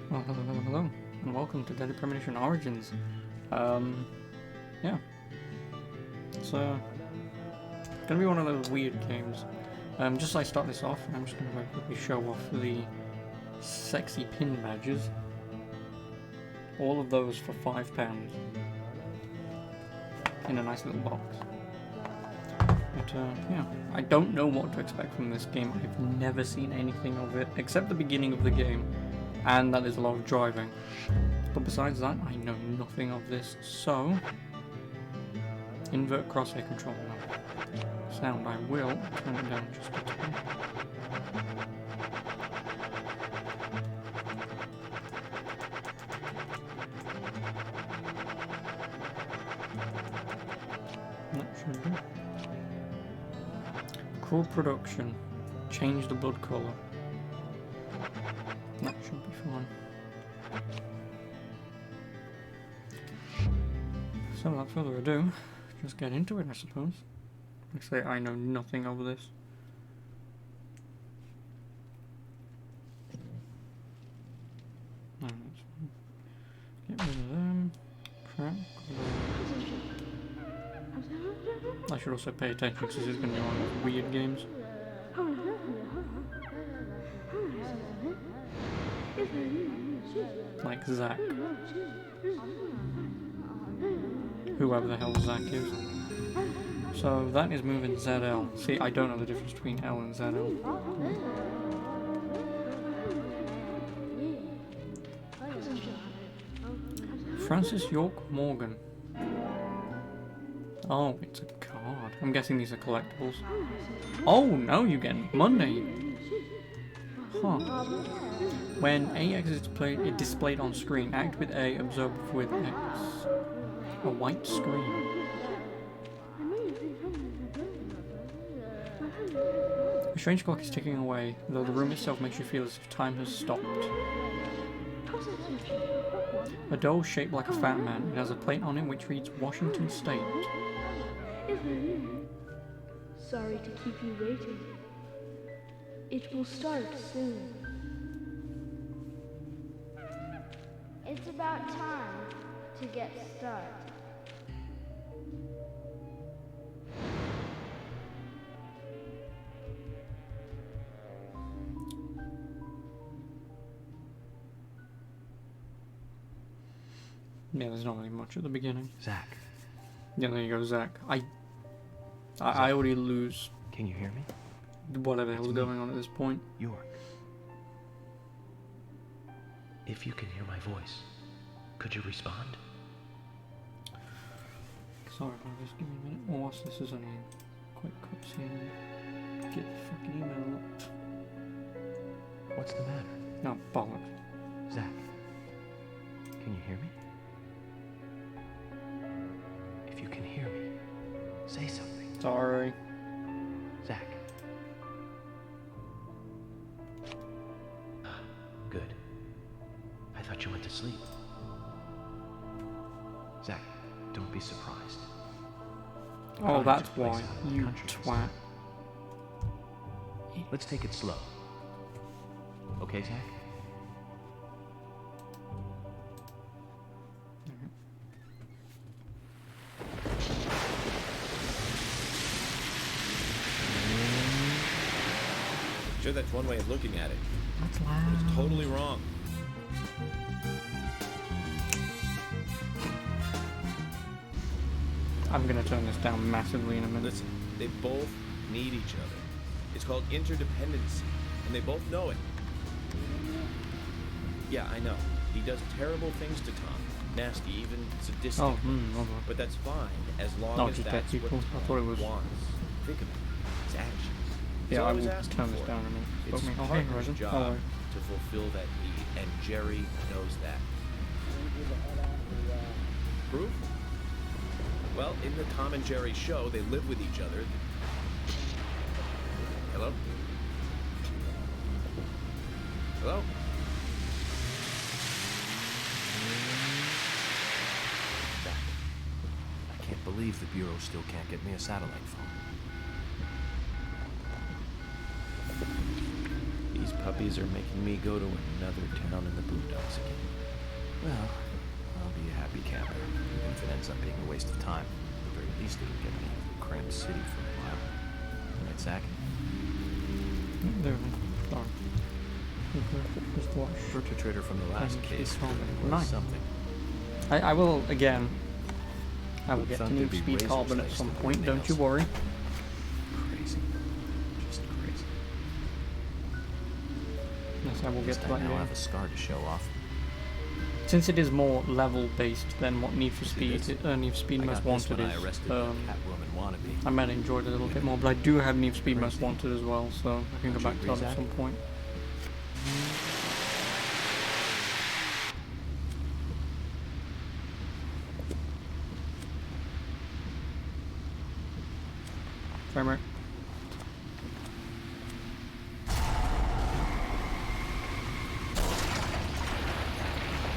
Well, hello, and welcome to Deadly Premonition Origins. Yeah. It's gonna be one of those weird games. Just as I start this off, I'm just gonna very quickly show off the sexy pin badges. All of those for £5 in a nice little box. But yeah, I don't know what to expect from this game. I've never seen anything of it except the beginning of the game, and that there's a lot of driving. But besides that, I know nothing of this. So, invert crosshair control now. Sound, I will turn it down just a tad. That should do. Core production. Change the blood colour. That should be fine. So without further ado, just get into it, I suppose. Like I say, I know nothing of this. No, that's fine. Get rid of them. Crap. I should also pay attention because this is going to be one of those weird games. Like Zach. Whoever the hell Zach is. So that is moving ZL. See, I don't know the difference between L and ZL. Francis York Morgan. Oh, it's a card. I'm guessing these are collectibles. Oh, no, you get money. Huh. When AX is displayed on screen, act with A, observe with X. A white screen. A strange clock is ticking away, though the room itself makes you feel as if time has stopped. A doll shaped like a fat man. It has a plate on it which reads Washington State. Sorry to keep you waiting. It will start soon. It's about time to get started. Yeah, there's not really much at the beginning. Zach. Yeah, there you go, Zach. I already lose Can you hear me? whatever the hell's going on at this point. York. If you can hear my voice, could you respond? Sorry about this, give me a minute. Whilst this is only a quick cutscene. Get the fucking email up. What's the matter? No, bollocks. Zach. Can you hear me? If you can hear me, say something. Sorry. Zach. Ah, good. I thought you went to sleep. Zach, don't be surprised. Oh, Probably that's took place why. out in the You country this twat. time. Let's take it slow. Okay, Zach? Sure, that's one way of looking at it. That's But loud. it's totally wrong. I'm gonna turn this down massively in a minute. Listen, they both need each other. It's called interdependency, and they both know it. Yeah, I know. He does terrible things to Tom. Nasty, even sadistic. Oh, okay. But that's fine, as long Not as just that's dead what people. I thought it Tom was- wants. Think of it. His actions. It's Yeah, all I he was will asking turn this for. down in a minute. It's Oh, hey, partner's Roger. job Hello. to fulfill that need, and Jerry knows that. Proof? Well, in the Tom and Jerry show, they live with each other. Hello? Hello? Zach. I can't believe the Bureau still can't get me a satellite phone. These puppies are making me go to another town in the boondocks Well, I'll be a happy camper, even if it ends up being a waste of time. At the very least, it'll get me out of the cramped city for a while. Right, Zach? There. Sorry. Just watch. Perpetrator from the last case was Nice. something. I will, again, I will get to Thought Need there'd for be Speed razors Carbon at next some to the point, don't you nails. worry. Crazy. Just crazy. Yes, I will At get least to I that now game. have a scar to show off. Since it is more level based than what Need for See Speed, this? Need for Speed I Most got this Wanted when I is, arrested the Catwoman wannabe. I might enjoy it a little bit more, but I do have Need for Speed Most Crazy. Wanted as well, so I can go Don't you back to that agree, at Zach? some point. Frame rate.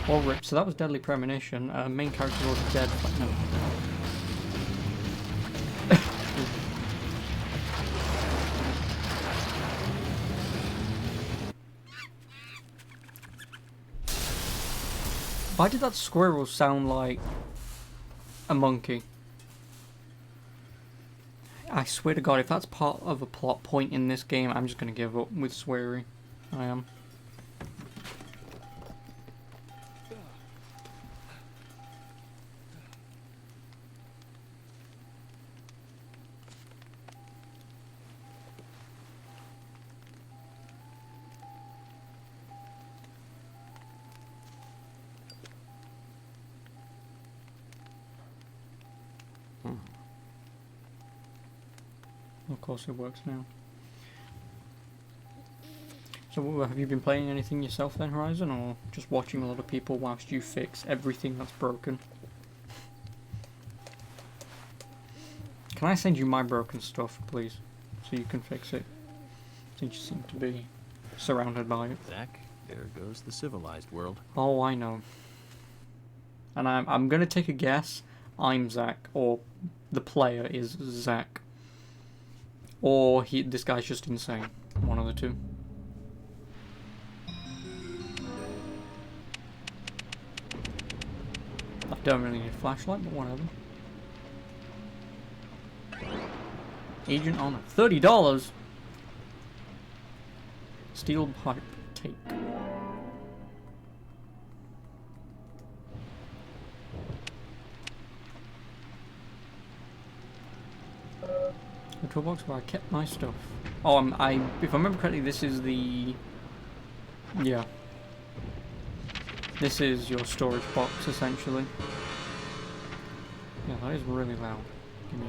Or rip. So that was Deadly Premonition. Main character was dead. But no. Why did that squirrel sound like a monkey? I swear to God, if that's part of a plot point in this game, I'm just gonna give up with swearing. I am. Of course it works now. So have you been playing anything yourself then, Horizon, or just watching a lot of people whilst you fix everything that's broken? Can I send you my broken stuff, please? So you can fix it. Since you seem to be surrounded by it. Zach, there goes the civilized world. Oh, I know. And I'm gonna take a guess. I'm Zach, or the player is Zach. Or this guy's just insane. One of the two. I don't really need a flashlight, but whatever. Agent Honor. $30! Steel pipe. Take. The toolbox where I kept my stuff. Oh, if I remember correctly, this is the... Yeah. This is your storage box, essentially. Yeah, that is really loud. Give me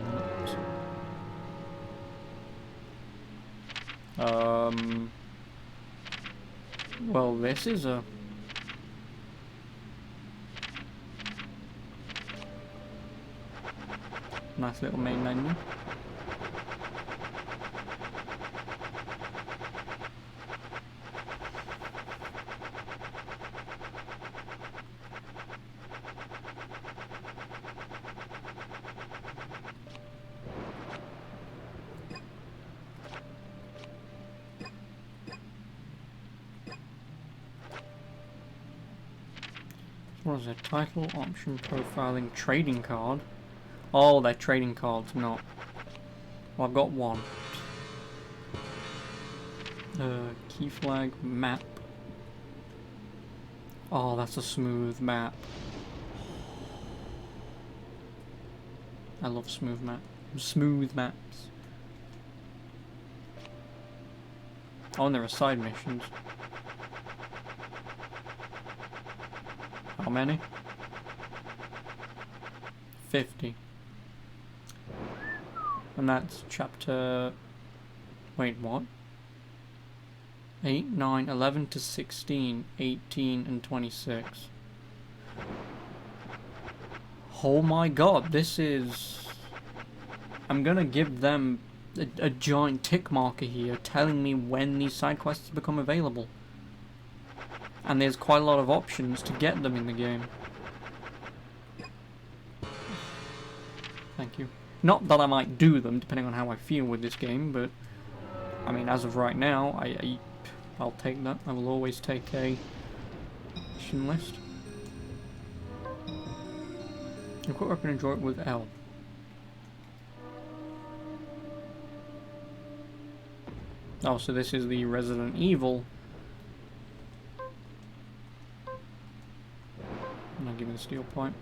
a minute. Well, this is a... nice little main menu. What is it? Title, option, profiling, trading card. Oh, they're trading cards, not. Well, I've got one. Key flag, map. Oh, that's a smooth map. I love smooth maps. Oh, and there are side missions. How many? 50. And that's chapter... Wait, what? 8, 9, 11 to 16, 18 and 26. Oh my god, this is... I'm gonna give them a giant tick marker here telling me when these side quests become available. And there's quite a lot of options to get them in the game. Thank you. Not that I might do them, depending on how I feel with this game, but... I mean, as of right now, I'll take that. I will always take a mission list. You could open and draw it with L. Oh, so this is the Resident Evil. I'm not giving a steel point.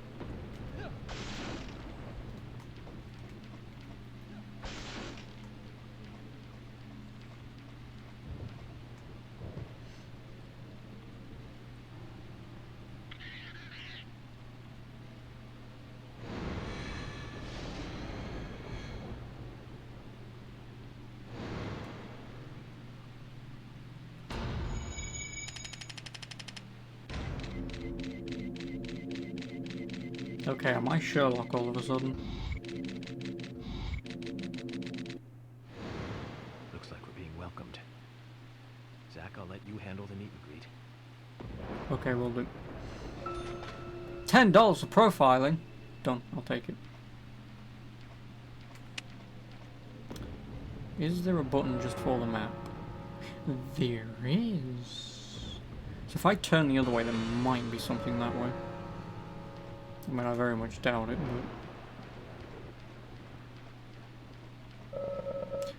Okay, am I Sherlock all of a sudden? Looks like we're being welcomed. Zach, I'll let you handle the meet and greet. Okay, we'll do. $10 for profiling. Done. I'll take it. Is there a button just for the map? There is. So if I turn the other way, there might be something that way. I mean, I very much doubt it, but...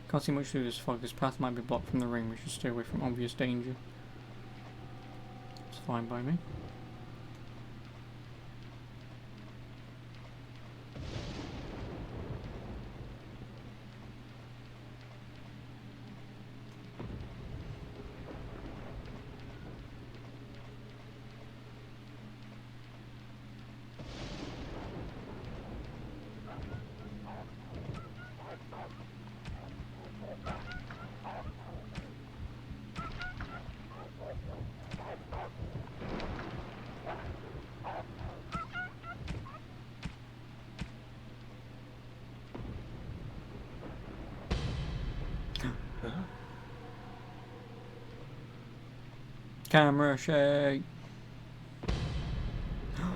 Can't see much through this fog. This path might be blocked from the ring. We should stay away from obvious danger. It's fine by me. Camera shake. I'm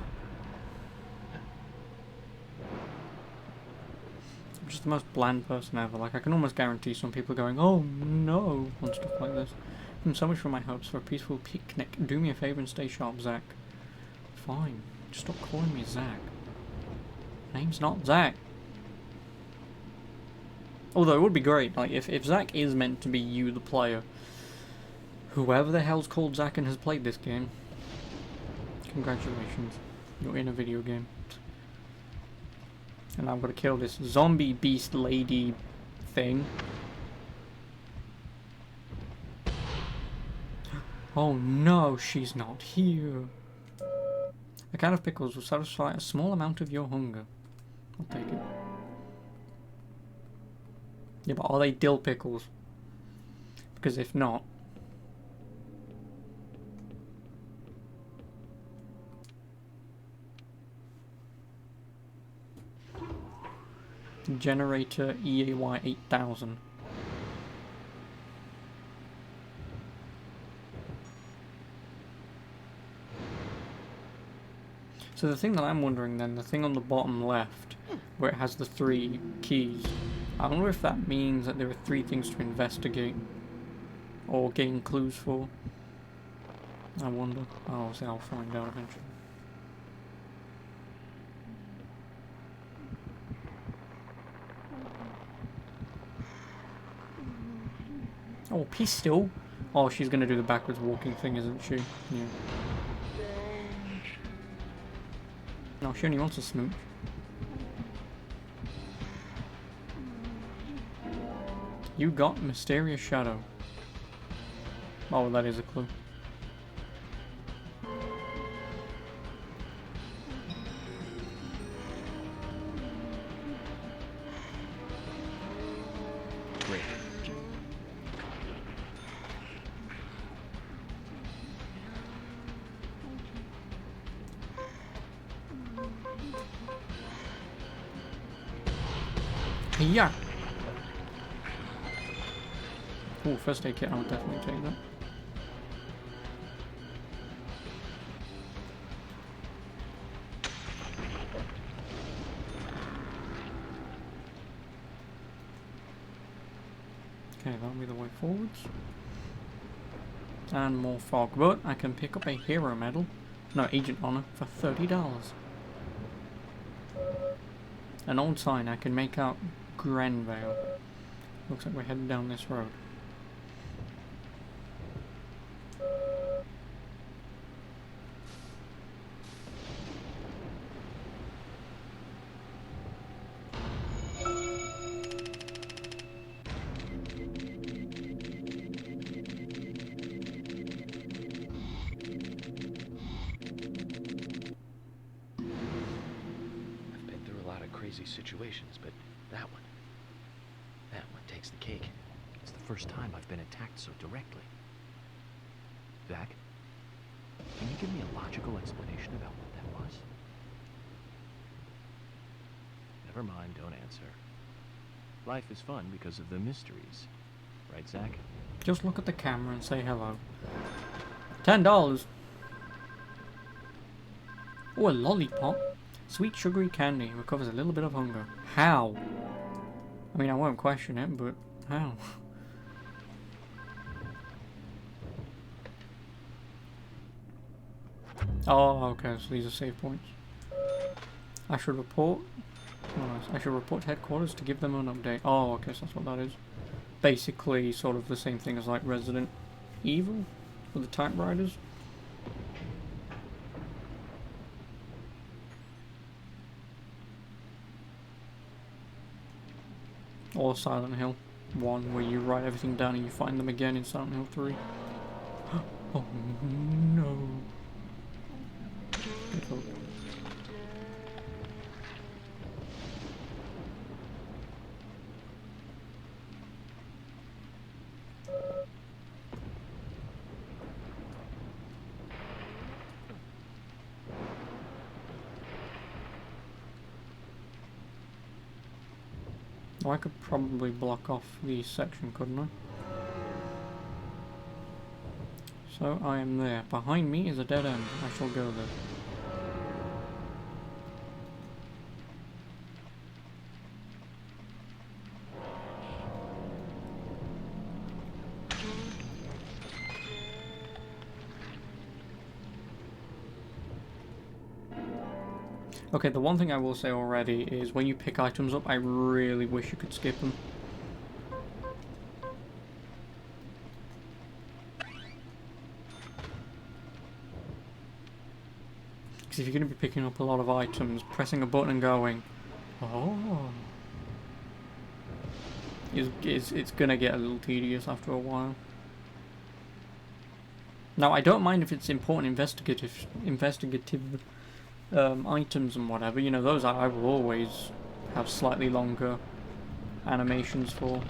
just the most bland person ever. Like, I can almost guarantee some people are going, "Oh no," and stuff like this. And so much for my hopes for a peaceful picnic. Do me a favor and stay sharp, Zach. Fine. Just stop calling me Zach. Name's not Zach. Although it would be great, like, if Zach is meant to be you, the player, whoever the hell's called Zach and has played this game, congratulations, you're in a video game. And I've got to kill this zombie beast lady thing. Oh no, she's not here. A can of pickles will satisfy a small amount of your hunger. I'll take it. Yeah, but are they dill pickles? Because if not... Generator EAY 8000. So the thing that I'm wondering then, the thing on the bottom left, where it has the 3 keys, I wonder if that means that there are 3 things to investigate, or gain clues for. I wonder. Oh, so I'll find out eventually. Oh, pistol! Oh, she's gonna do the backwards walking thing, isn't she? Yeah. No, she only wants a smooch. You got Mysterious Shadow. Oh, that is a clue. Great. Yeah. Oh, first aid kit, I would definitely take that. Okay, that'll be the way forwards. And more fog, but I can pick up a hero medal, no, agent honor, for $30. An old sign. I can make out Grenvale. Looks like we're heading down this road. Situations, but that one takes the cake. It's the first time I've been attacked so directly. Zach, can you give me a logical explanation about what that was? Never mind, don't answer. Life is fun because of the mysteries. Right, Zach? Just look at the camera and say hello. $10. Oh, a lollipop. Sweet sugary candy recovers a little bit of hunger. How? I mean, I won't question it, but how? Oh, okay, so these are save points. I should report. Oh, nice. I should report to headquarters to give them an update. Oh, okay, so that's what that is. Basically, sort of the same thing as like Resident Evil with the typewriters. Or Silent Hill 1, where you write everything down and you find them again in Silent Hill 3. Oh no. Good hope. Well, I could probably block off the section, couldn't I? So I am there. Behind me is a dead end. I shall go there. Okay, the one thing I will say already is when you pick items up, I really wish you could skip them. Because if you're going to be picking up a lot of items, pressing a button and going, oh, it's going to get a little tedious after a while. Now, I don't mind if it's important investigative items and whatever, you know, those I will always have slightly longer animations for.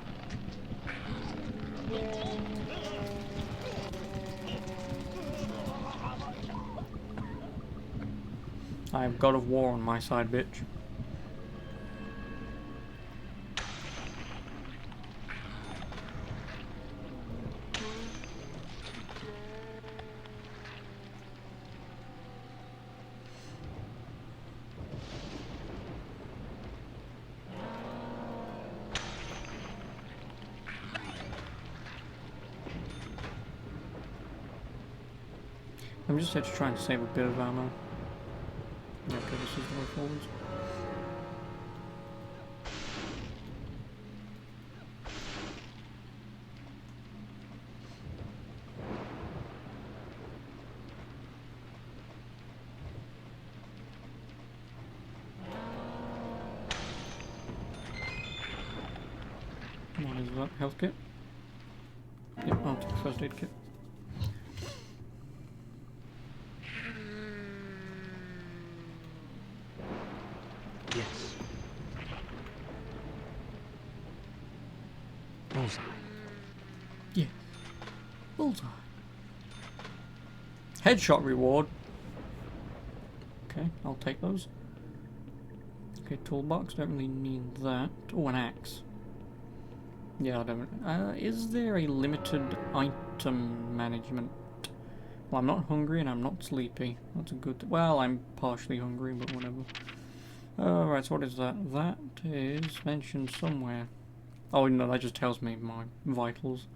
I have God of War on my side, bitch. I'm just here to try and save a bit of ammo. Yeah, okay, this is the way forwards. What is that? Health kit? Yep, I'll take the first aid kit. Yes. Bullseye. Yeah. Bullseye. Headshot reward. Okay, I'll take those. Okay, toolbox, don't really need that. Oh, an axe. Yeah, I don't. Is there a limited item management? Well, I'm not hungry and I'm not sleepy. That's a good. Well, I'm partially hungry, but whatever. Right, so what is that? That is mentioned somewhere. Oh no, that just tells me my vitals.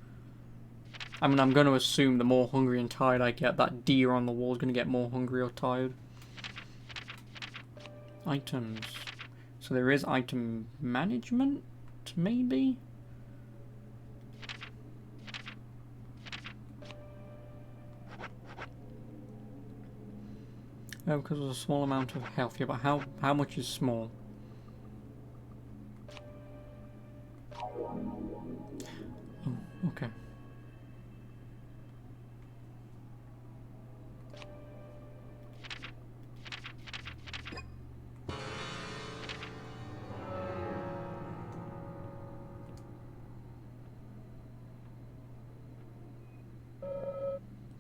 I mean, I'm going to assume the more hungry and tired I get, that deer on the wall is going to get more hungry or tired. Items. So there is item management, maybe? Oh, because of a small amount of health. Yeah, but how much is small? Oh, okay.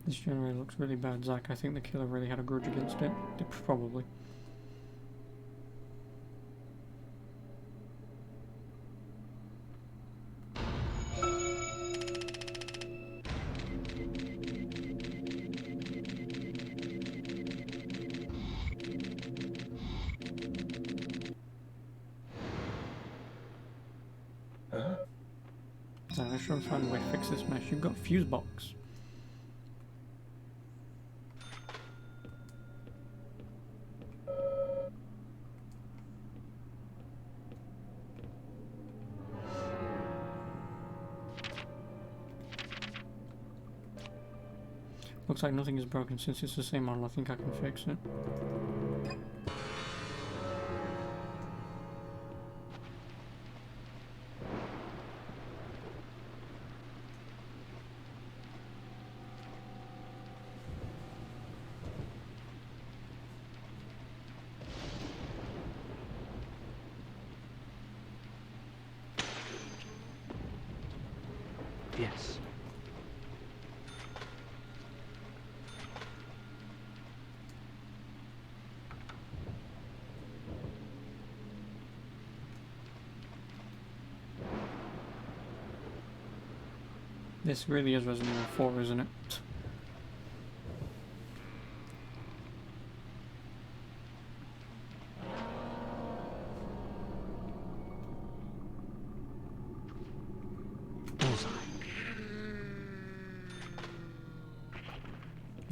This generator looks really bad, Zach. I think the killer really had a grudge against it. Probably. Zach, let's try and find a way to fix this mess. You've got a fuse box. Looks like nothing is broken. Since it's the same model, I think I can fix it. Yes. This really is Resident Evil 4, isn't it? Bullseye.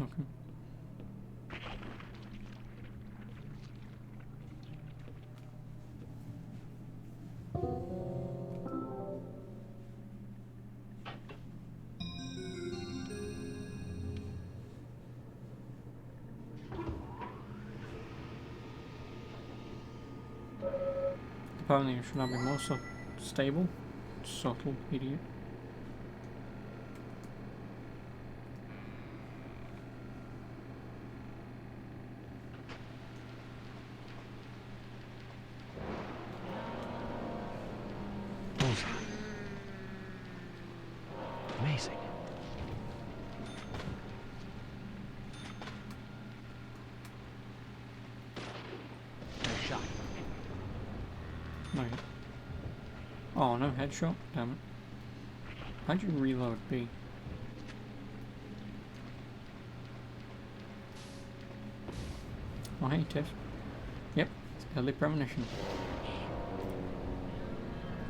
Okay. Apparently it should not be more so stable. Subtle idiot. Bullseye. Amazing. Nice shot. No. Oh, no headshot? Damn it. How'd you reload B? Oh, hey, Tiff. Yep, it's early premonition.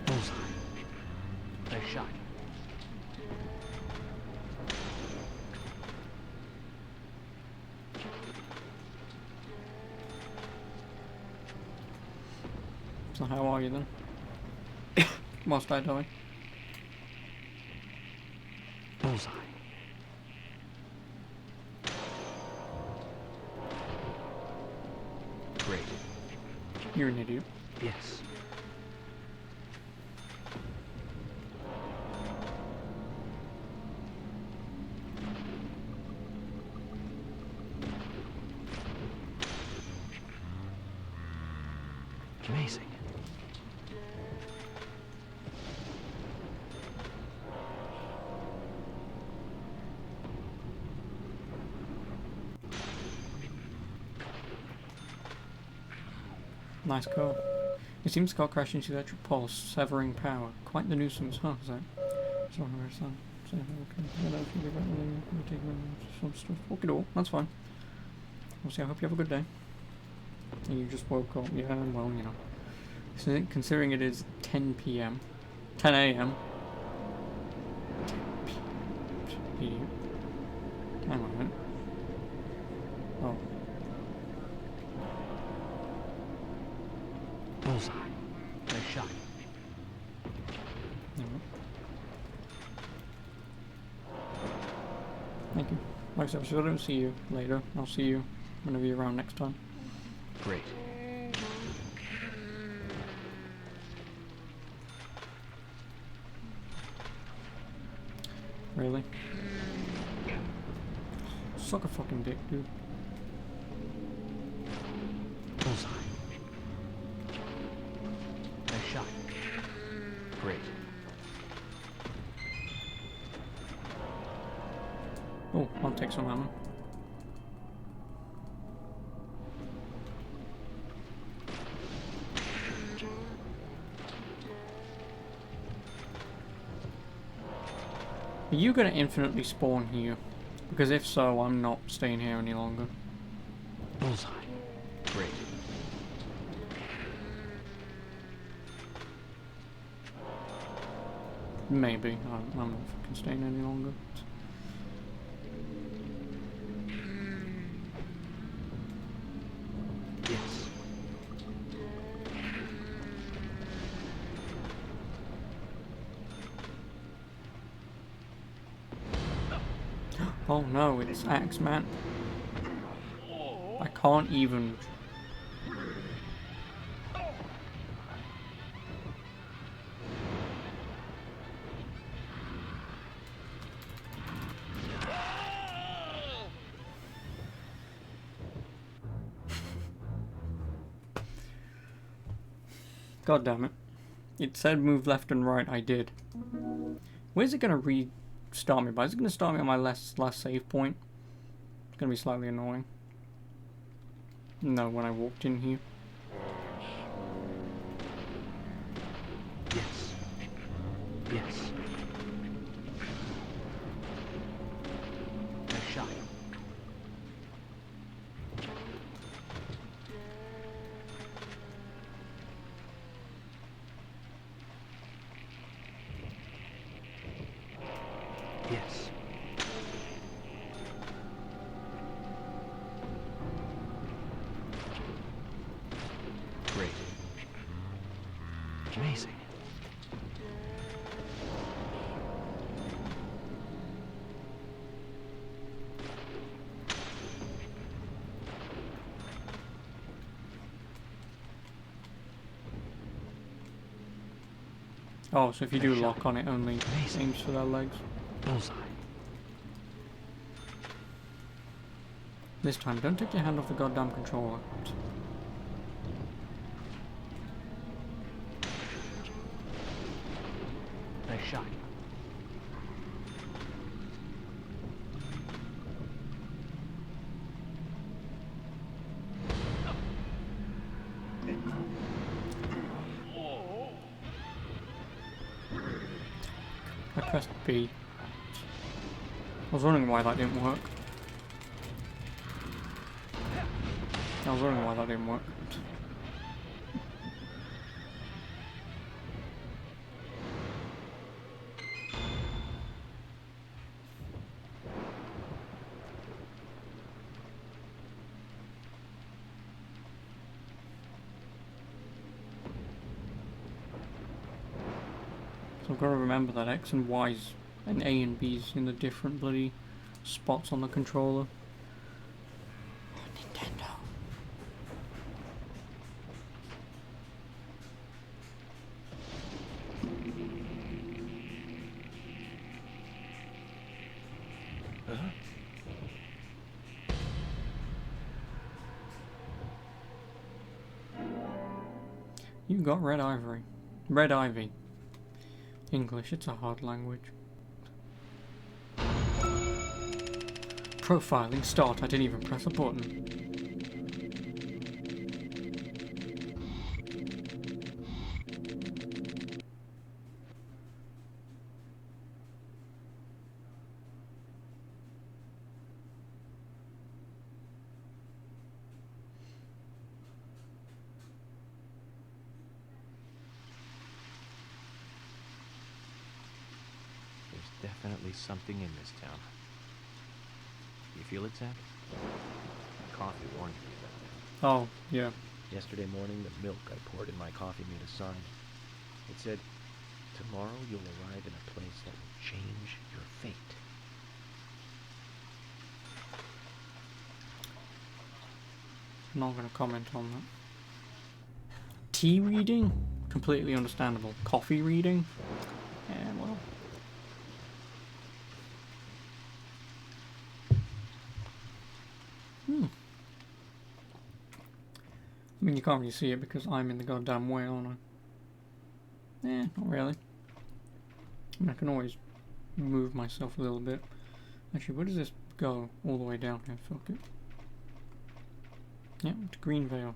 Bullseye. Nice shot. So how are you then? Whilst I die. Bullseye. Great. You're an idiot. Yes. Amazing. Nice car. It seems to car crashed into the electric pole, severing power. Quite the nuisance, huh? Is that? Sorry, where's that? So, okay. I don't think about some stuff. Okay, all. That's fine. Obviously, I hope you have a good day. And you just woke up. Yeah, well, you know. So, considering it is 10 p.m. 10 a.m. Idiot. Hang on a minute. Oh. shot. Alright. Thank you. Like I said, if I don't see you later, I'll see you whenever you're around next time. Great. Really? Suck a fucking dick, dude. Bullseye. Nice shot. Great. Oh, I'll take some ammo. Are you gonna infinitely spawn here? Because if so, I'm not staying here any longer. Bullseye. Great. Maybe. I'm not fucking staying any longer. Yes. Oh no, it's Axeman. I can't even. God damn it. It said move left and right, I did. Where's it gonna restart me by? Is it gonna start me on my last save point? It's gonna be slightly annoying. No, when I walked in here. Yes. Yes. Nice shot. Yes. Great. Amazing. Oh, so if you do Nice shot. lock on it, only Amazing. aims for their legs. Bullseye. This time, don't take your hand off the goddamn controller. Nice shot. I pressed B. I was wondering why that didn't work. I was wondering why that didn't work. So I've got to remember that X and Y's and A and B's in the different bloody spots on the controller. Nintendo. You got red ivory. Red ivy. English, it's a hard language. Profiling start, I didn't even press a button. There's definitely something in this town. You feel it, Zach? My coffee warned me about it. Oh, yeah. Yesterday morning, the milk I poured in my coffee made a sign. It said, tomorrow you'll arrive in a place that will change your fate. I'm not going to comment on that. Tea reading? Completely understandable. Coffee reading? Yeah, well. I mean, you can't really see it because I'm in the goddamn way, aren't I? Not really. I mean, I can always move myself a little bit. Actually, where does this go? All the way down here, fuck it. Yeah, to Greenvale.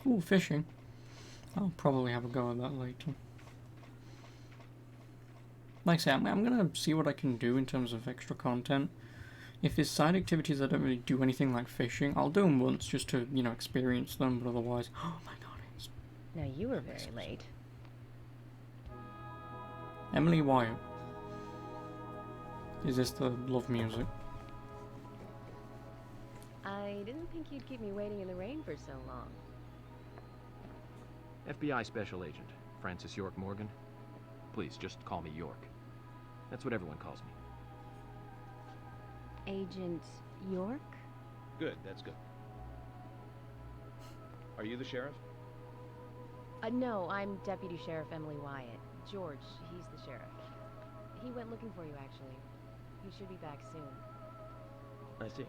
Ooh, fishing. I'll probably have a go at that later. Like I say, I'm gonna see what I can do in terms of extra content. If there's side activities that don't really do anything like fishing, I'll do them once just to, you know, experience them, but otherwise... Oh my god, it's... Now you were very late. Emily Wyatt. Is this the love music? I didn't think you'd keep me waiting in the rain for so long. FBI Special Agent, Francis York Morgan. Please, just call me York. That's what everyone calls me. Agent York? Good, that's good. Are you the sheriff? No, I'm Deputy Sheriff Emily Wyatt. George, he's the sheriff. He went looking for you, actually. He should be back soon. I see.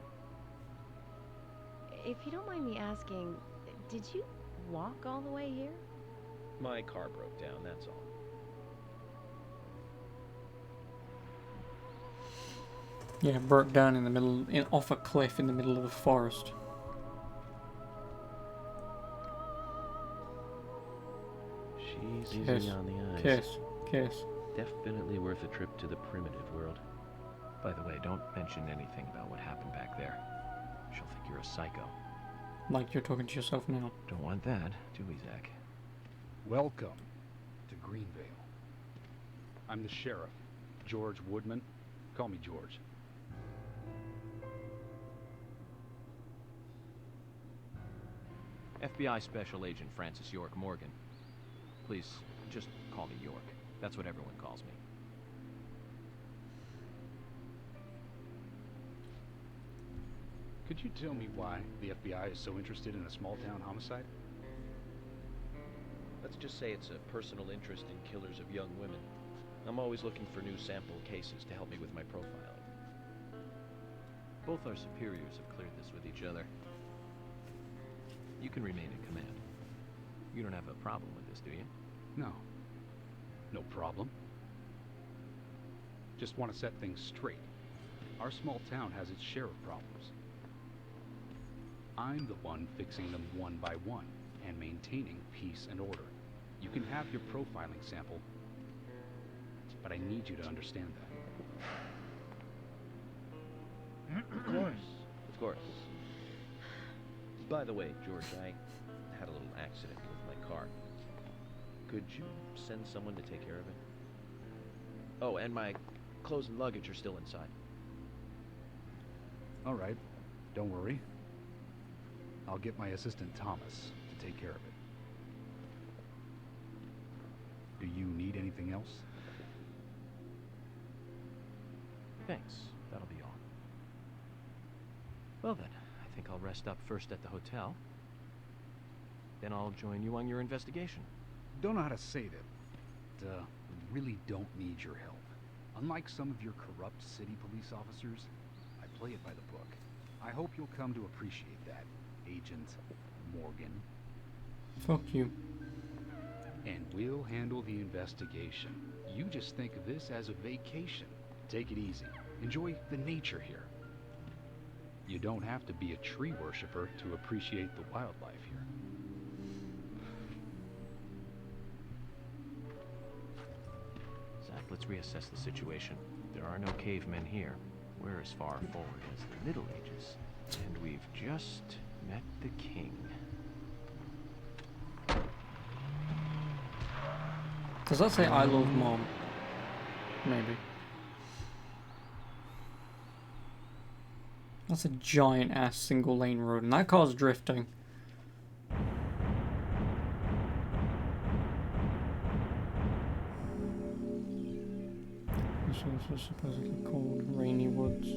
If you don't mind me asking, did you walk all the way here? My car broke down, that's all. Yeah, broke down in the middle, off a cliff in the middle of the forest. She's Kiss, easy on the eyes. kiss, kiss. Definitely worth a trip to the primitive world. By the way, don't mention anything about what happened back there. She'll think you're a psycho. Like you're talking to yourself now. Don't want that, do we, Zach? Welcome to Greenvale. I'm the sheriff, George Woodman. Call me George. FBI Special Agent Francis York Morgan. Please, just call me York. That's what everyone calls me. Could you tell me why the FBI is so interested in a small-town homicide? Let's just say it's a personal interest in killers of young women. I'm always looking for new sample cases to help me with my profiling. Both our superiors have cleared this with each other. You can remain in command. You don't have a problem with this, do you? No. No problem. Just want to set things straight. Our small town has its share of problems. I'm the one fixing them one by one and maintaining peace and order. You can have your profiling sample, but I need you to understand that. Of course. Of course. By the way, George, I had a little accident with my car. Could you send someone to take care of it? Oh, and my clothes and luggage are still inside. All right. Don't worry. I'll get my assistant Thomas to take care of it. Do you need anything else? Thanks. That'll be all. Well then, I think I'll rest up first at the hotel. Then I'll join you on your investigation. Don't know how to say that. We really don't need your help. Unlike some of your corrupt city police officers, I play it by the book. I hope you'll come to appreciate that, Agent Morgan. Fuck you. And we'll handle the investigation. You just think of this as a vacation. Take it easy. Enjoy the nature here. You don't have to be a tree worshiper to appreciate the wildlife here. let's reassess the situation. There are no cavemen here. We're as far forward as the Middle Ages. And we've just met the king. Does that say I love mom? Maybe. That's a giant ass single lane road and that car's drifting. This is supposedly called Rainy Woods.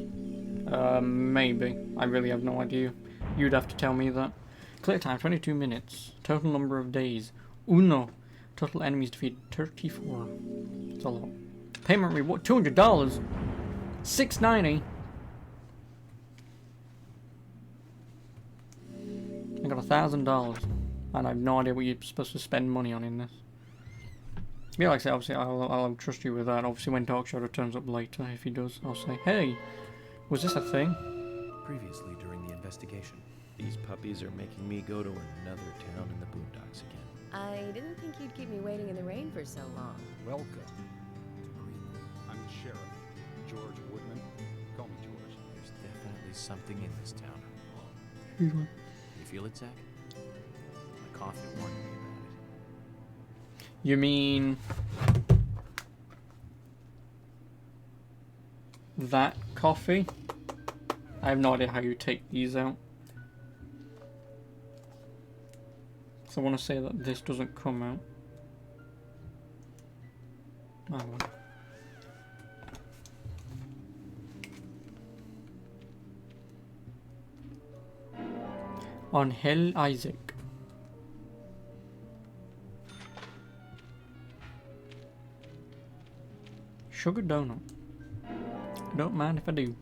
Maybe. I really have no idea. You'd have to tell me that. Clear time 22 minutes. Total number of days. Uno. Total enemies defeated 34. It's a lot. Payment reward $200. $690. I got $1,000, and I have no idea what you're supposed to spend money on in this. Yeah, like I say, obviously I'll trust you with that. Obviously, when Dark Shadow turns up later, if he does, I'll say, "Hey, was this a thing?" Previously, during the investigation, These puppies are making me go to another town in the boondocks again. I didn't think you'd keep me waiting in the rain for so long. Welcome to Greenwood. I'm the sheriff, George Woodman. Call me George. There's definitely something in this town. Who's one? You feel it, Zach? My coffee warned me about it. You mean that coffee? I have no idea how you take these out. So I want to say that this doesn't come out. Oh, well. On Hell Isaac. Sugar donut. Don't mind if I do.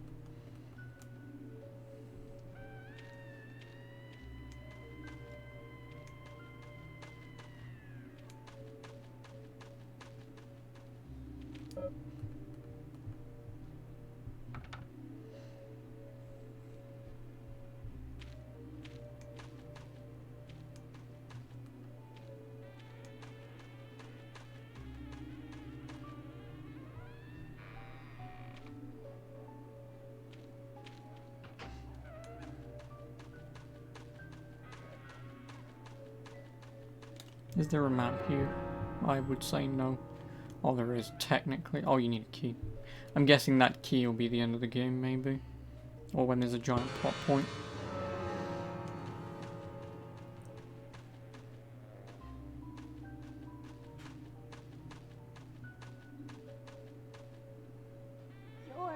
Is there a map here? I would say no. Oh, there is, technically. Oh, you need a key. I'm guessing that key will be the end of the game, maybe. Or when there's a giant plot point. York!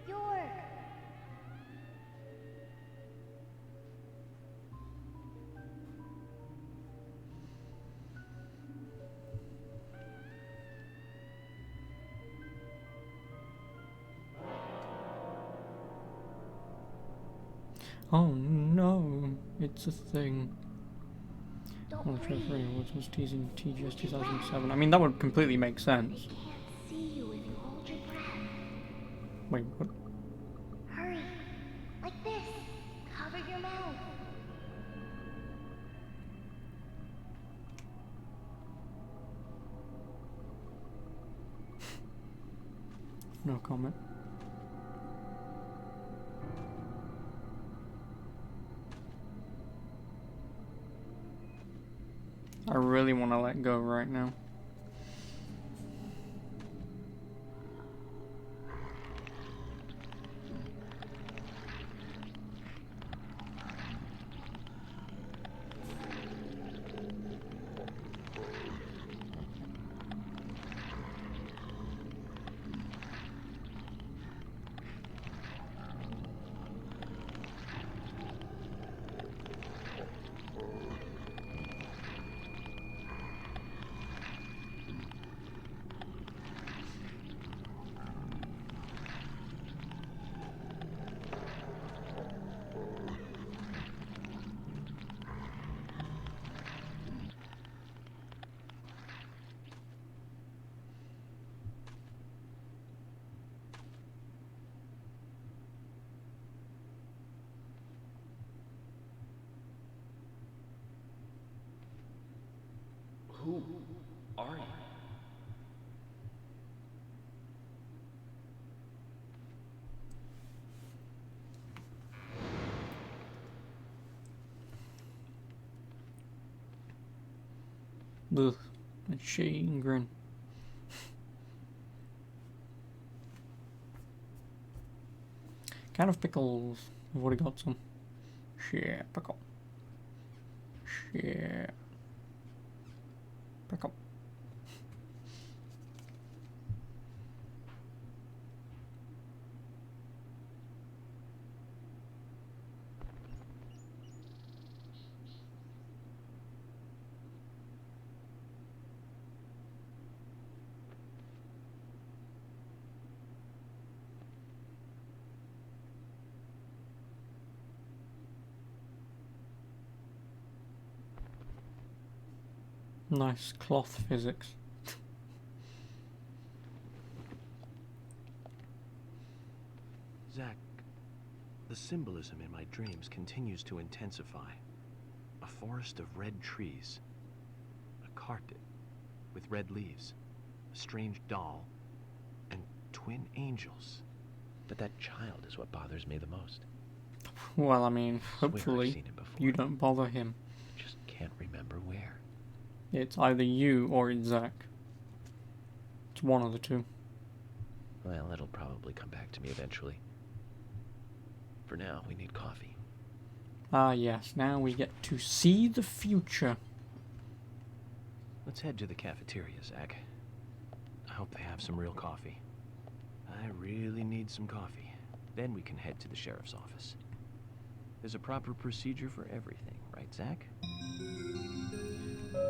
York! Oh no, it's a thing. Don't Well, breathe. Woods was teasing TGS 2007. I mean, that would completely make sense. Can't see you if you hold your breath. Wait, what? Hurry. Like this. Cover your mouth. No comment. I really want to let go right now. Who are you? Ugh, that shame grin. Kind of pickles. I've already got some. Shit, pickle. Shit. Pickle. Nice cloth physics. Zach, the symbolism in my dreams continues to intensify. A forest of red trees, a carpet with red leaves, a strange doll, and twin angels. But that child is what bothers me the most. Well, I mean, Swear I've hopefully seen him before. you don't bother him. Just can't remember where. It's either you or it's Zach. It's one of the two. Well, it'll probably come back to me eventually. For now, we need coffee. Ah, yes. Now we get to see the future. Let's head to the cafeteria, Zach. I hope they have some real coffee. I really need some coffee. Then we can head to the sheriff's office. There's a proper procedure for everything, right, Zach?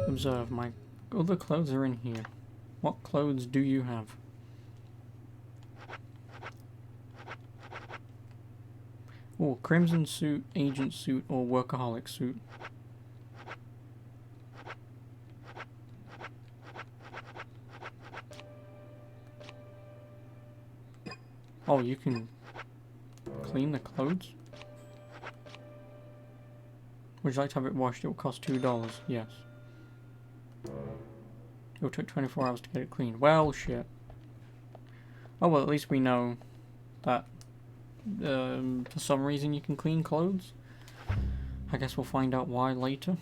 Observe, my other clothes are in here. What clothes do you have? Oh, crimson suit, agent suit, or workaholic suit. Oh, you can clean the clothes? Would you like to have it washed? It will cost $2. Yes. It will take 24 hours to get it cleaned. Well, shit. Oh, well, at least we know that for some reason you can clean clothes. I guess we'll find out why later.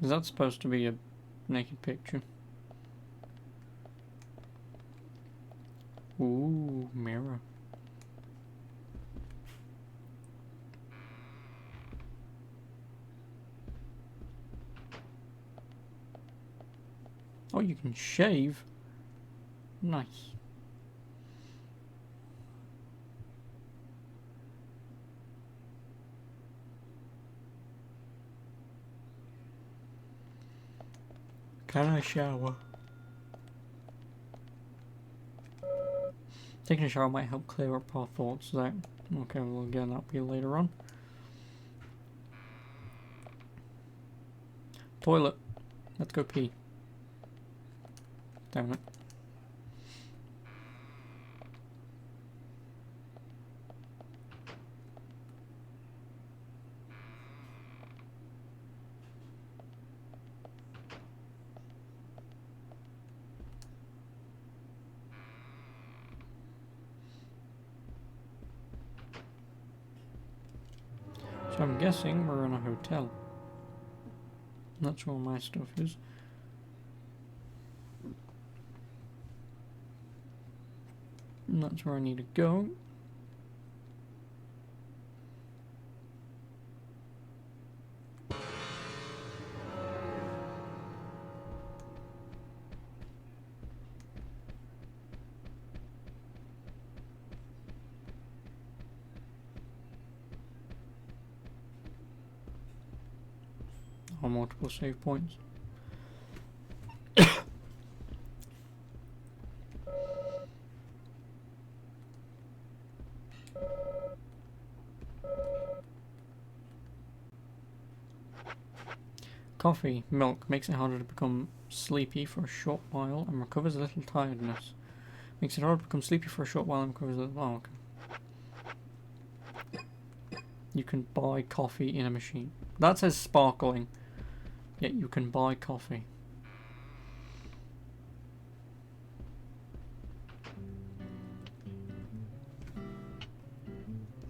Is that supposed to be a naked picture? Ooh, mirror. Oh, you can shave? Nice. Can I shower? Taking a shower might help clear up our thoughts. That okay? Well, again, that'll be later on. Toilet. Let's go pee. Damn it. So I'm guessing we're in a hotel. That's where all my stuff is. And that's where I need to go. Or multiple save points. Coffee, milk, makes it harder to become sleepy for a short while and recovers a little tiredness. Makes it harder to become sleepy for a short while and recovers a little... Oh, okay. You can buy coffee in a machine. That says sparkling. Yet you can buy coffee.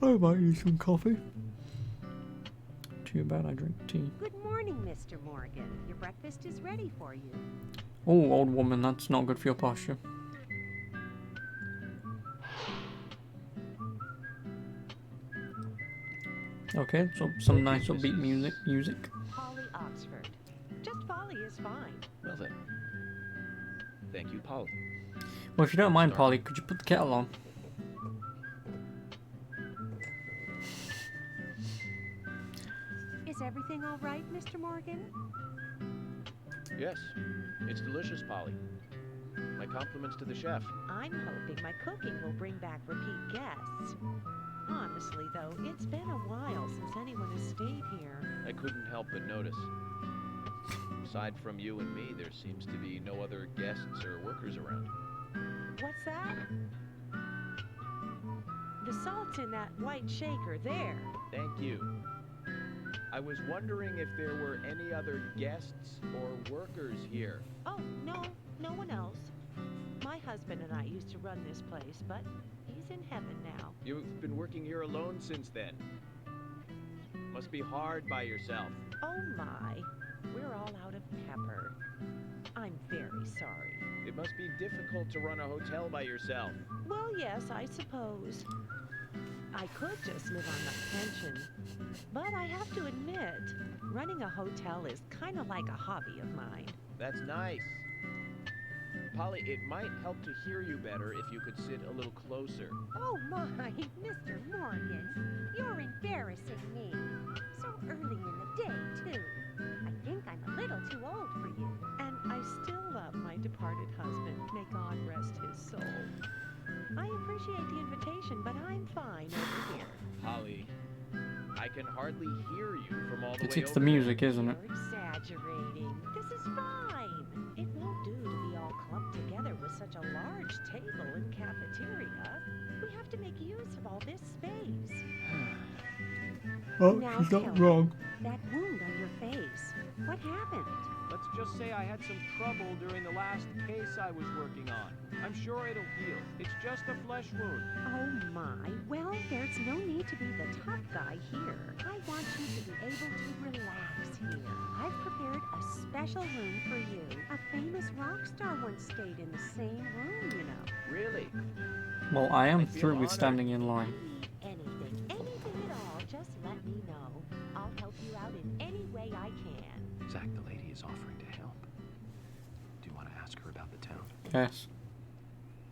I might need some coffee. feel bad, I drink tea. Good morning, Mr. Morgan. Your breakfast is ready for you. Oh, old woman, that's not good for your posture. Okay, so some nice upbeat music. Polly Oxford. Just Polly is fine. Well then. Thank you, Polly. Well, if you don't mind, Polly, could you put the kettle on? Is everything all right, Mr. Morgan? Yes, it's delicious, Polly. My compliments to the chef. I'm hoping my cooking will bring back repeat guests. Honestly, though, it's been a while since anyone has stayed here. I couldn't help but notice. Aside from you and me, there seems to be no other guests or workers around. What's that? The salt's in that white shaker there. Thank you. I was wondering if there were any other guests or workers here. Oh, no one else. My husband and I used to run this place, but he's in heaven now. You've been working here alone since then. Must be hard by yourself. Oh my, we're all out of pepper. I'm very sorry. It must be difficult to run a hotel by yourself. Well, yes, I suppose. I could just live on my pension. But I have to admit, running a hotel is kind of like a hobby of mine. That's nice. Polly, it might help to hear you better if you could sit a little closer. Oh my, Mr. Morgan, you're embarrassing me. So early in the day, too. I think I'm a little too old for you. And I still love my departed husband. May God rest his soul. I appreciate the invitation, but I'm fine over here. Polly, I can hardly hear you from all the way It's over the music, isn't it? You're exaggerating. This is fine. It won't do to be all clumped together with such a large table and cafeteria. We have to make use of all this space. Oh, Now she's tell not me, wrong. that wound on your face, what happened? Let's just say I had some trouble during the last case I was working on. I'm sure it'll heal. It's just a flesh wound. Oh my, well, there's no need to be the tough guy here. I want you to be able to relax here. I've prepared a special room for you. A famous rock star once stayed in the same room, you know. Really? Well, I am I feel through with honored. standing in line. Anything at all, just let me know. I'll help you out in any way I can. Zach, the lady is offering to help. Do you want to ask her about the town? Yes.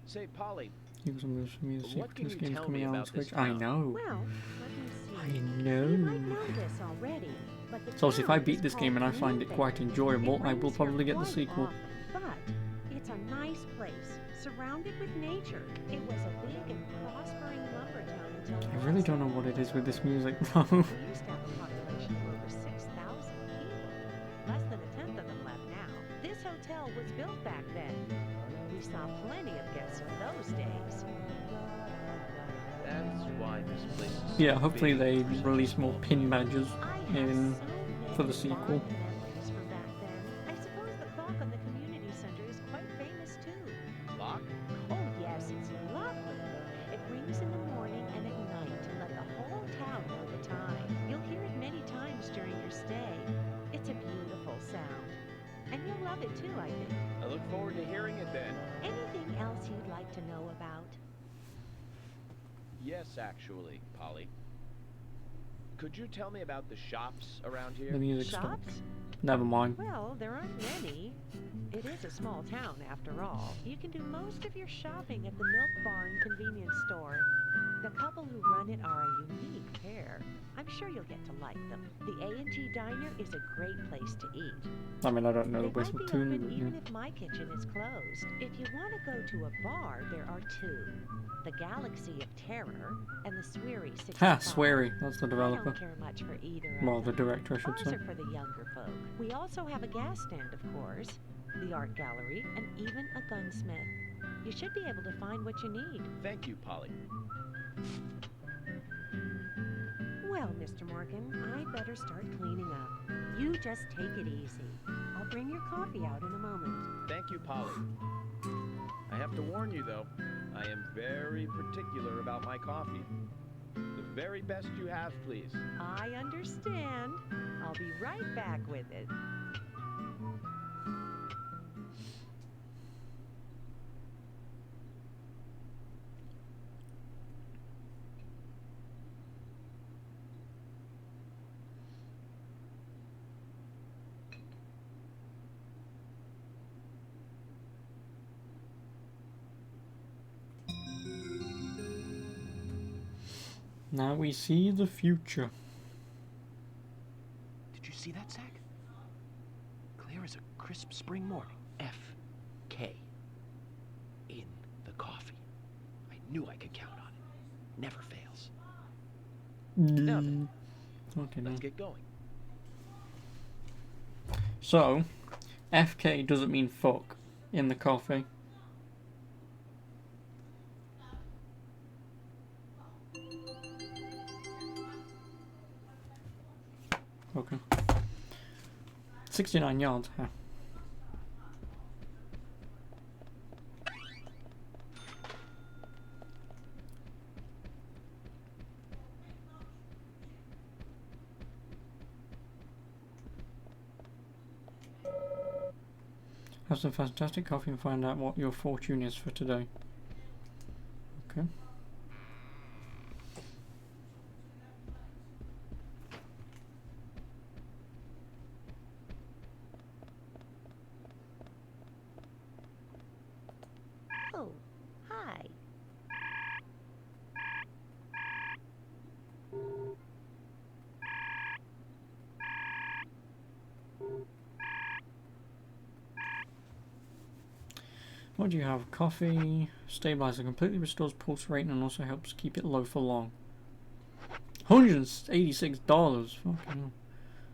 Say, Polly, Use some of this music. What can This you game's tell coming me out on about this Switch. I town? know. Well, let me see. I You might know. know this already, but the So if town I beat is this game and I called find it Green quite Bay. enjoyable, It I will rains probably here get the quite sequel. often, but it's a nice place, surrounded with nature. It was a big and prospering lumber town until I really don't know what it is with this music, though. We used to have a population of over 6,000 people. Less than a tenth of them left now. This hotel was built back then. We saw plenty of guests in those days. that's why this place is so Yeah, hopefully big. they release more pin badges I have in so for the many sequel. fond memories from back then. I suppose the clock on the community center is quite famous too. Lock? Oh yes, it's lovely. It rings in the morning and at night to let the whole town know the time. You'll hear it many times during your stay. It's a beautiful sound. And you'll love it too, I think. I look forward to hearing it then. Anything else you'd like to know about? Yes, actually, Polly. Could you tell me about the shops around here? The music stopped. Shops? Never mind. Well, there aren't many. It is a small town, after all. You can do most of your shopping at the Milk Barn convenience store. The couple who run it are a unique pair. I'm sure you'll get to like them. The A&G Diner is a great place to eat. I mean, I don't know They the might be Whistle Tune, open but yeah. even if my kitchen is closed. If you want to go to a bar, there are two. The Galaxy of Terror and the Sweary 65. Ha, Sweary, that's the I developer. don't care much for either Well, of the them. director, I should Bars say. are for the younger folk. We also have a gas stand, of course, the art gallery, and even a gunsmith. You should be able to find what you need. Thank you, Polly. Well, Mr. Morgan, I'd better start cleaning up. You just take it easy. I'll bring your coffee out in a moment. Thank you, Polly. I have to warn you, though, I am very particular about my coffee. The very best you have, please. I understand. I'll be right back with it. Now we see the future. Did you see that, Zach? Clear as a crisp spring morning. F.K. in the coffee. I knew I could count on it. Never fails. Now then, Okay, let's now. get going. So, FK doesn't mean fuck in the coffee. Okay. 69 yards, huh? Have some fantastic coffee and find out what your fortune is for today. Okay. Oh, hi. What do you have? Coffee stabilizer completely restores pulse rate and also helps keep it low for long. $186. Fucking hell.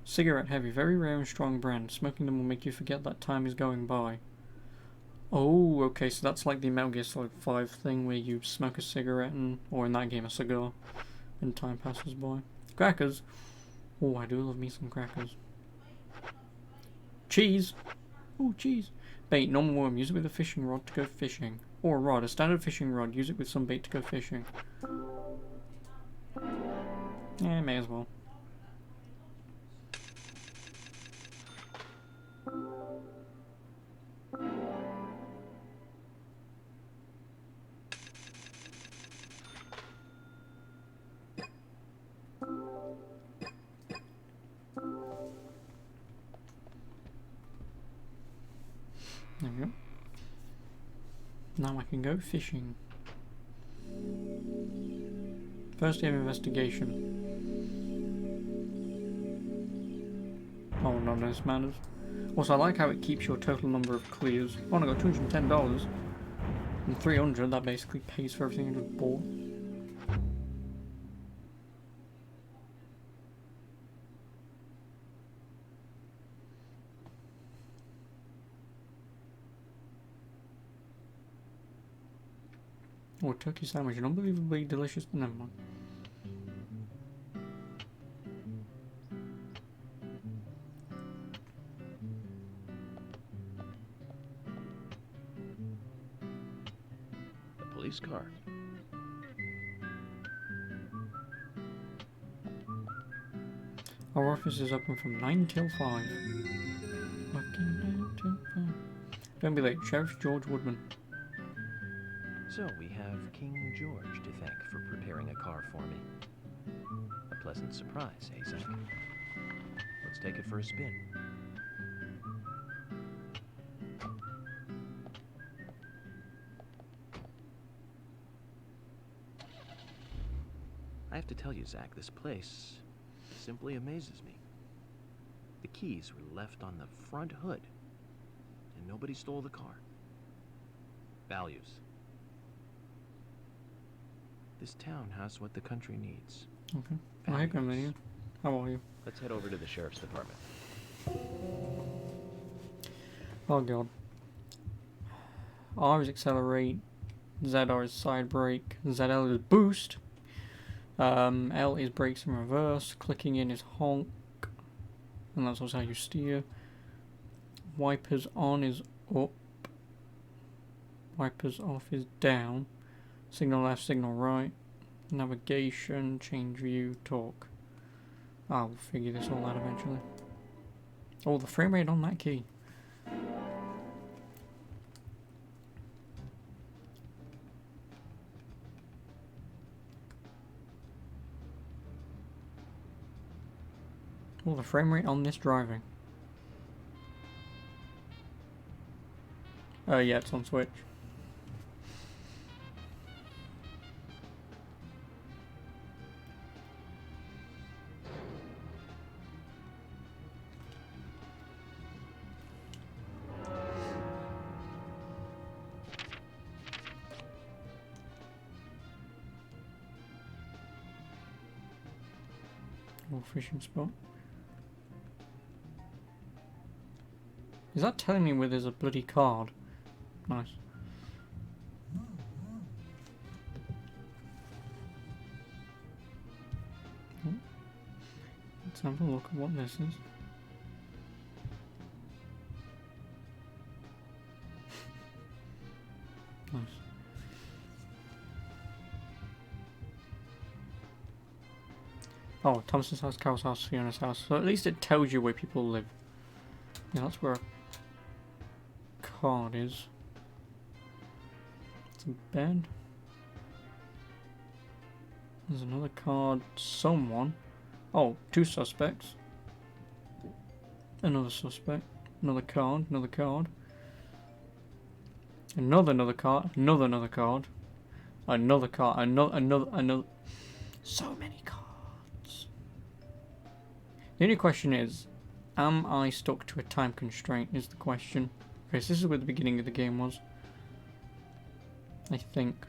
Cigarette heavy, very rare and strong brand. Smoking them will make you forget that time is going by. Oh, okay, so that's like the Metal Gear Solid 5 thing where you smoke a cigarette and, or in that game a cigar, and time passes by. Crackers. Oh, I do love me some crackers. Cheese. Oh, cheese. Bait, non-worm. Use it with a fishing rod to go fishing. Or a rod, a standard fishing rod. Use it with some bait to go fishing. Yeah, may as well. There we go. Now I can go fishing. First day of investigation. Oh, none of this matters. Also, I like how it keeps your total number of clears. Oh, I got $210 and 300. That basically pays for everything I just bought. Oh, turkey sandwich, an unbelievably delicious. Never mind. The police car. Our office is open from 9 till 5. Fucking 9 till 5. Don't be late, Sheriff George Woodman. So we have King George to thank for preparing a car for me. A pleasant surprise, eh, Zach? Let's take it for a spin. I have to tell you, Zach, this place simply amazes me. The keys were left on the front hood, and nobody stole the car. Values. This town has what the country needs. Okay. Oh, hey, Gremlin. How are you? Let's head over to the sheriff's department. Oh god. R is accelerate, ZR is side brake, ZL is boost, L is brakes in reverse, clicking in is honk, and that's also how you steer. Wipers on is up, wipers off is down, signal left, signal right, Navigation, change view, talk. I'll figure this all out eventually. Oh, the frame rate on that key. Oh, the frame rate on this driving. Yeah, it's on Switch. Oh, fishing spot. Is that telling me where there's a bloody card? Nice. Oh. Let's have a look at what this is. Nice. Oh, Thompson's house, Carol's house, Fiona's house. So at least it tells you where people live. Yeah, that's where a card is. It's a bed. There's another card. Someone. Oh, 2 suspects. Another suspect. Another card. Another card. Another card. Another card. Another card. Another. So many cards. The only question is, am I stuck to a time constraint? Is the question. Okay, so this is where the beginning of the game was. I think.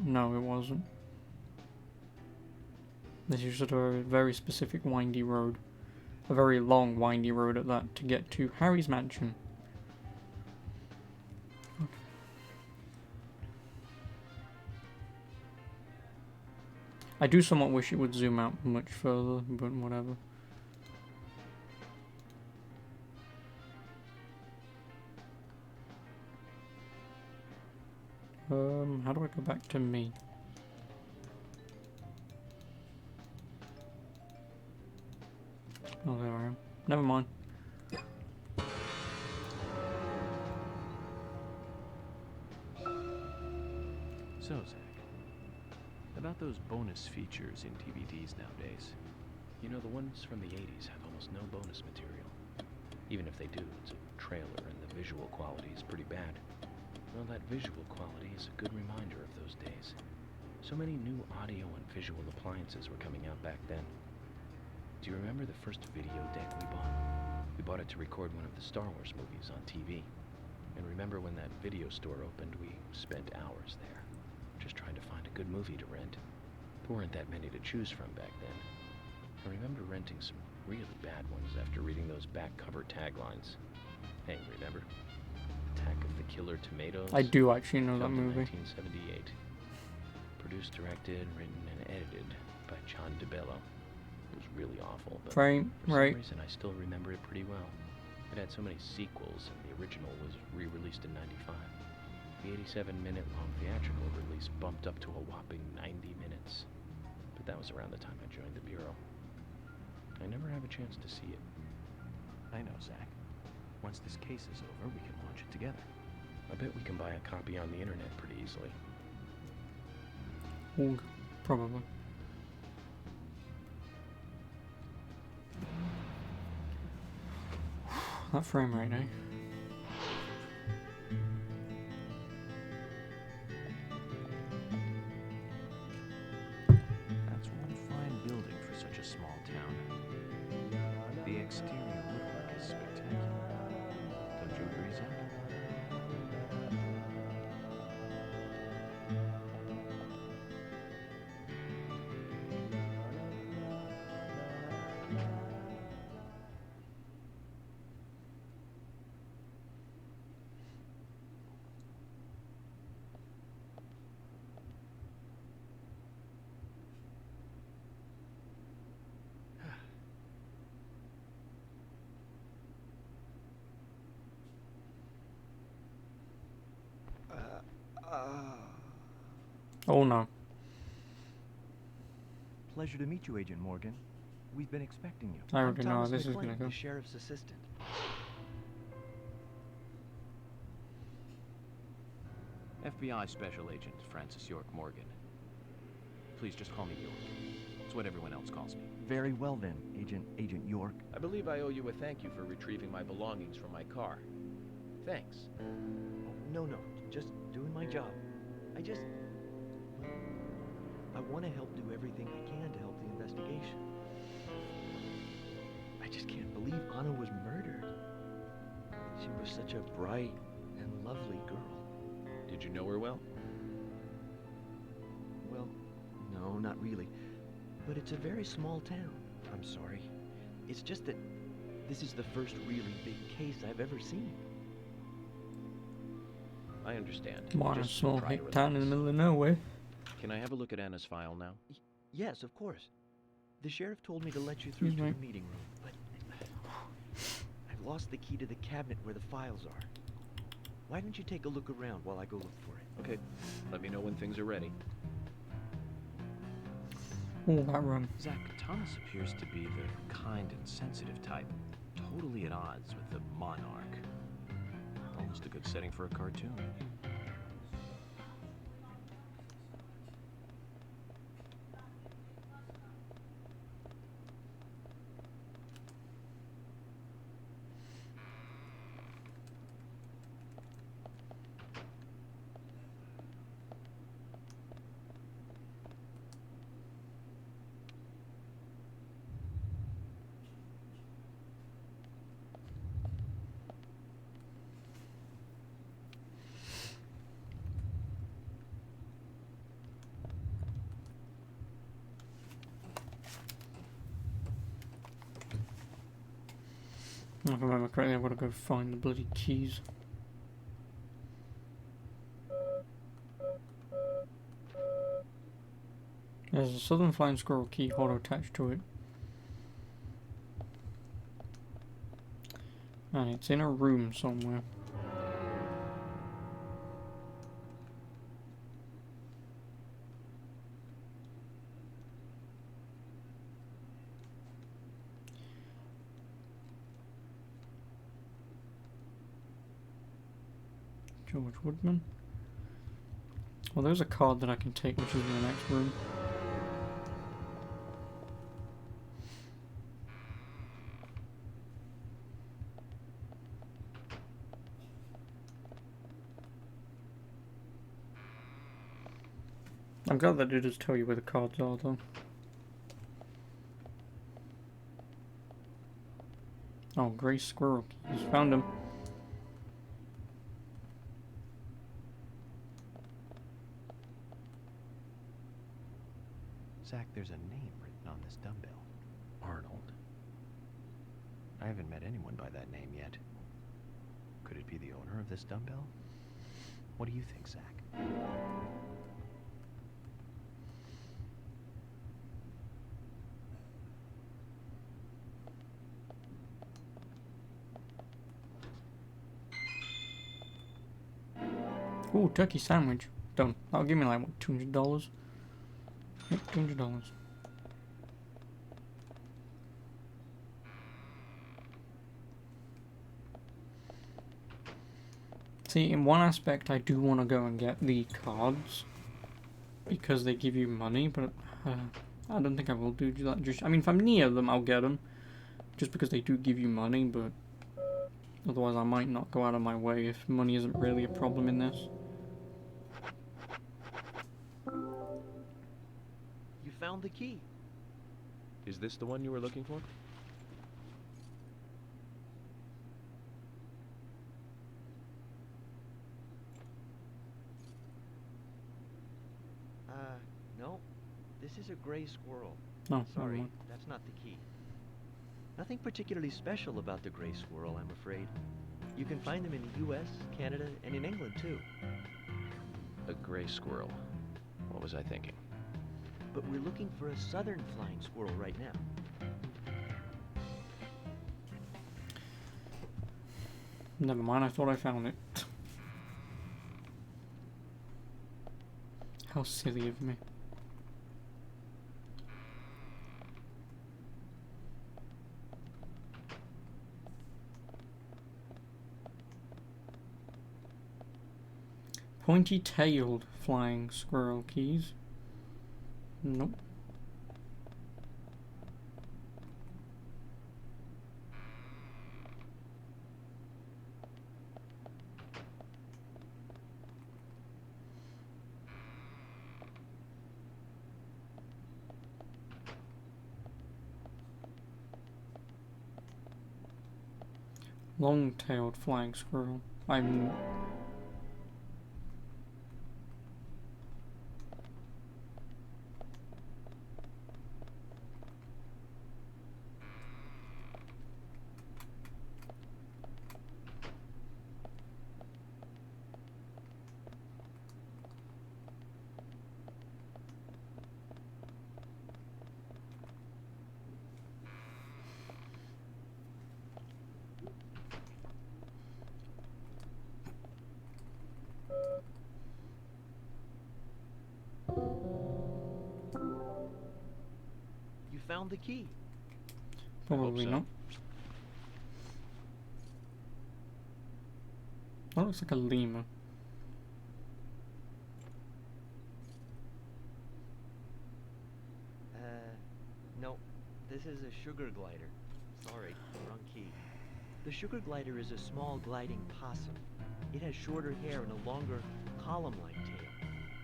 No, it wasn't. This is just a very specific windy road. A very long windy road at that to get to Harry's mansion. I do somewhat wish it would zoom out much further, but whatever. How do I go back to me? Oh, there I am. Never mind. So, Zach, about those bonus features in DVDs nowadays. You know, the ones from the 80s have almost no bonus material. Even if they do, it's a trailer and the visual quality is pretty bad. Well, that visual quality is a good reminder of those days. So many new audio and visual appliances were coming out back then. Do you remember the first video deck we bought? We bought it to record one of the Star Wars movies on TV. And remember when that video store opened, we spent hours there, just trying to find a good movie to rent. There weren't that many to choose from back then. I remember renting some really bad ones after reading those back cover taglines. Hey, remember? Attack of the Killer Tomatoes. I do actually know that filmed in movie. 1978. Produced, directed, written, and edited by John DeBello. It was really awful, but Frame for rate. some reason I still remember it pretty well. It had so many sequels, and the original was re-released in '95. The 87-minute long theatrical release bumped up to a whopping 90 minutes. But that was around the time I joined the Bureau. I never have a chance to see it. I know, Zach. Once this case is over, we can watch it together. I bet we can buy a copy on the internet pretty easily. Ooh, probably. That frame rate, eh? That's one fine building for such a small town. The exterior woodwork is spectacular. Don't you agree, Zach? Oh no. Pleasure to meet you, Agent Morgan. We've been expecting you. I already I'm know how Thomas this is McLean, gonna go. the sheriff's assistant. FBI Special Agent Francis York Morgan. Please just call me York. It's what everyone else calls me. Very well then, Agent York. I believe I owe you a thank you for retrieving my belongings from my car. Thanks. No, just doing my job. Well, I want to help do everything I can to help the investigation. I just can't believe Anna was murdered. She was such a bright and lovely girl. Did you know her well? Well, no, not really. But it's a very small town. I'm sorry. It's just that this is the first really big case I've ever seen. I understand. What a Just small try to hick town in the relax. middle of nowhere. Can I have a look at Anna's file now? Yes, of course. The sheriff told me to let you through to the meeting room, but I've lost the key to the cabinet where the files are. Why don't you take a look around while I go look for it? Okay. Let me know when things are ready. Oh, that room. Zach, Thomas appears to be the kind and sensitive type, totally at odds with the monarch. Almost a good setting for a cartoon. If I remember correctly, I've got to go find the bloody keys. There's a Southern Flying Squirrel key holder attached to it. And it's in a room somewhere. George Woodman. Well, there's a card that I can take, which is in the next room. I'm glad that it does tell you where the cards are, though. Oh, Grey Squirrel keys. Found him. Zach, there's a name written on this dumbbell. Arnold. I haven't met anyone by that name yet. Could it be the owner of this dumbbell? What do you think, Zach? Ooh, turkey sandwich. Done. That'll give me like, what, $200? Yep, $200. See, in one aspect, I do want to go and get the cards because they give you money, but I don't think I will do that. Just, I mean, if I'm near them, I'll get them, just because they do give you money. But otherwise, I might not go out of my way if money isn't really a problem in this. You found the key. Is this the one you were looking for? No. This is a gray squirrel. No, never Sorry, mind. that's not the key. Nothing particularly special about the gray squirrel, I'm afraid. You can find them in the U.S., Canada, and in England, too. A gray squirrel. What was I thinking? But we're looking for a southern flying squirrel right now. Never mind, I thought I found it. How silly of me. Pointy-tailed flying squirrel keys. Nope. Long-tailed flying squirrel. I'm... You found the key. Probably so. not. That looks like a lemur. No. This is a sugar glider. Sorry, wrong key. The sugar glider is a small gliding possum. It has shorter hair and a longer column-like tail.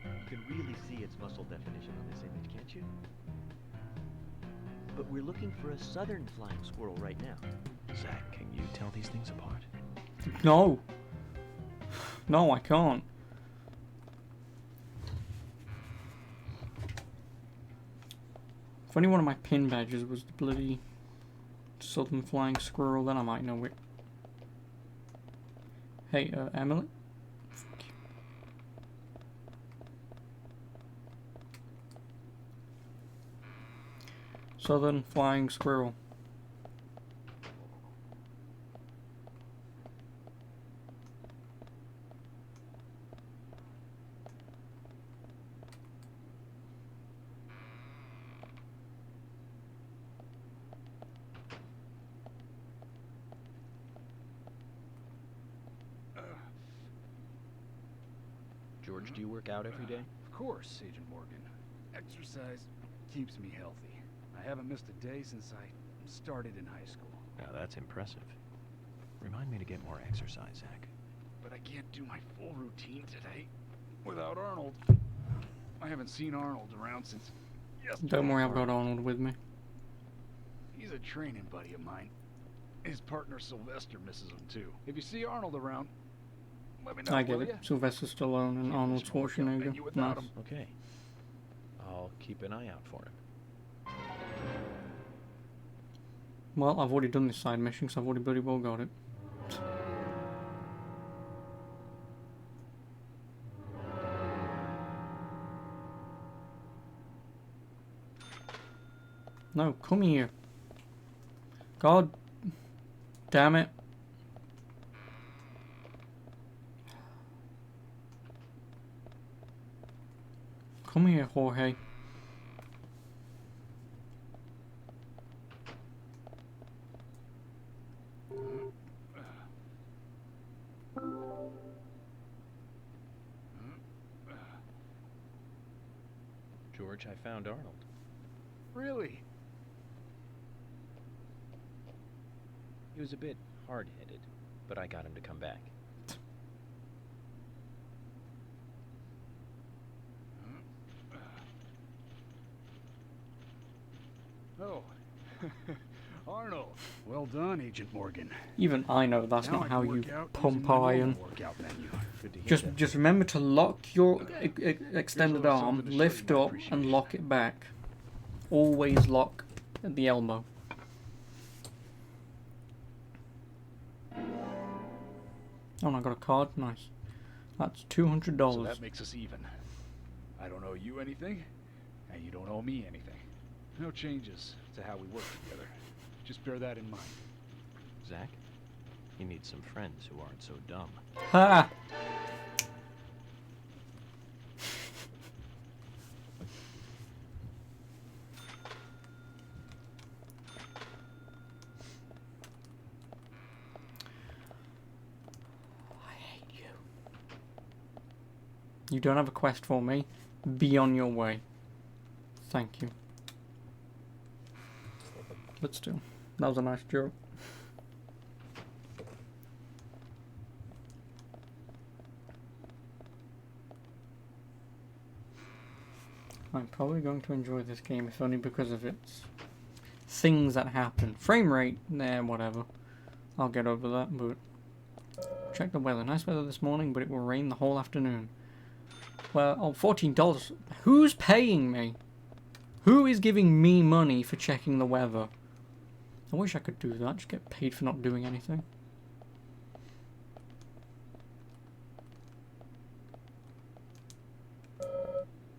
You can really see its muscle definition on this image, can't you? But we're looking for a southern flying squirrel right now. Zach, can you tell these things apart? No! No, I can't. If only one of my pin badges was the bloody southern flying squirrel, then I might know it. Hey, Emily? Fuck you. Southern flying squirrel. George, do you work out every day? Of course, Agent Morgan. Exercise keeps me healthy. I haven't missed a day since I started in high school. Now that's impressive. Remind me to get more exercise, Zach. But I can't do my full routine today without Arnold. I haven't seen Arnold around since yesterday. Don't worry, I've got Arnold with me. He's a training buddy of mine. His partner Sylvester misses him too. If you see Arnold around, let me know. I get will it. ya? Sylvester Stallone and Arnold Schwarzenegger. Nice. Okay. I'll keep an eye out for him. Well, I've already done this side mission, so I've already bloody well got it. No, come here. God damn it. Come here, Jorge. George, I found Arnold. Really? He was a bit hard-headed, but I got him to come back. Oh. Arnold. Well done, Agent Morgan. Even I know that's Now not I how can you work out pump using my iron. normal workout menu. Good to hear that. Just remember to lock your extended little arm, something to show lift you my up, and appreciation. lock it back. Always lock at the elbow. Oh, and I got a card. Nice. That's $200. So that makes us even. I don't owe you anything, and you don't owe me anything. No changes to how we work together. Just bear that in mind. Zach, you need some friends who aren't so dumb. Ha! You don't have a quest for me. Be on your way. Thank you. But still, that was a nice joke. I'm probably going to enjoy this game, if only because of its things that happen. Frame rate, nah, whatever. I'll get over that, but... Check the weather. Nice weather this morning, but it will rain the whole afternoon. Well, oh, $14. Who's paying me? Who is giving me money for checking the weather? I wish I could do that, just get paid for not doing anything.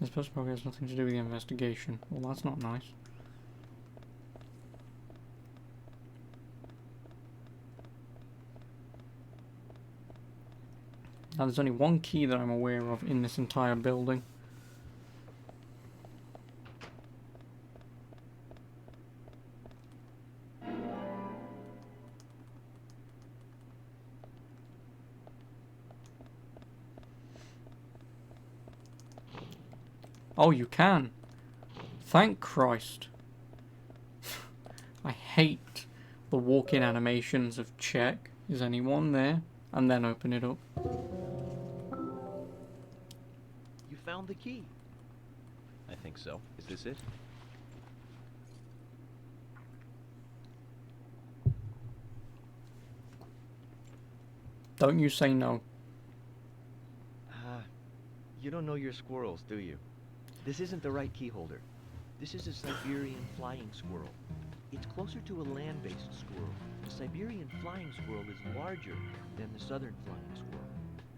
This person probably has nothing to do with the investigation. Well, that's not nice. Now, there's only one key that I'm aware of in this entire building. Oh, you can. Thank Christ. I hate the walk-in animations of check. Is anyone there? And then open it up. You found the key. I think so. Is this it? Don't you say no. You don't know your squirrels, do you? This isn't the right key holder. This is a Siberian flying squirrel. It's closer to a land-based squirrel. The Siberian flying squirrel is larger than the southern flying squirrel,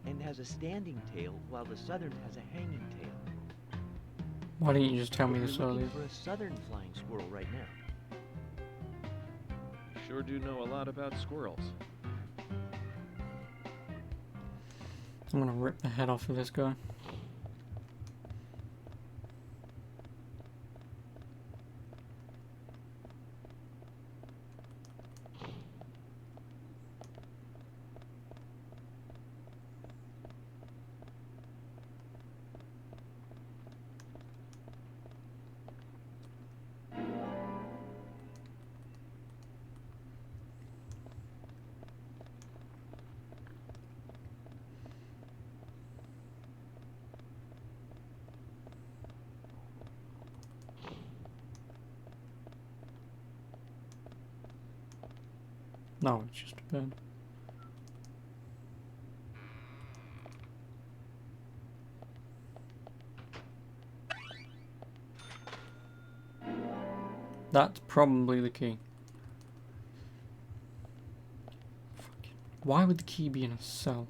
and has a standing tail, while the southern has a hanging tail. Why didn't you just tell me this You're earlier? looking for a southern flying squirrel right now. Sure do know a lot about squirrels. I'm gonna rip the head off of this guy. No, it's just a bed. That's probably the key. Fucking, why would the key be in a cell?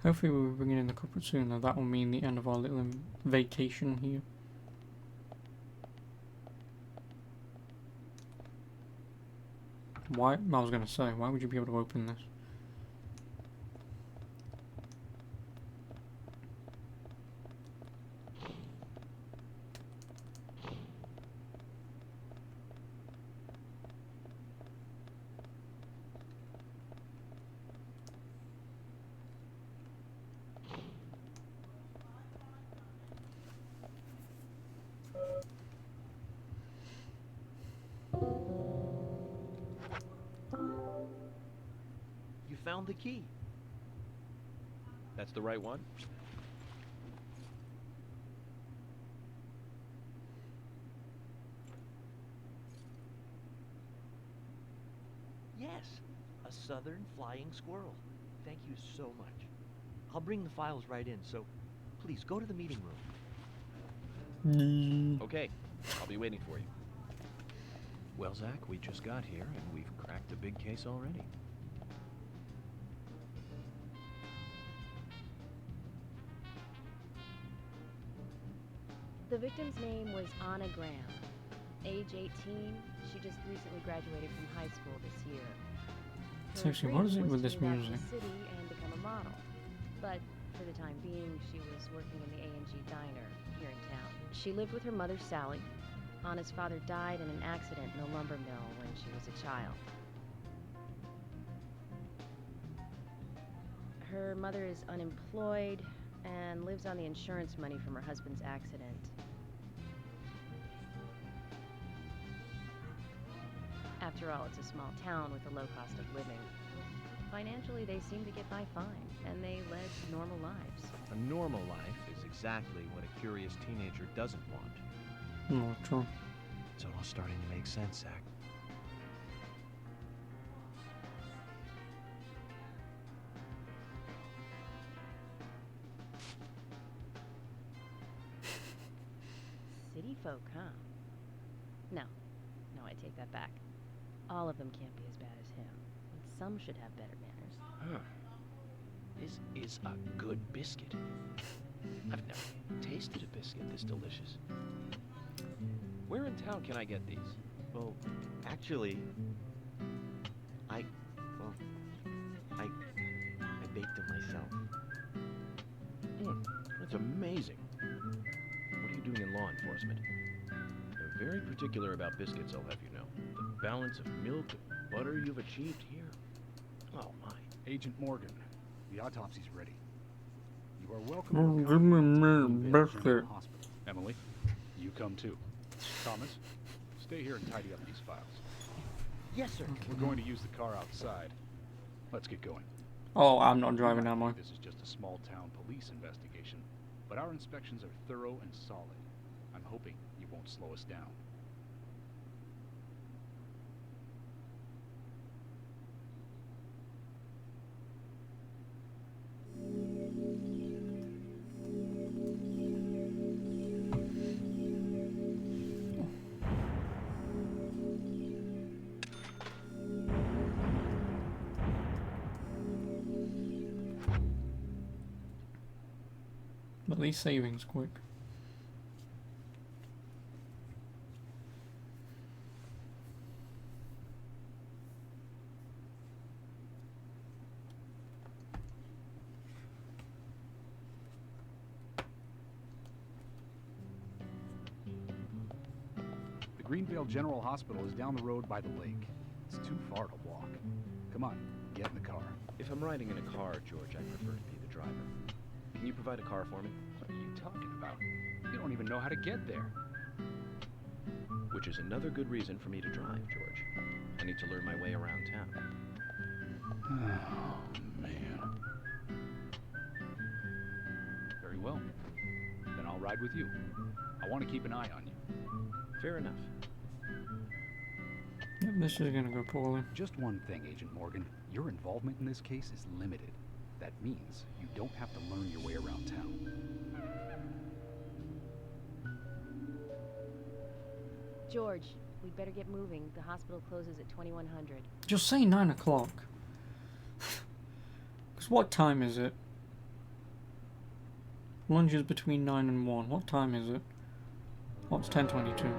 Hopefully we'll be bringing in the culprit soon, though that will mean the end of our little vacation here. Why? I was going to say, why would you be able to open this? You found the key. That's the right one? Yes, a southern flying squirrel. Thank you so much. I'll bring the files right in, so please go to the meeting room. Okay, I'll be waiting for you. Well, Zach, we just got here, and we've cracked a big case already. The victim's name was Anna Graham. Age 18, she just recently graduated from high school this year. Her Seriously, dream what is it was with to this move out to music? the city and become a model. But for the time being, she was working in the A&G diner here in town. She lived with her mother, Sally, Anna's father died in an accident in a lumber mill when she was a child. Her mother is unemployed and lives on the insurance money from her husband's accident. After all, it's a small town with a low cost of living. Financially, they seem to get by fine, and they led normal lives. A normal life is exactly what a curious teenager doesn't want. No, true. It's all starting to make sense, Zach. City folk, huh? No, I take that back. All of them can't be as bad as him, but some should have better manners. Huh. This is a good biscuit. I've never tasted a biscuit this delicious. Where in town can I get these? Well, actually, I baked them myself. That's amazing. What are you doing in law enforcement? They're very particular about biscuits, I'll have you know. The balance of milk and butter you've achieved here. Oh, my. Agent Morgan, the autopsy's ready. You are welcome Oh, to give me Greenville a biscuit. General Hospital. Emily, you come too. Thomas, stay here and tidy up these files. Yes, sir. We're going to use the car outside. Let's get going. Oh, I'm not driving, am I? This is just a small town police investigation, but our inspections are thorough and solid. I'm hoping you won't slow us down. At least savings quick. The Greenville General Hospital is down the road by the lake. It's too far to walk. Come on, get in the car. If I'm riding in a car, George, I prefer to be the driver. Can you provide a car for me? What are you talking about? You don't even know how to get there. Which is another good reason for me to drive, George. I need to learn my way around town. Oh, man. Very well. Then I'll ride with you. I want to keep an eye on you. Fair enough. Yep, this is gonna go poorly. Just one thing, Agent Morgan. Your involvement in this case is limited. That means you don't have to learn your way around town. George, we'd better get moving. The hospital closes at 2100. Just say 9 o'clock. Because what time is it? Lunch is between 9 and 1. What time is it? Oh, it's 10:22.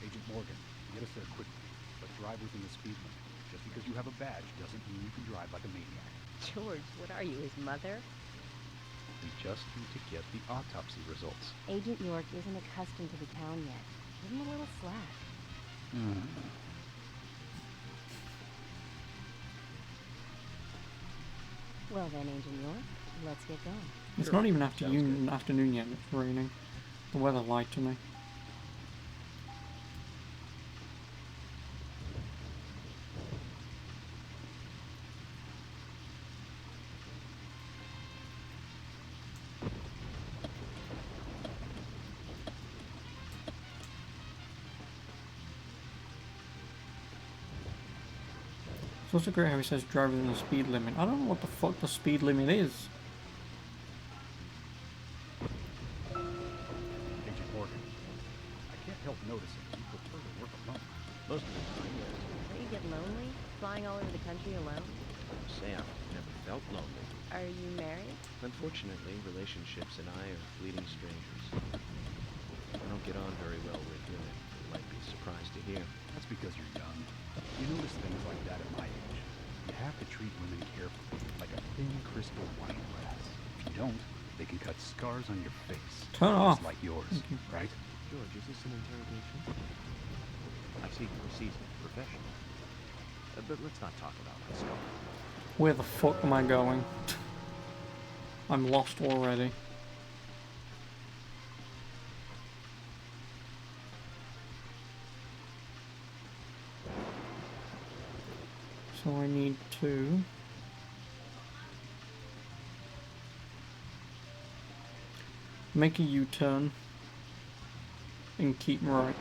Agent Morgan, get us there quickly, but drive within the speed limit. Just because you have a badge doesn't mean you can drive like a maniac. George, what are you, his mother? We just need to get the autopsy results. Agent York isn't accustomed to the town yet. Give him a little slack. Well then, Agent York, let's get going. It's Sure. not even Sounds afternoon yet. It's raining. The weather lied to me. It's also great how he says drive within the speed limit. I don't know what the fuck the speed limit is. Agent Morgan, I can't help noticing you prefer to work alone. Most of the time, yes. Don't you get lonely, flying all over the country alone? Say I've never felt lonely. Are you married? Unfortunately, relationships and I are fleeting strangers. I don't get on very well with women, who might be surprised to hear. That's because you're young. You notice things like that at my age. You have to treat women carefully, like a thin crystal wine glass. If you don't, they can cut scars on your face. Turn off. Just like yours, right? George, is this an interrogation? I see you're a seasoned professional. But let's not talk about my scar. Where the fuck am I going? I'm lost already. So I need to make a U-turn and keep right.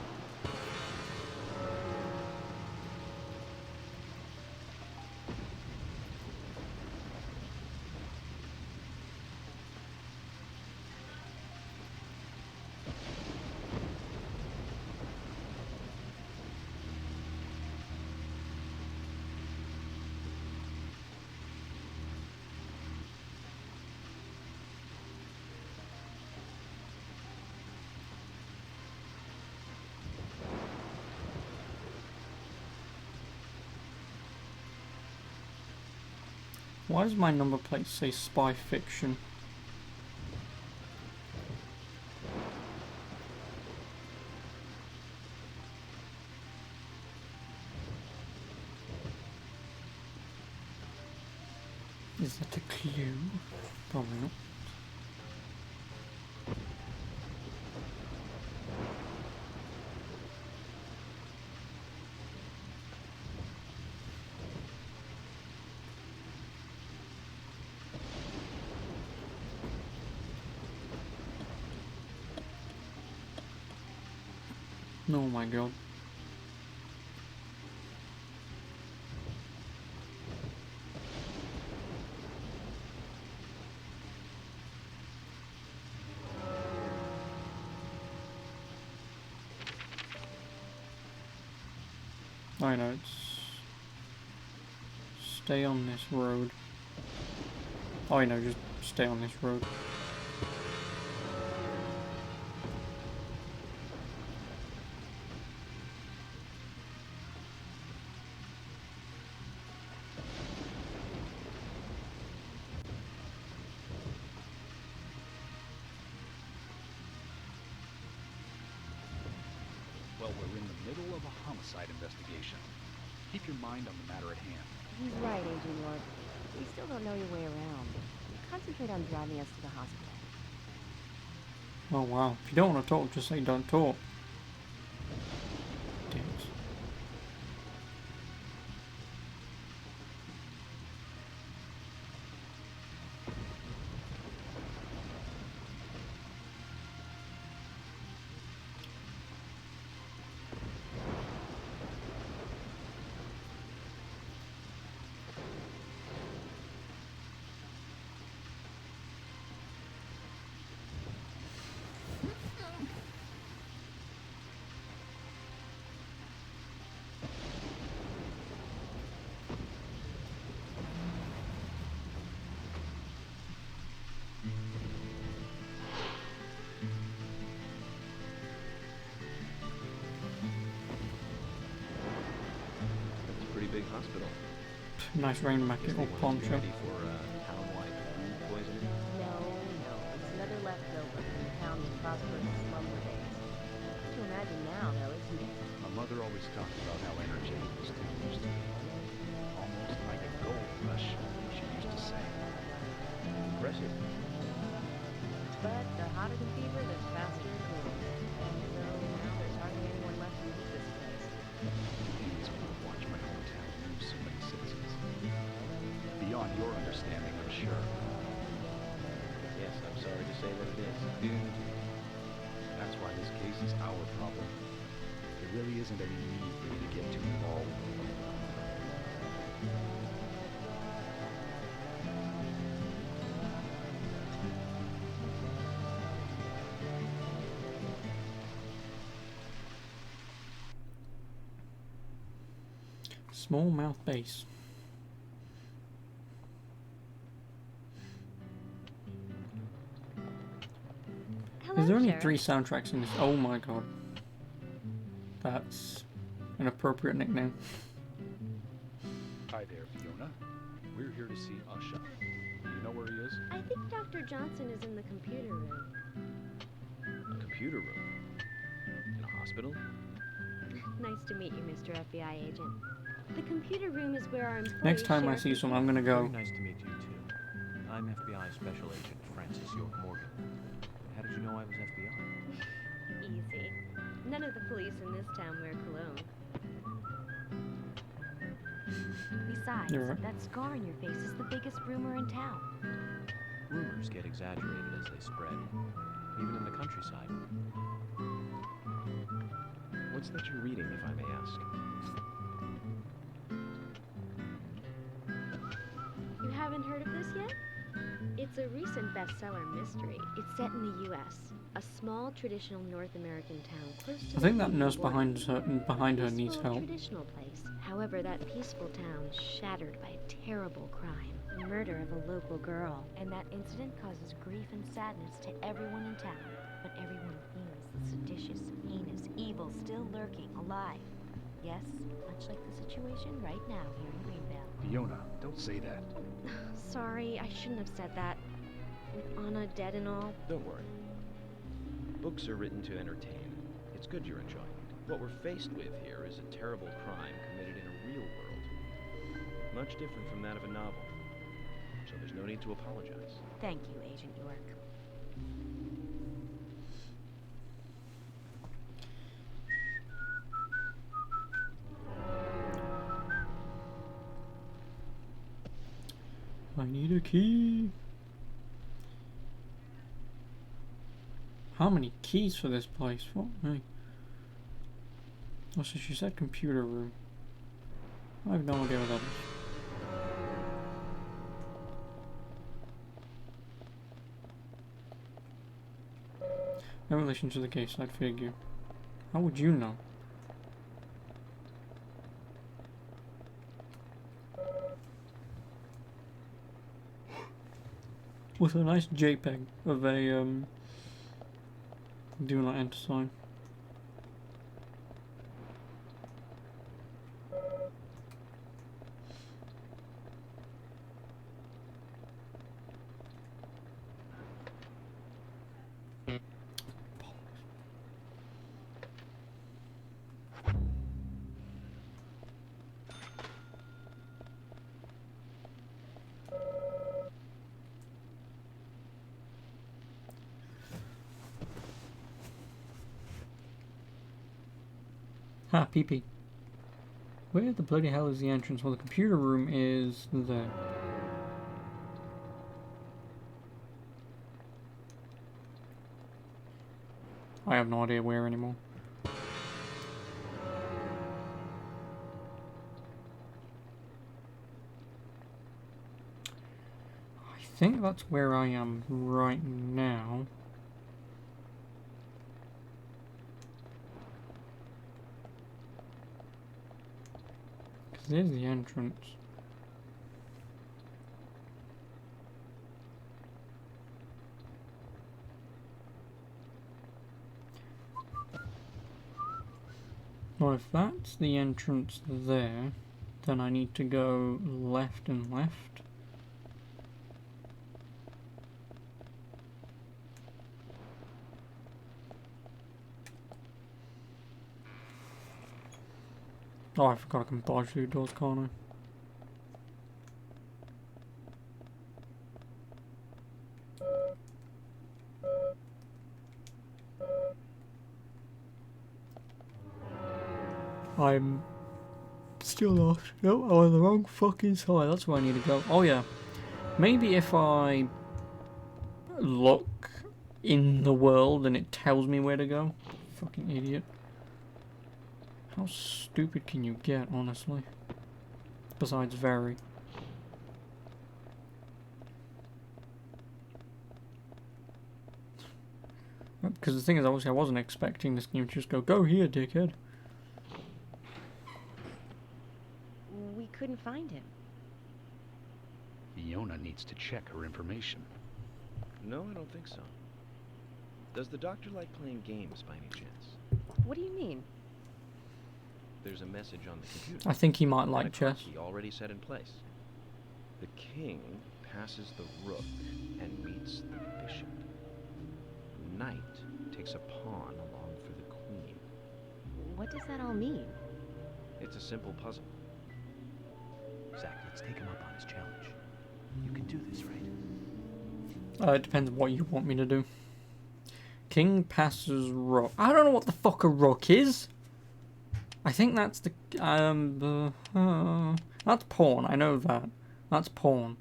Why does my number plate say spy fiction? Is that a clue? Probably not. Oh my god. I know, it's... Stay on this road. Oh, I know, just stay on this road. Well, we're in the middle of a homicide investigation. Keep your mind on the matter at hand. He's right, Agent York. You still don't know your way around. Concentrate on driving us to the hospital. Oh wow. If you don't want to talk, just say don't talk. Damn it. That's a pretty big hospital. Nice rain Guess they jacket or want us to be poncho. ready for town-wide food poisoning. No, no. It's another leftover from the town's prosperous slumber days. Hard to imagine now, though, isn't it? My mother always talked about how energetic this town used to be. Almost like a gold rush, she used to say. Impressive. But the hotter the fever, the faster it cools. So now there's hardly anyone left to leave this place. Pains me to watch my hometown lose so many citizens. Beyond your understanding, I'm sure. Yes, I'm sorry to say that it is. Indeed. That's why this case is our problem. There really isn't any need for you to get too involved. Small mouth bass. Hello, Is there only Sheriff. 3 soundtracks in this? Oh my god. That's an appropriate nickname. Hi there, Fiona. We're here to see Usha. Do you know where he is? I think Dr. Johnson is in the computer room. A computer room? In a hospital? Nice to meet you, Mr. FBI agent. The computer room is where our employees Next time I share see someone, I'm gonna go. Very nice to meet you, too. I'm FBI Special Agent Francis York Morgan. How did you know I was FBI? Easy. None of the police in this town wear cologne. Besides, You're right. that scar on your face is the biggest rumor in town. Rumors get exaggerated as they spread, even in the countryside. What's that you're reading, if I may ask? You haven't heard of this yet? It's a recent bestseller mystery. It's set in the U.S., a small traditional North American town close to I think the that nurse border. behind her needs Peaceful, help. traditional place. However, that peaceful town is shattered by a terrible crime. The murder of a local girl. And that incident causes grief and sadness to everyone in town. But everyone feels the seditious, heinous evil still lurking, alive. Yes, much like the situation right now here in Greenvale. Fiona, don't say that. Sorry, I shouldn't have said that. With Anna dead and all. Don't worry. Books are written to entertain. It's good you're enjoying it. What we're faced with here is a terrible crime committed in a real world. Much different from that of a novel. So there's no need to apologize. Thank you, Agent York. I need a key. How many keys for this place? What? Hey. Oh, so she said computer room. I have no idea what that is. No relation to the case, I'd figure. How would you know? With a nice JPEG of a do not enter sign. Ha, PP. Where the bloody hell is the entrance? Well, the computer room is there. I have no idea where anymore. I think that's where I am right now. There's the entrance. Well, if that's the entrance there, then I need to go left and left. Oh, I forgot I can barge through doors, can't I? I'm still lost. No, I'm on the wrong fucking side. That's where I need to go. Oh yeah. Maybe if I look in the world and it tells me where to go. Fucking idiot. How stupid can you get, honestly? Besides very. Because the thing is, obviously I wasn't expecting this game to just go here, dickhead. We couldn't find him. Fiona needs to check her information. No, I don't think so. Does the doctor like playing games by any chance? What do you mean? there's a message on the computer. I think he might And like a chess. key already set in place. The king passes the rook and meets the bishop. Knight takes a pawn along for the queen. What does that all mean? It's a simple puzzle. Zach, let's take him up on his challenge. You can do this, right? It depends on what you want me to do. King passes rook. I don't know what the fuck a rook is. I think that's the that's pawn. I know that. That's pawn.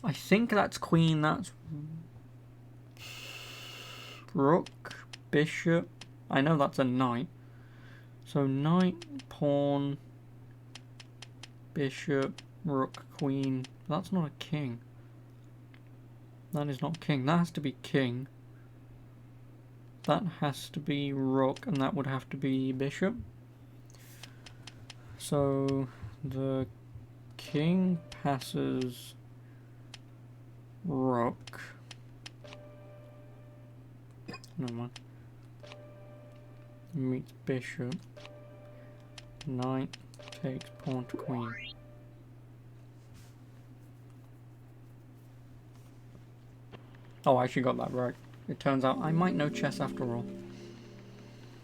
I think that's queen. That's rook, bishop. I know that's a knight. So knight, pawn, bishop, rook, queen. That's not a king. That is not king. That has to be king. That has to be rook, and that would have to be bishop. So the king passes rook. Never mind. Meets bishop. Knight takes pawn to queen. Oh, I actually got that right. It turns out I might know chess after all.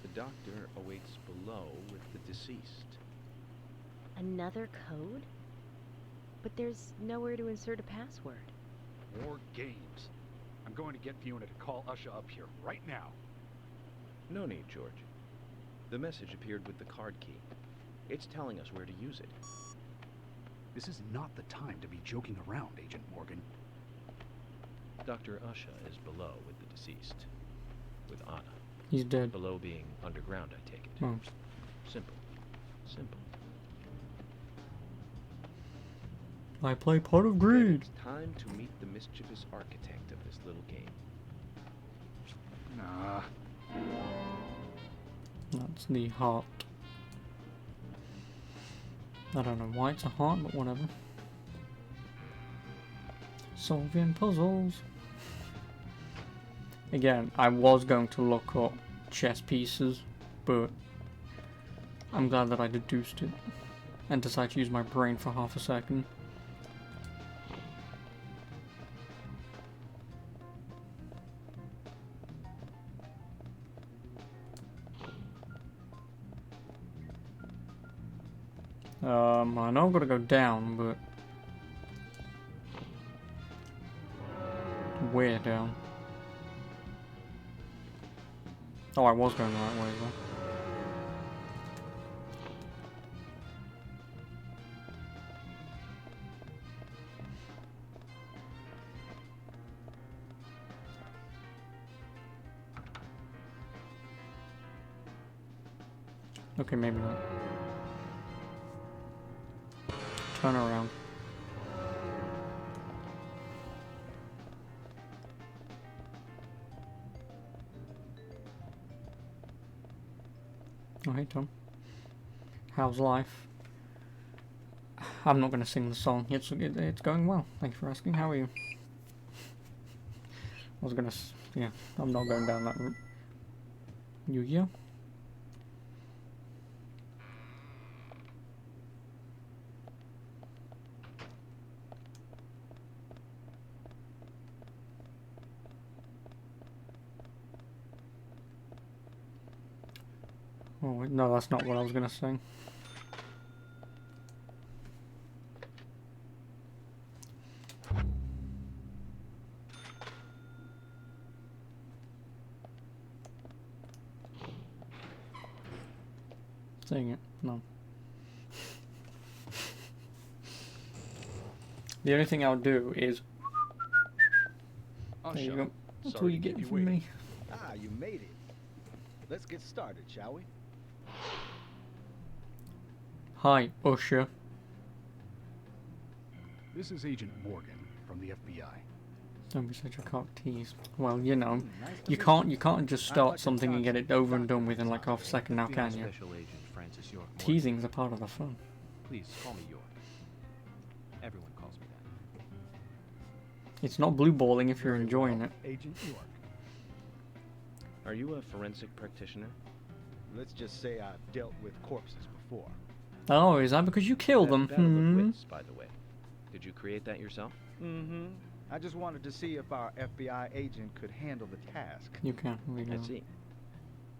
The doctor awaits below with the deceased. Another code? But there's nowhere to insert a password. More games. I'm going to get Fiona to call Usha up here right now. No need, George. The message appeared with the card key. It's telling us where to use it. This is not the time to be joking around, Agent Morgan. Dr. Usha is below with the deceased. With Anna. He's dead. Below being underground, I take it. Oh. Simple. Simple. I play Pot of Greed. It's time to meet the mischievous architect of this little game. Nah. That's the heart. I don't know why it's a heart, but whatever. Solving puzzles. Again, I was going to look up chess pieces, but I'm glad that I deduced it and decided to use my brain for half a second. I know I'm gonna go down, but where down? Oh, I was going the right way though. Okay, maybe not. Turn around. Oh, hey Tom. How's life? I'm not going to sing the song. It's going well. Thank you for asking. How are you? I was going to... Yeah, I'm not going down that route. Yu-Gi-Oh? Oh, wait, no, that's not what I was going to sing. Sing it. No. The only thing I'll do is... There you go. That's all you get from me. Ah, you made it. Let's get started, shall we? Hi, Usher. This is Agent Morgan from the FBI. Don't be such a cock tease. Well, you know, you can't just start something and get it over and done with in like half a second now, can you? Teasing's a part of the fun. Please call me York. Everyone calls me that. It's not blue balling if you're enjoying it. Agent York. Are you a forensic practitioner? Let's just say I've dealt with corpses before. Oh, is that because you killed them? Battle of Wits, by the way. Did you create that yourself? Mm-hmm. I just wanted to see if our FBI agent could handle the task. You can. I see.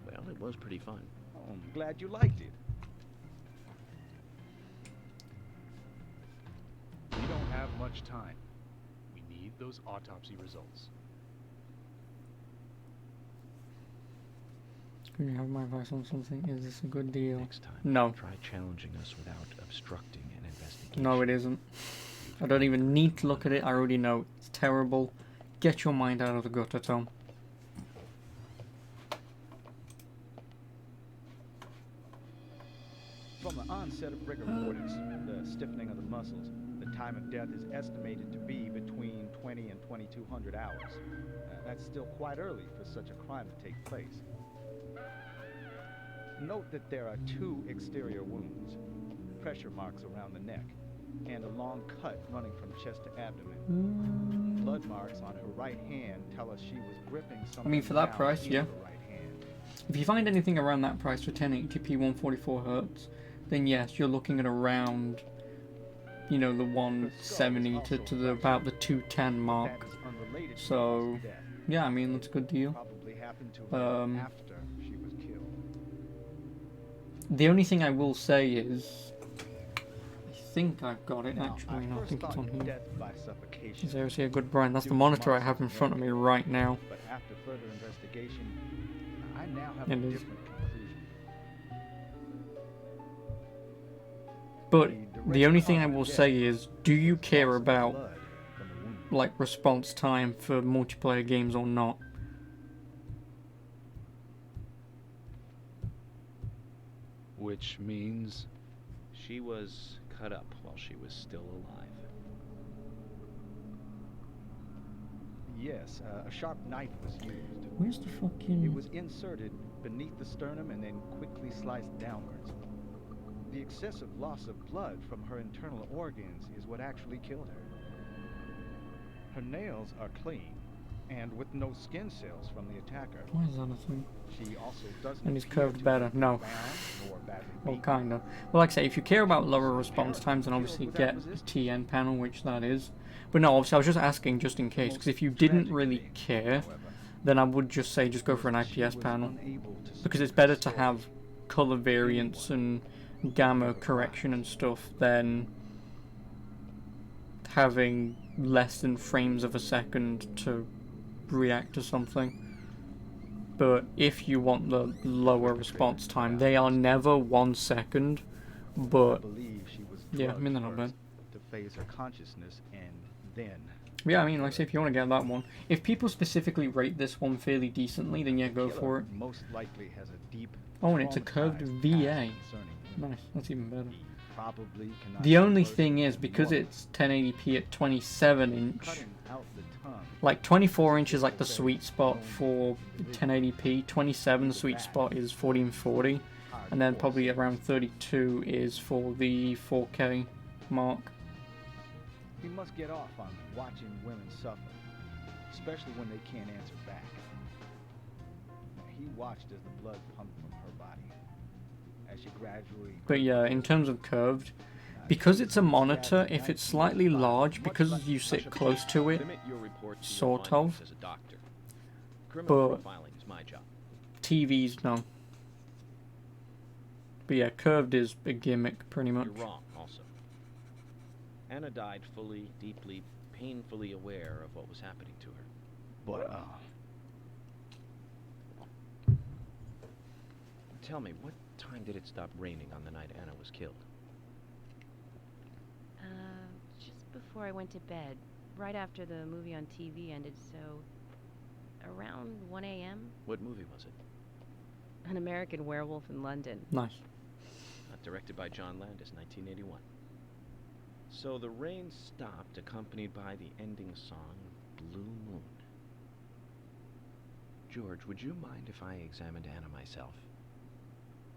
Well, it was pretty fun. Oh, I'm glad you liked it. We don't have much time. We need those autopsy results. Could you have my advice on something? Is this a good deal? Next time, No. try challenging us without obstructing an investigation. No, it isn't. I don't even need to look at it. I already know it's terrible. Get your mind out of the gutter, Tom. From the onset of rigor mortis, the stiffening of the muscles, the time of death is estimated to be between 20 and 2200 hours. That's still quite early for such a crime to take place. Note that there are 2 exterior wounds, pressure marks around the neck, and a long cut running from chest to abdomen. Blood marks on her right hand tell us she was gripping something. I mean, for that down price, in yeah. her right hand. If you find anything around that price for 1080p 144 Hz, then yes, you're looking at around, you know, the 170 to the about the 210 mark. That is unrelated to So, Ross's death. yeah, I mean, that's a good deal. Probably happened to her after she was killed. The only thing I will say is, I think I've got it actually. No, I think it's on here. Death by suffocation. Is there a good brand? That's the monitor I have in front of me right now. But after further investigation, I now have It a is. different conclusion. But the direct only thing I cause of will death say is, do you was care loss of about blood from the wound. like response time for multiplayer games or not? Which means she was cut up while she was still alive. Yes, a sharp knife was used. Where's the fucking... It was inserted beneath the sternum and then quickly sliced downwards. The excessive loss of blood from her internal organs is what actually killed her. Her nails are clean, and with no skin cells from the attacker. Why is that a thing? She also doesn't And it's appear curved to better. be No. bound nor badly Well, beaten. kind of. Well, like I say, if you care about lower response times, then obviously get a TN panel, which that is. But no, obviously I was just asking just in case, because if you didn't really care, then I would just say just go for an IPS panel. Because it's better to have color variance and gamma correction and stuff than having less than frames of a second to react to something. But if you want the lower response time, they are never 1 second, but I believe she was yeah, I mean they're not bad. drugged to phase her consciousness and then Yeah, I mean, like I say, if you want to get that one, if people specifically rate this one fairly decently, then yeah, go for it. most likely has a deep Oh, and it's a curved traumatized VA. past concerning women. Nice, that's even better. He probably cannot The only converse thing with is, because anyone. it's 1080p at 27 inch, Cutting out the tongue. like 24 inch is like the sweet spot for 1080p, 27 the sweet spot is 1440, and then probably around 32 is for the 4K mark. He must get off on watching women suffer, especially when they can't answer back. He watched as the blood pumped from her body, as she gradually... But yeah, in terms of curved, because it's a monitor, if it's slightly large, because you sit close to it, Limit your report to your sort findings of, as a doctor. Criminal but profiling is my job. TVs, no. But yeah, curved is a gimmick, pretty much. You're wrong, also. Anna died fully, deeply, painfully aware of what was happening to her. But, Tell me, what time did it stop raining on the night Anna was killed? Just before I went to bed, right after the movie on TV ended, so around 1 a.m. What movie was it? An American Werewolf in London. Nice. Directed by John Landis, 1981. So the rain stopped, accompanied by the ending song, Blue Moon. George, would you mind if I examined Anna myself?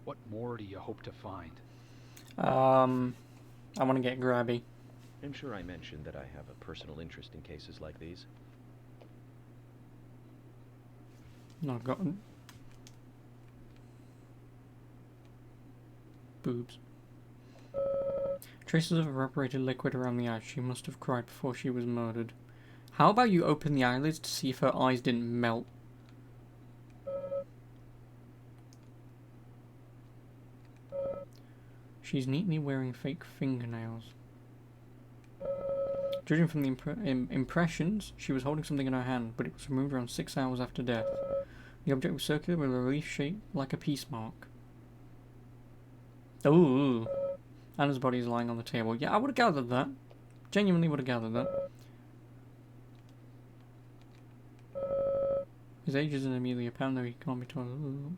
What more do you hope to find? I want to get grabby. I'm sure I mentioned that I have a personal interest in cases like these. No, I've got... boobs. Traces of evaporated liquid around the eyes. She must have cried before she was murdered. How about you open the eyelids to see if her eyes didn't melt? She's neatly wearing fake fingernails. Judging from the impressions, she was holding something in her hand, but it was removed around 6 hours after death. The object was circular with a relief shape like a peace mark. Ooh. Anna's body is lying on the table. Yeah, I would have gathered that. Genuinely would have gathered that. His age isn't immediately apparent, though he can't be told. Ooh.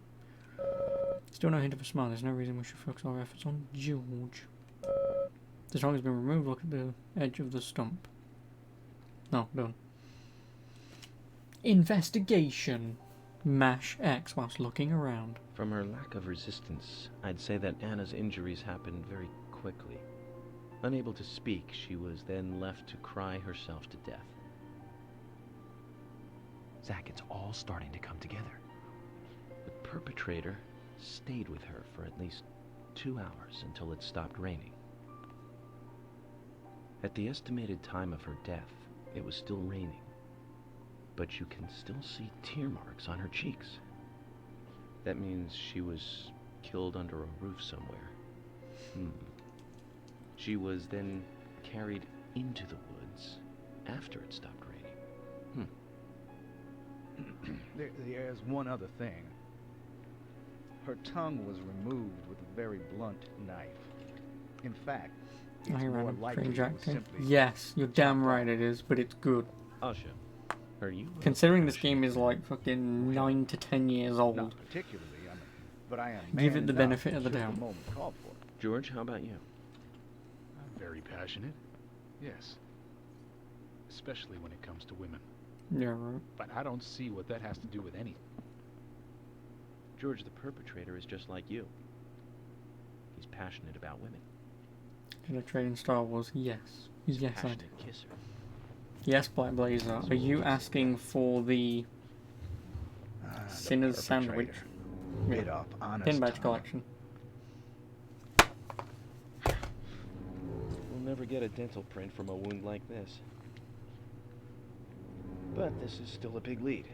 Still no hint of a smile. There's no reason we should focus our efforts on George. The song has been removed. Look at the edge of the stump. No, done. Investigation. Mash X whilst looking around. From her lack of resistance, I'd say that Anna's injuries happened very quickly. Unable to speak, she was then left to cry herself to death. Zach, it's all starting to come together. The perpetrator stayed with her for at least 2 hours until it stopped raining. At the estimated time of her death, it was still raining, but you can still see tear marks on her cheeks. That means she was killed under a roof somewhere. She was then carried into the woods after it stopped raining. There's one other thing. Her tongue was removed with a very blunt knife. In fact, it's more likely it was simply... Yes, you're damn right it is, but it's good. Asha, are you... Considering this game is like fucking 9 to 10 years old. Not particularly, but I am give it the benefit of the doubt. George, how about you? I'm very passionate. Yes. Especially when it comes to women. Yeah, right. But I don't see what that has to do with anything. George, the perpetrator, is just like you. He's passionate about women. Did I trade in Star Wars? Yes. He's Yes, a I passionate did. kisser. Yes, Black Blazer. Are you asking for the Sinner's Sandwich? Bit off honest Pin badge tongue. collection. We'll never get a dental print from a wound like this. But this is still a big lead.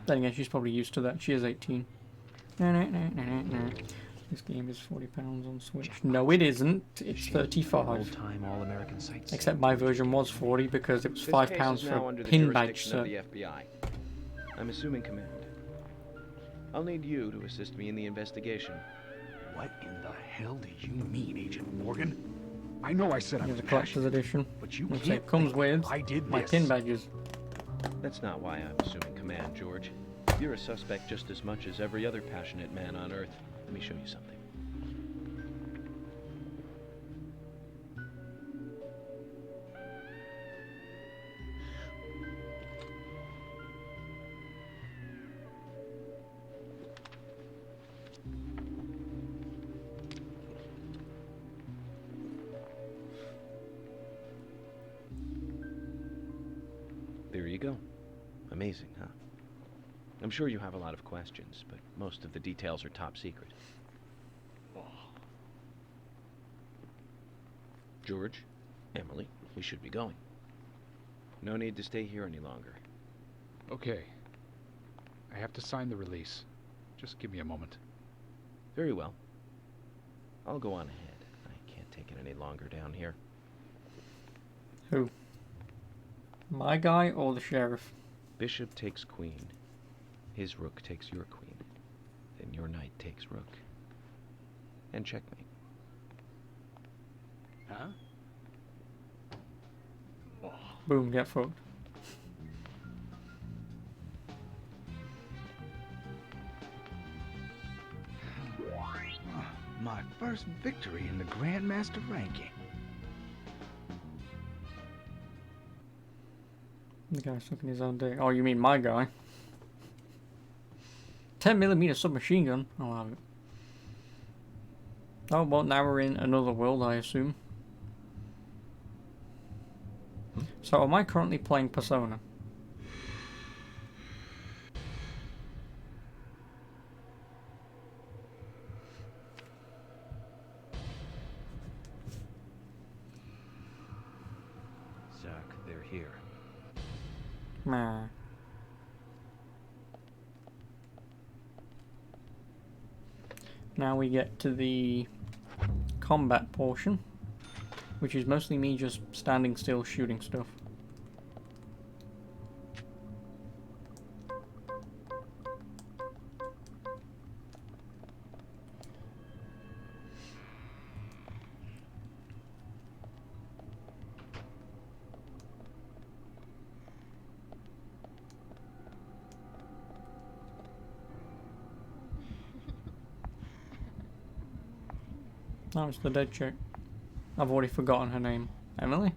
Then again, she's probably used to that. She is 18. This game is £40 on Switch. No, it isn't. It's 35. Old-time All-American sites. Except my version was 40 because it was £5 for pin badge of the FBI. I'm assuming command. I'll need you to assist me in the investigation. What in the hell do you mean, Agent Morgan? I know I said I was Here's a collector's passionate, edition. but you Looks can't like it comes think with I did my this. pin badges. That's not why I'm assuming command, George. You're a suspect just as much as every other passionate man on Earth. Let me show you something. There you go. Amazing, huh? I'm sure you have a lot of questions, but most of the details are top secret. George, Emily, we should be going. No need to stay here any longer. Okay. I have to sign the release. Just give me a moment. Very well. I'll go on ahead. I can't take it any longer down here. Who? My guy or the sheriff? Bishop takes queen. His rook takes your queen. Then your knight takes rook. And checkmate. Huh? Boom, get fucked. My first victory in the Grandmaster ranking. The guy's sucking his own dick. Oh, you mean my guy? 10mm submachine gun. I'll have it. Oh, well, now we're in another world, I assume. So, am I currently playing Persona? Zach, they're here. Meh. Now we get to the combat portion, which is mostly me just standing still shooting stuff. Oh, it's the dead chick. I've already forgotten her name. Emily?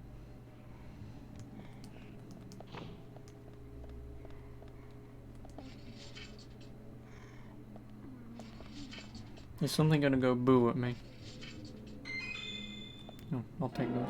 Is something gonna go boo at me? No, I'll take those.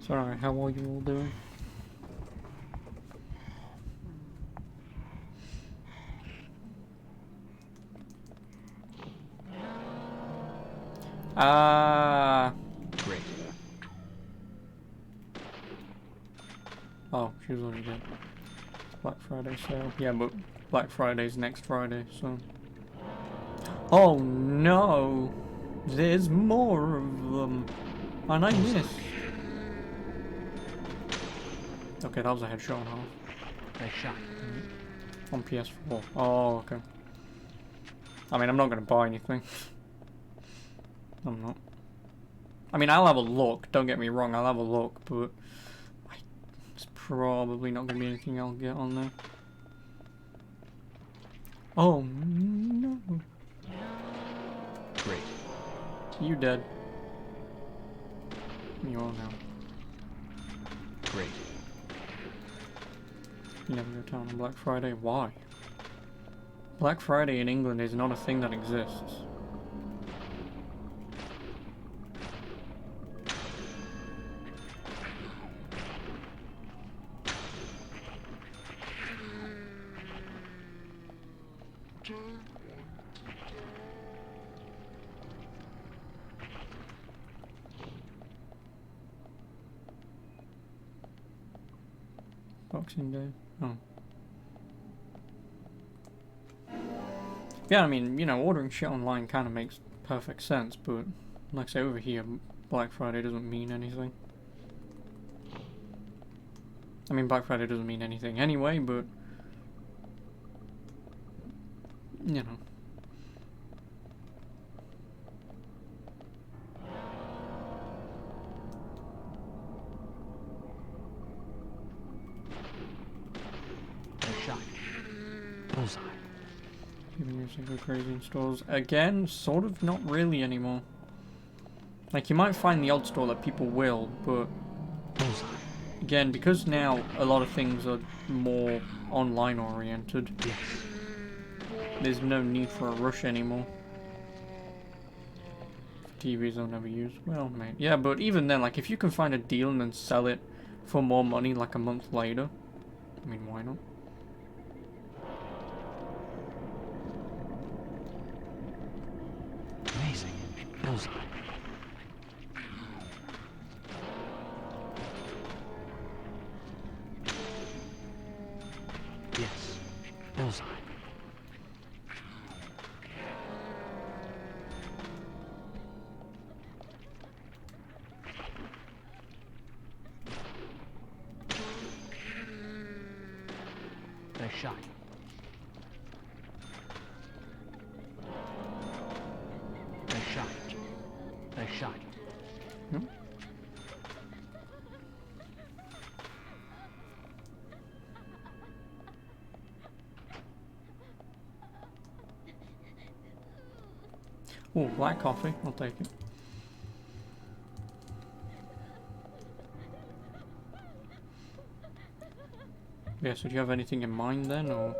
Sorry, how are you all doing? Great. Oh, she was already dead. It's Black Friday sale. Yeah, but Black Friday's next Friday, so... Oh no! There's more of them! And I missed! Okay, that was a headshot and a half. Nice shot. On PS4. Oh, okay. I mean, I'm not gonna buy anything. I'm not. I mean, I'll have a look, don't get me wrong, I'll have a look, but... It's probably not gonna be anything I'll get on there. Oh, no. Great. You dead. You are now. Great. You never go down on Black Friday. Why? Black Friday in England is not a thing that exists. Boxing Day. Oh. Yeah, I mean, you know, ordering shit online kind of makes perfect sense, but like I say, over here, Black Friday doesn't mean anything. I mean, Black Friday doesn't mean anything anyway, but you know. Shot. Bullseye. People usually go crazy in stores. Again, sort of not really anymore. Like, you might find the odd store that people will, but Bullseye. Again, because now a lot of things are more online oriented, Yes. There's no need for a rush anymore. TVs I'll never use. Well, mate. Yeah, but even then, like, if you can find a deal and then sell it for more money like a month later, I mean, why not? Amazing. Bullseye. Yes. Bullseye. Nice shot. Nice shot. Nice shot. Hmm? Oh, black coffee. I'll take it. Yeah, so do you have anything in mind then, or...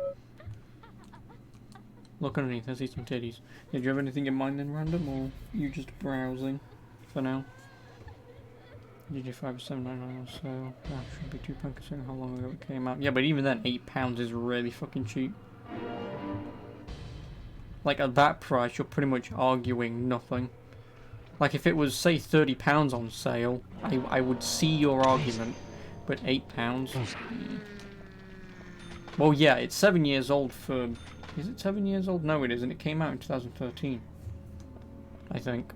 Look underneath, I see some titties. Yeah, do you have anything in mind then, random, or you just browsing for now? DJ5 is $7.99 on sale. That should be £2 considering how long ago it came out. Yeah, but even then, £8 is really fucking cheap. Like, at that price, you're pretty much arguing nothing. Like, if it was, say, £30 on sale, I would see your argument. But £8? Well, yeah, it's 7 years old for... Is it 7 years old? No, it isn't. It came out in 2013. I think.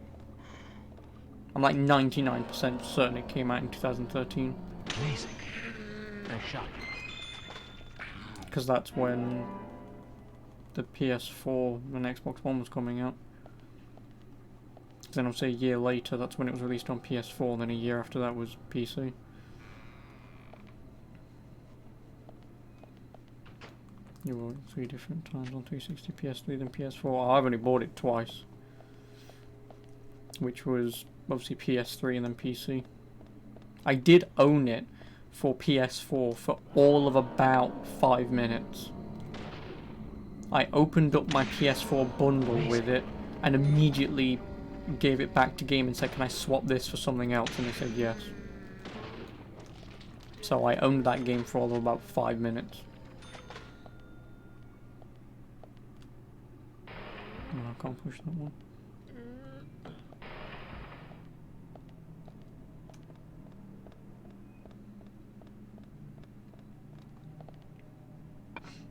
I'm like 99% certain it came out in 2013. Amazing. Nice shot. Because that's when the PS4 and Xbox One was coming out. Then I'll say a year later, that's when it was released on PS4, then a year after that was PC. You bought it 3 different times on 360, PS3, then PS4. Oh, I've only bought it twice. Which was obviously PS3 and then PC. I did own it for PS4 for all of about 5 minutes. I opened up my PS4 bundle with it and immediately gave it back to Game and said, can I swap this for something else? And they said yes. So I owned that game for all of about 5 minutes. No, I can't push that one.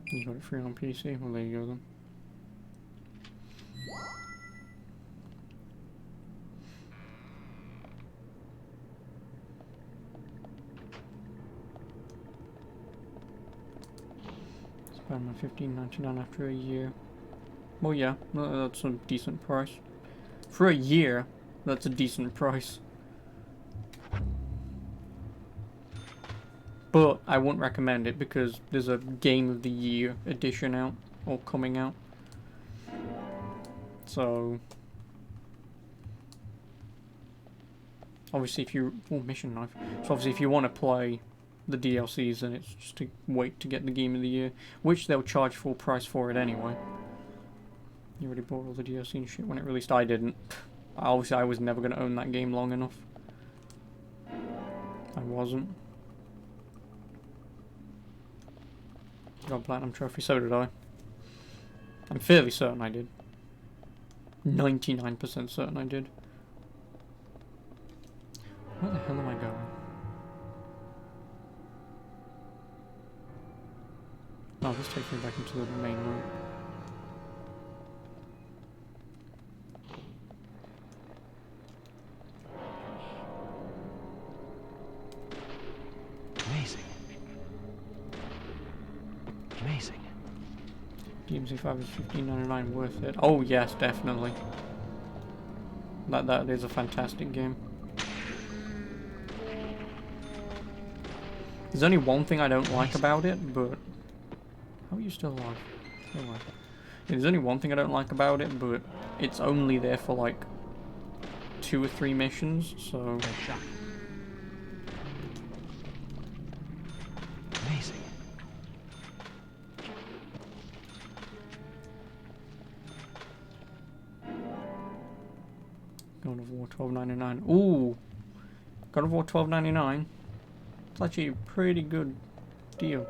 You got it free on PC? Well, there you go then. Spider-Man 15.99 after a year. Well, yeah, that's a decent price. For a year, that's a decent price. But I wouldn't recommend it because there's a Game of the Year edition out, or coming out. So... Obviously if you... Oh, mission knife. So obviously if you want to play the DLCs, then it's just to wait to get the Game of the Year. Which they'll charge full price for it anyway. You already bought all the DLC and shit when it released. I didn't. Obviously I was never going to own that game long enough. I wasn't. Got a platinum trophy, so did I. I'm fairly certain I did. 99% certain I did. Where the hell am I going? Oh, this takes me back into the main room. Amazing. Amazing. DMC5 is $15.99 worth it. Oh yes, definitely. That is a fantastic game. There's only one thing I don't like about it, but... How are you still alive? Still alive. Yeah, there's only one thing I don't like about it, but it's only there for like 2 or 3 missions, so... Amazing. God of War $12.99. Ooh! God of War $12.99. It's actually a pretty good deal.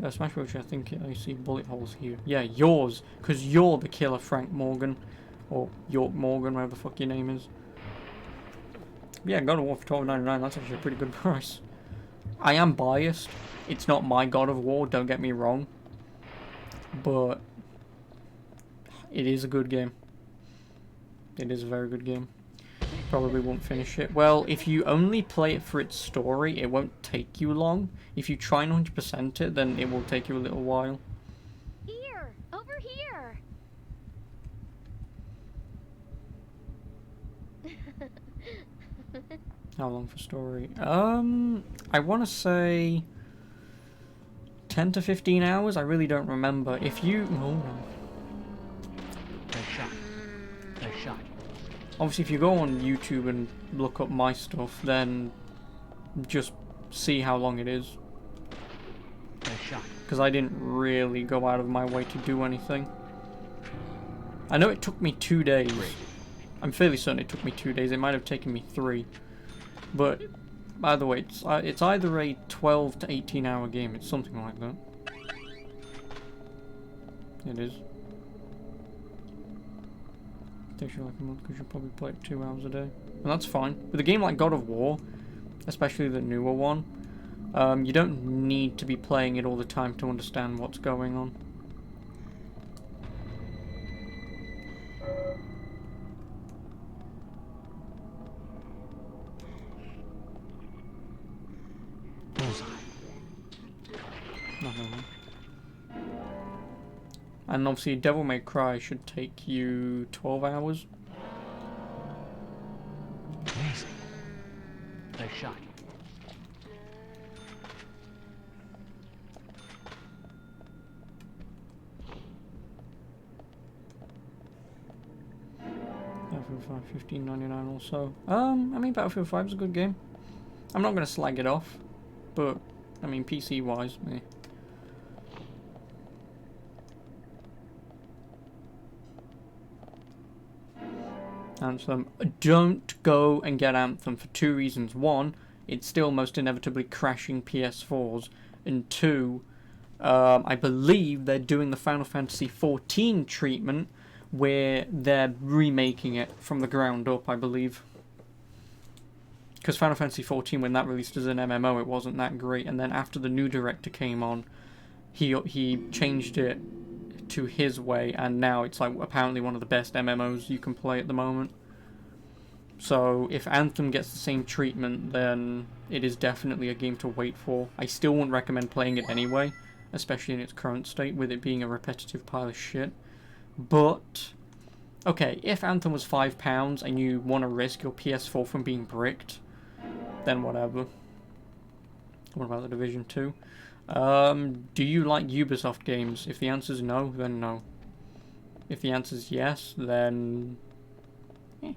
Smash Bros. I think I see bullet holes here. Yeah, yours, because you're the killer, Frank Morgan. Or York Morgan, whatever the fuck your name is. Yeah, God of War for $12.99, that's actually a pretty good price. I am biased. It's not my God of War, don't get me wrong. But it is a good game. It is a very good game. Probably won't finish it. Well, if you only play it for its story, it won't take you long. If you try and 100% it, then it will take you a little while. Here! Over here! How long for story? I want to say 10 to 15 hours. I really don't remember. If you... Oh, no. Nice shot. Nice Obviously, if you go on YouTube and look up my stuff, then just see how long it is. Because I didn't really go out of my way to do anything. I know it took me 2 days. I'm fairly certain it took me 2 days. It might have taken me 3. But, by the way, it's either a 12 to 18 hour game. It's something like that. It is. Takes you like a month because you probably play it 2 hours a day. And that's fine. With a game like God of War, especially the newer one, you don't need to be playing it all the time to understand what's going on. And obviously Devil May Cry should take you 12 hours. Amazing. Nice shot. Battlefield 5, $15.99 also. I mean, Battlefield 5 is a good game. I'm not going to slag it off, but, I mean, PC-wise, eh. Anthem. Don't go and get Anthem for 2 reasons. 1, it's still most inevitably crashing PS4s. And 2, I believe they're doing the Final Fantasy XIV treatment where they're remaking it from the ground up, I believe. Because Final Fantasy XIV, when that released as an MMO, it wasn't that great. And then after the new director came on, he changed it to his way, and now it's like apparently one of the best MMOs you can play at the moment. So if Anthem gets the same treatment, then it is definitely a game to wait for. I still wouldn't recommend playing it anyway, especially in its current state, with it being a repetitive pile of shit. But, okay, if Anthem was £5 and you want to risk your PS4 from being bricked, then whatever. What about The Division 2? Do you like Ubisoft games? If the answer's no, then no. If the answer's yes, then... eh.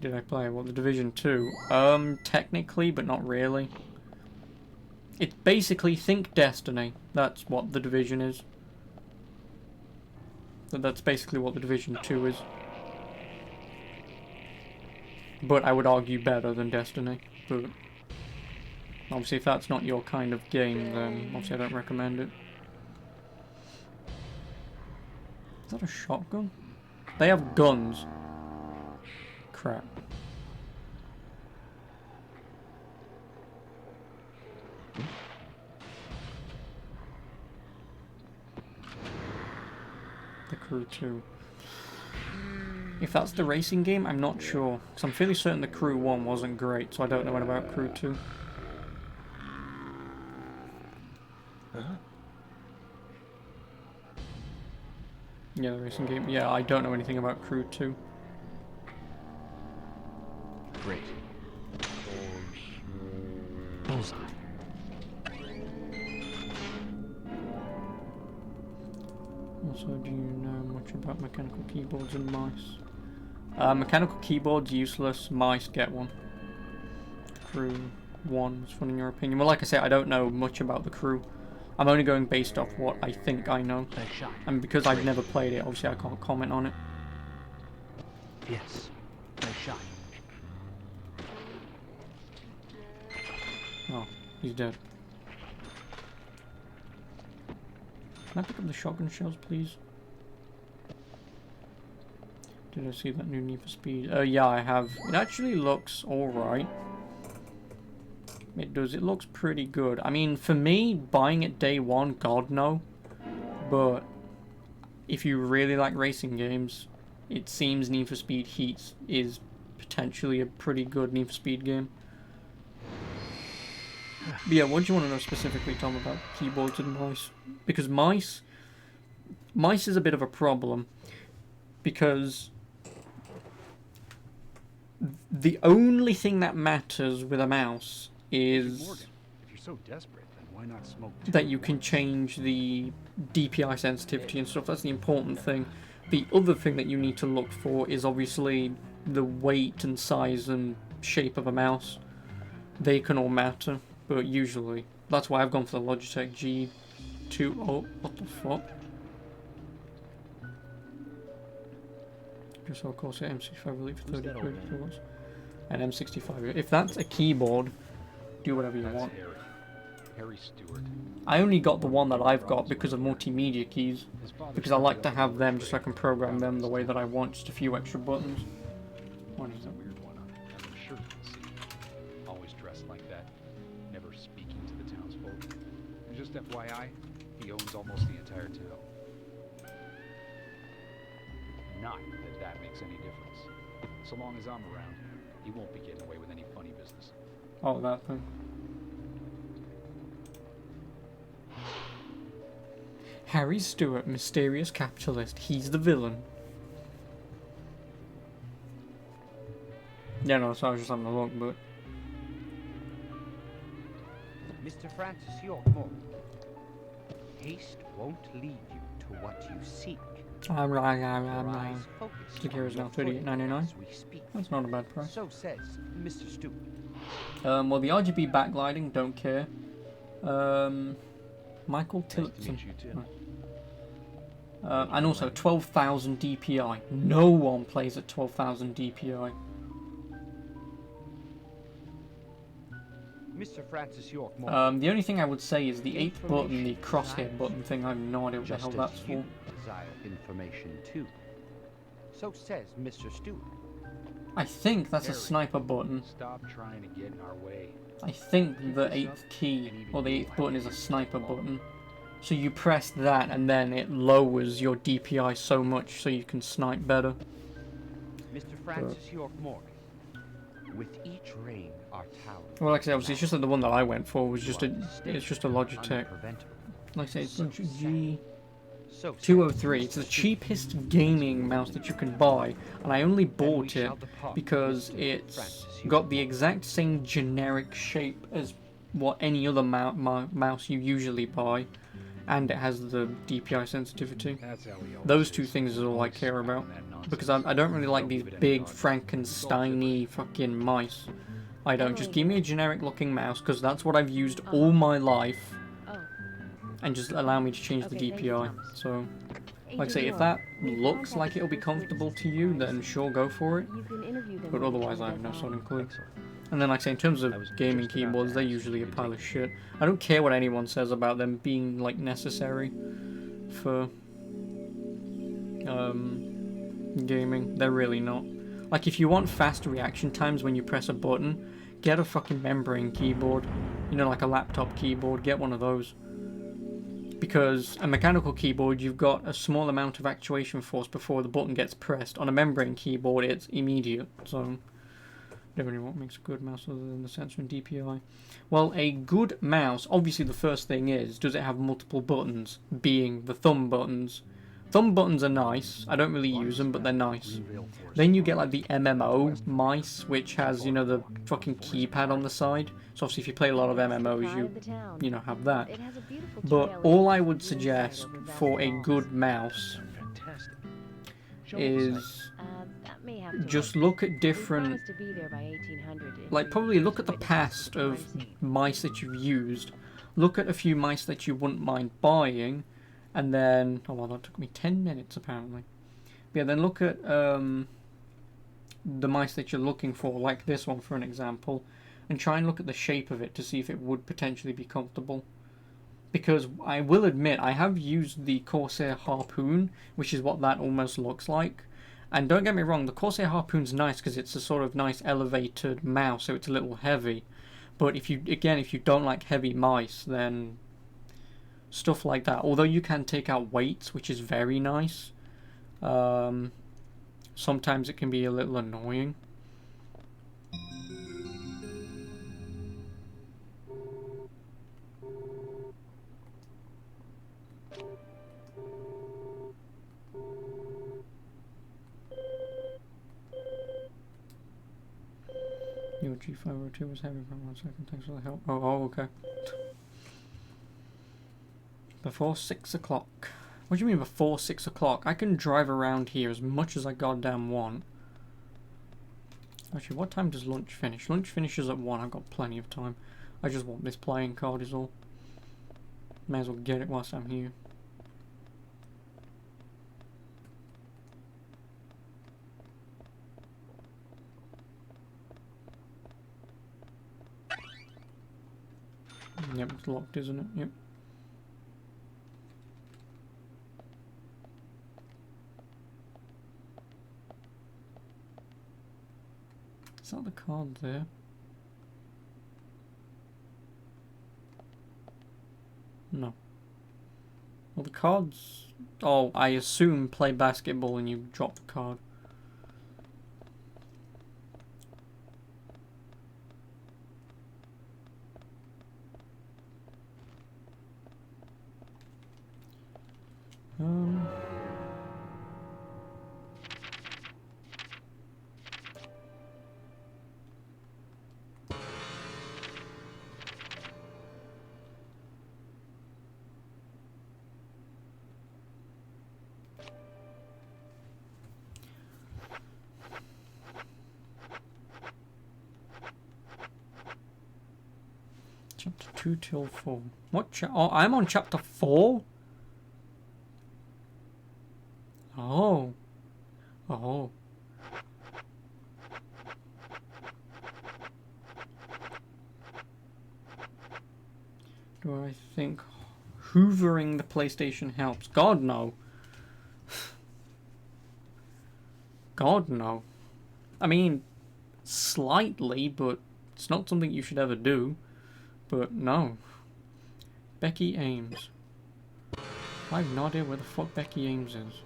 Did I play? Well, The Division 2. Technically, but not really. It's basically, think Destiny. That's what The Division is. That's basically what The Division 2 is. But I would argue better than Destiny. But obviously if that's not your kind of game, then obviously I don't recommend it. Is that a shotgun? They have guns. Crap. The Crew 2. If that's the racing game, I'm not sure. Because I'm fairly certain the Crew 1 wasn't great, so I don't know what about Crew 2. Yeah, the racing game. Yeah, I don't know anything about Crew 2. Great. Bullseye. Also, do you know much about mechanical keyboards and mice? Mechanical keyboards, useless. Mice, get one. Crew 1 was fun in your opinion. Well, like I said, I don't know much about the Crew. I'm only going based off what I think I know. And because I've never played it, obviously I can't comment on it. Yes. Nice shot. Oh, he's dead. Can I pick up the shotgun shells, please? Did I see that new Need for Speed? Yeah, I have. It actually looks alright. It does. It looks pretty good. I mean, for me, buying it day one, God no. But if you really like racing games, it seems Need for Speed Heat is potentially a pretty good Need for Speed game. But yeah, what do you want to know specifically, Tom, about keyboards and mice? Because mice is a bit of a problem. Because the only thing that matters with a mouse is... Morgan, if you're so desperate, then Why not smoke that you can change the DPI sensitivity and stuff. That's the important thing. The other thing that you need to look for is obviously the weight and size and shape of a mouse. They can all matter, but usually that's why I've gone for the Logitech G2. Oh, what the fuck? Just of course M65 relief for 30 quid. And M65. If that's a keyboard, do whatever you want. Harry Stewart. I only got the one that I've got because of multimedia keys. Because I like to have them just so I can program them the way that I want, just a few extra buttons. What is A it? weird one, as I'm sure you can see. Always dressed like that, never speaking to the townsfolk. And just FYI, he owns almost the entire town. Not that that makes any difference. So long as I'm around, he won't be getting away with any funny business. Oh, that thing. Harry Stewart, mysterious capitalist. He's the villain. Yeah, no, so I was just having a look, but... Mr. Francis York Morgan, haste won't lead you to what you seek. Your eyes focus Sticker is on now your foot $38.99. as we speak. That's not a bad price. So says Mr. Stewart. Well, the RGB backlighting, don't care. Michael Nice to Tillotson. meet you too. And also 12,000 DPI. No one plays at 12,000 DPI. Mr. Francis York Morgan. The only thing I would say is the 8th button, the crosshair button thing, I have no idea what the hell that's for. Desire information too. So says Mr. Stewart. I think that's a sniper button. Stop trying to get in our way. I think the 8th key, or the 8th button is a sniper button. So you press that and then it lowers your DPI so much so you can snipe better. Mr. Francis York Morgan. With each rain, our tower. Well, like I said, obviously it's just that the one that I went for was just it's just a Logitech. Like I say, it's a G203. It's the cheapest gaming mouse that you can buy, and I only bought it because it's got the exact same generic shape as what any other mouse you usually buy, and it has the DPI sensitivity. Those two things is all I care about, because I don't really like these big Frankenstein-y fucking mice. I don't. Just give me a generic looking mouse, because that's what I've used all my life, and just allow me to change the DPI. So, like I say, if that looks like it'll be comfortable to you, then sure, go for it. But otherwise, I have no sort of clue. And then, like I say, in terms of gaming keyboards, they're usually a pile of shit. I don't care what anyone says about them being, like, necessary for gaming. They're really not. Like, if you want faster reaction times when you press a button, get a fucking membrane keyboard. You know, like a laptop keyboard. Get one of those. Because a mechanical keyboard, you've got a small amount of actuation force before the button gets pressed. On a membrane keyboard, it's immediate. So, never know what makes a good mouse other than the sensor and DPI. Well, a good mouse, obviously the first thing is, does it have multiple buttons, being the thumb buttons? Thumb buttons are nice. I don't really use them, but they're nice. Then you get like the MMO mice, which has, you know, the fucking keypad on the side. So obviously if you play a lot of MMOs, you know, have that. But all I would suggest for a good mouse is just look at different, like probably look at the past of mice that you've used. Look at a few mice that you wouldn't mind buying. And then, oh well, that took me 10 minutes apparently. But yeah, then look at the mice that you're looking for, like this one for an example, and try and look at the shape of it to see if it would potentially be comfortable. Because I will admit, I have used the Corsair Harpoon, which is what that almost looks like. And don't get me wrong, the Corsair Harpoon's nice because it's a sort of nice elevated mouse, so it's a little heavy. But if you don't like heavy mice, then stuff like that. Although you can take out weights, which is very nice. Sometimes it can be a little annoying. Your G502 was having for 1 second. Thanks for the help. Oh, okay. Before 6 o'clock. What do you mean before 6 o'clock? I can drive around here as much as I goddamn want. Actually, what time does lunch finish? Lunch finishes at 1. I've got plenty of time. I just want this playing card is all. May as well get it whilst I'm here. Yep, it's locked, isn't it? Yep. Is that the card there? No. Well, the cards... Oh, I assume play basketball and you drop the card. Chapter 2 till 4. What oh, I'm on chapter 4? Oh. Oh. Do I think hoovering the PlayStation helps? God, no. God, no. I mean, slightly, but it's not something you should ever do. But no. Becky Ames. I have no idea where the fuck Becky Ames is.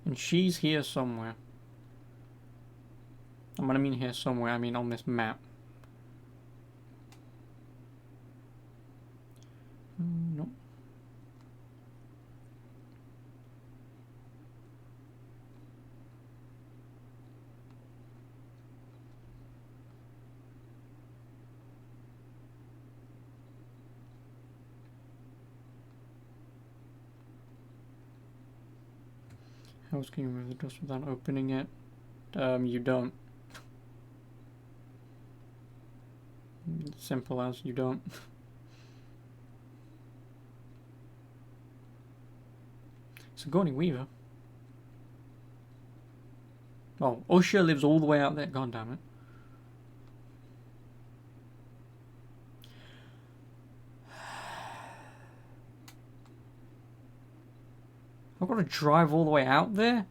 And she's here somewhere. And when I mean here somewhere, I mean on this map. No. How can you remove the dust without opening it? You don't. Simple as you don't. Sigourney Weaver. Oh, Usher lives all the way out there. God damn it. I've got to drive all the way out there?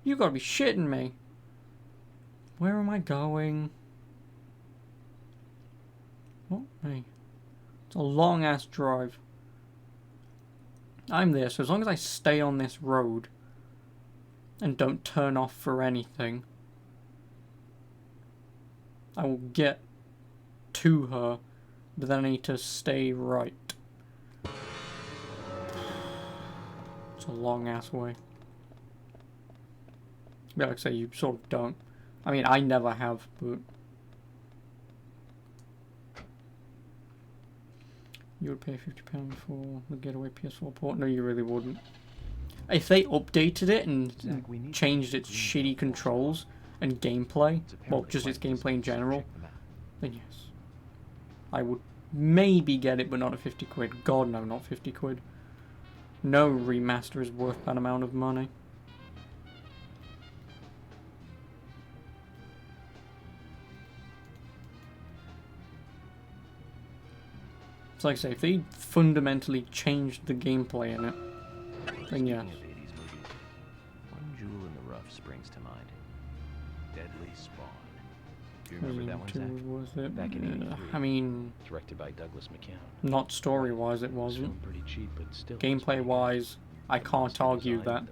You gotta be shitting me. Where am I going? Oh, hey. It's a long ass drive. I'm there, so as long as I stay on this road and don't turn off for anything, I will get to her, but then I need to stay right. It's a long ass way. Yeah, like I say, you sort of don't. I mean, I never have, but you would pay £50 for the Getaway PS4 port? No, you really wouldn't. If they updated it and changed its shitty controls and gameplay, well, just its gameplay in general, then yes. I would maybe get it, but not at 50 quid. God, no, not 50 quid. No remaster is worth that amount of money. It's like I say, if they fundamentally changed the gameplay in it, then yes. One jewel in the rough springs to mind. Deadly Spawn. Do you remember that one, Zach? Was it? Back in '83. I mean, Directed by Douglas McCown. not story-wise, it wasn't. Pretty cheap, but still Gameplay-wise, I can't argue that.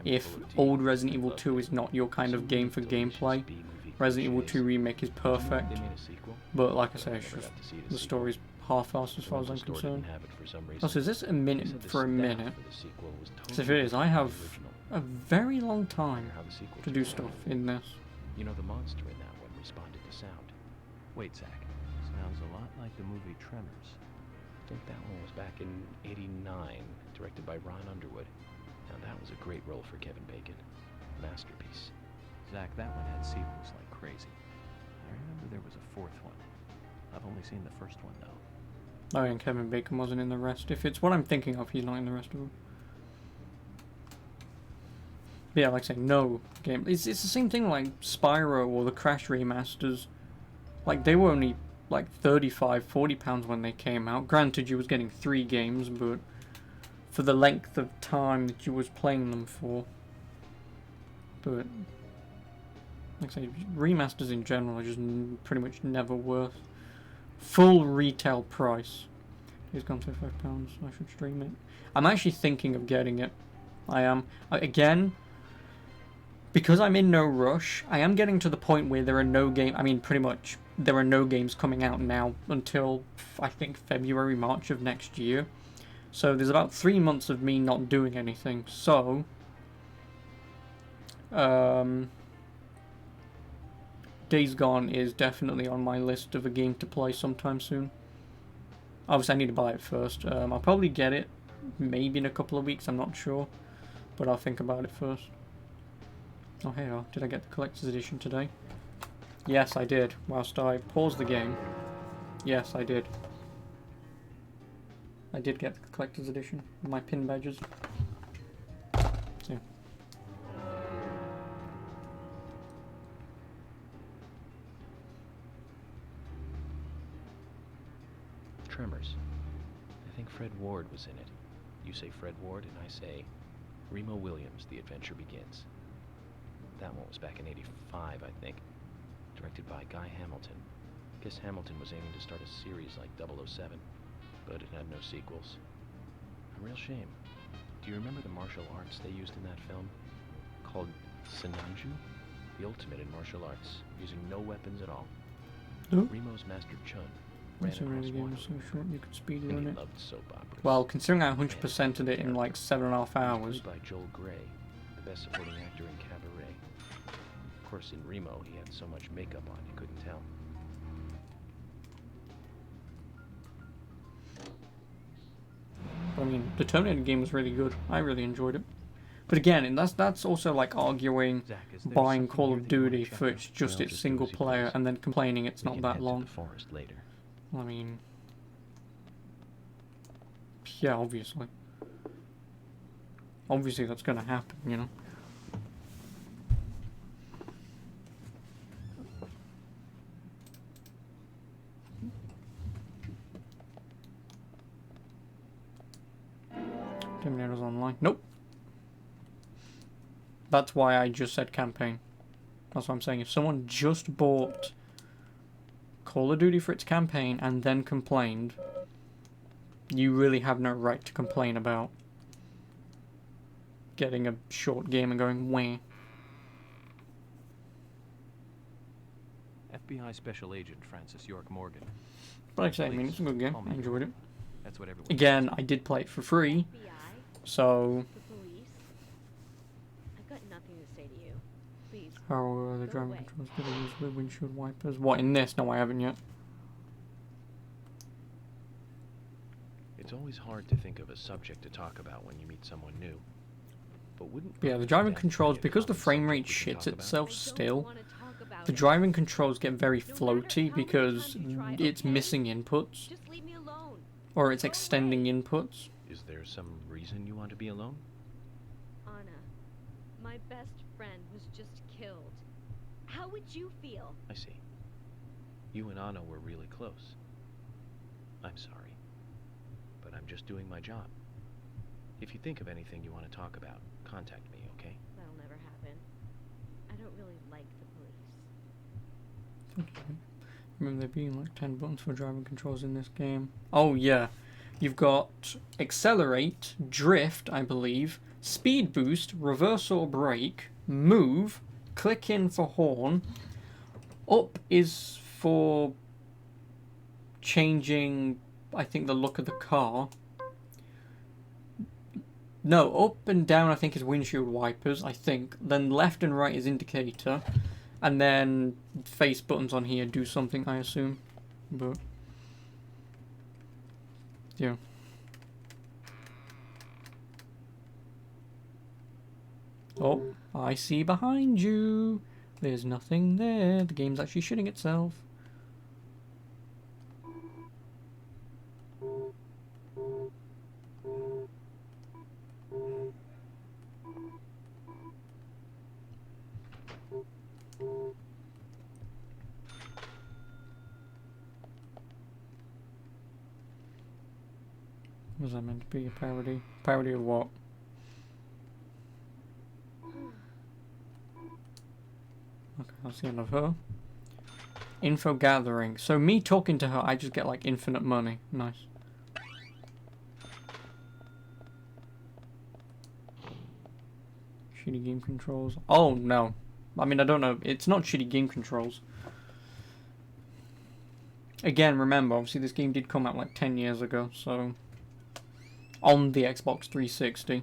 If old Resident Evil 2 is not your kind of game for gameplay, Resident Evil 2 Remake is perfect. But like I say, it's just, the story's half-assed as far as I'm concerned. Also, is this a minute for a minute? Because if it is, I have a very long time to do stuff in this. You know, the monster in that one responded to sound. Wait, Zach. Sounds a lot like the movie Tremors. think that one was back in '89, directed by Ron Underwood. Now that was a great role for Kevin Bacon. Masterpiece. Zach, that one had sequels like crazy. I remember there was a fourth one. I've only seen the first one, though. Oh, and Kevin Bacon wasn't in the rest. If it's what I'm thinking of, he's not in the rest of them. But yeah, like I say, no game. It's the same thing like Spyro or the Crash remasters. Like, they were only like £35–40 when they came out. Granted, you was getting 3 games, but for the length of time that you was playing them for. But like I say, remasters in general are just pretty much never worth full retail price. It's gone to £5. I should stream it. I'm actually thinking of getting it. I am. Again, because I'm in no rush, I am getting to the point where there are no games. I mean, pretty much there are no games coming out now until I think February, March of next year. So there's about 3 months of me not doing anything. So Days Gone is definitely on my list of a game to play sometime soon. Obviously, I need to buy it first. I'll probably get it maybe in a couple of weeks, I'm not sure. But I'll think about it first. Oh, hey, did I get the collector's edition today? Yes, I did. Whilst I paused the game. Yes, I did. I did get the collector's edition. My pin badges. So, Tremors. I think Fred Ward was in it. You say Fred Ward, and I say Remo Williams, The Adventure Begins. That one was back in '85, I think. Directed by Guy Hamilton. Guess Hamilton was aiming to start a series like 007, but it had no sequels. A real shame. Do you remember the martial arts they used in that film? Called Sinanju? The ultimate in martial arts, using no weapons at all. Who? Remo's master Chun ran that's a across really game water. was so short you could speed And run he it. loved soap operas. Well, considering I 100%ed it in like 7.5 He hours. was played by Joel Grey, the best supporting actor in Cabaret. Of course, in Remo, he had so much makeup on you couldn't tell. I mean, the Terminator game was really good. I really enjoyed it. But again, and that's also like arguing Zach, is there buying something Call here of that you wanna Duty check for out? it's just Well, its just single do as you player please. and then complaining it's We not can that head long. to the forest later. I mean, yeah, obviously. Obviously that's gonna happen, you know. Terminator's online. Nope. That's why I just said campaign. That's what I'm saying. If someone just bought Call of Duty for its campaign and then complained, you really have no right to complain about getting a short game and going, wah. FBI Special Agent Francis York Morgan. But like I say, I mean, it's a good game. Call me I enjoyed it. That's what everyone Again, I did play it for free, FBI, so the police. I've got nothing to say to you. Please. how are the Go driving away. controls going to use with windshield wipers? What, in this? No, I haven't yet. It's always hard to think of a subject to talk about when you meet someone new. But wouldn't But yeah, the putting driving to death controls, be a because the common frame rate subject we can shits talk about? itself I don't still, wanna talk about the it. driving controls get very No matter floaty how many because times you try, it's okay? missing inputs, Just leave me alone. or it's Go extending away. inputs. Is there some reason you want to be alone? Anna, my best friend was just killed. How would you feel? I see. You and Anna were really close. I'm sorry. But I'm just doing my job. If you think of anything you want to talk about, contact me, okay? That'll never happen. I don't really like the police. Okay. Remember there being like 10 buttons for driving controls in this game. Oh yeah, you've got accelerate, drift, I believe, speed boost, reverse or brake, move, click in for horn, up is for changing, I think, the look of the car. No, up and down I think is windshield wipers, I think. Then left and right is indicator. And then face buttons on here do something, I assume. But you. Oh, I see behind you. There's nothing there. The game's actually shitting itself. Was that meant to be a parody? Parody of what? Okay, that's the end of her. Info gathering. So me talking to her, I just get like infinite money. Nice. Shitty game controls. Oh no. I mean, I don't know. It's not shitty game controls. Again, remember, obviously this game did come out like 10 years ago, so... On the Xbox 360.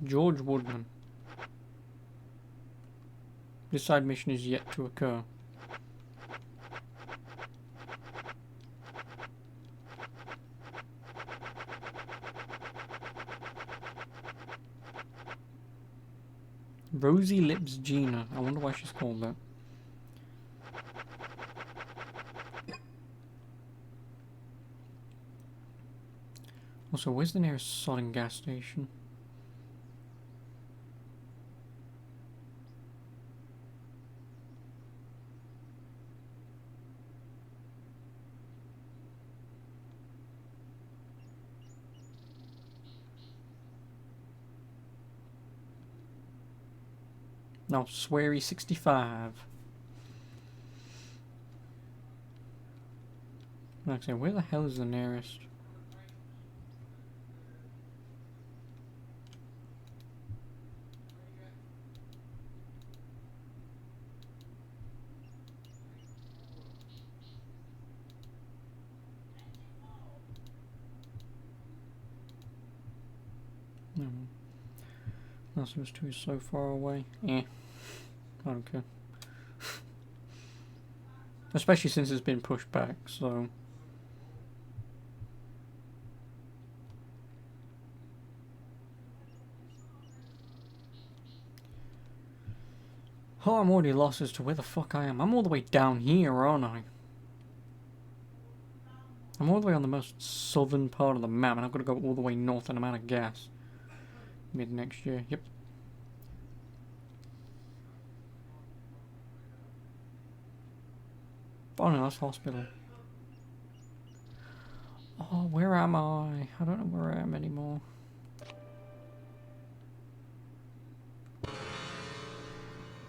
George Woodman. This side mission is yet to occur. Rosy Lips Gina. I wonder why she's called that. Also, where's the nearest sodding gas station? No, Sweary 65. Actually, where the hell is the nearest? No. Last was two so far away. Eh. I don't care. Especially since it's been pushed back, so... Oh, I'm already lost as to where the fuck I am. I'm all the way down here, aren't I? I'm all the way on the most southern part of the map, and I've got to go all the way north and I'm out of gas. Mid next year, yep. Oh no, that's hospital. Oh, where am I? I don't know where I am anymore.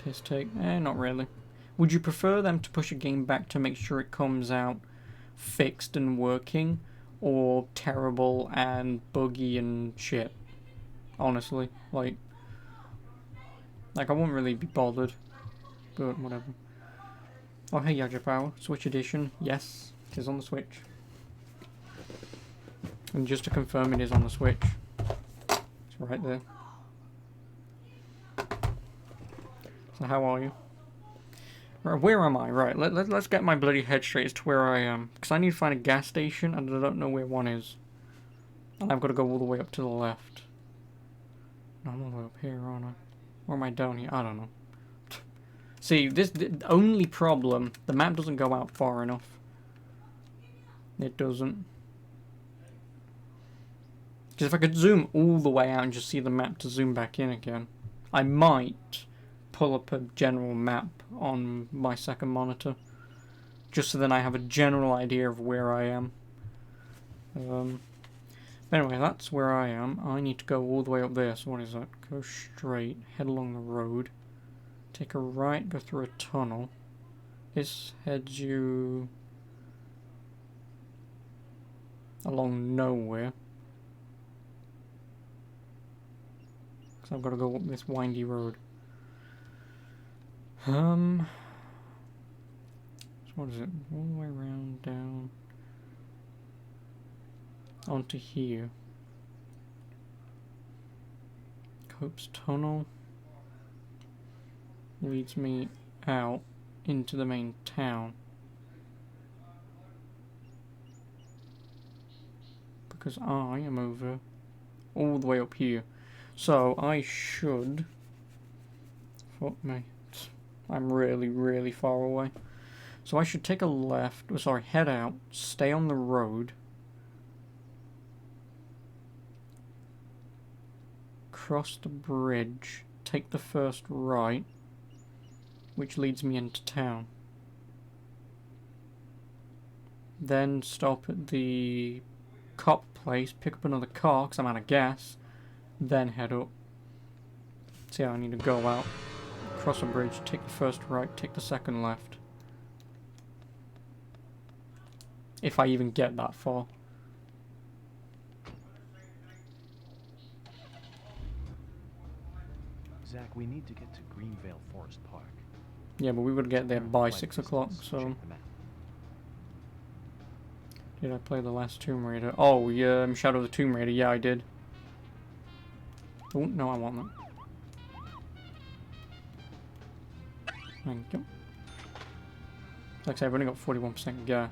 Piss take? Eh, not really. Would you prefer them to push a game back to make sure it comes out fixed and working, or terrible and buggy and shit? Honestly, like I wouldn't really be bothered, but whatever. Oh hey Yaja Power, Switch Edition, yes, it is on the Switch. And just to confirm, it is on the Switch. It's right there. So how are you? Right, where am I? Right, let's get my bloody head straight as to where I am. Because I need to find a gas station and I don't know where one is. And I've got to go all the way up to the left. No, I'm all the way up here, aren't I? Or am I down here? I don't know. See, the only problem, the map doesn't go out far enough. It doesn't. Because if I could zoom all the way out and just see the map to zoom back in again, I might pull up a general map on my second monitor. Just so then I have a general idea of where I am. Anyway, that's where I am. I need to go all the way up there, so what is that? Go straight, head along the road, take a right, go through a tunnel. This heads you along nowhere. Because I've got to go up this windy road. So what is it? All the way around, down, onto here. Cope's Tunnel leads me out into the main town. Because I am over all the way up here. So I should... Fuck me. I'm really, really far away. So I should take a left, oh, sorry, head out, stay on the road, cross the bridge, take the first right, which leads me into town. Then stop at the cop place, pick up another car because I'm out of gas, then head up. See how I need to go out, cross a bridge, take the first right, take the second left. If I even get that far. Zach, we need to get to Greenvale Forest Park. Yeah, but we would get there by 6 o'clock, so... Did I play the last Tomb Raider? Oh, yeah, Shadow of the Tomb Raider, yeah, I did. Oh, no, I want that. Thank you. Like I said, I've only got 41% gas.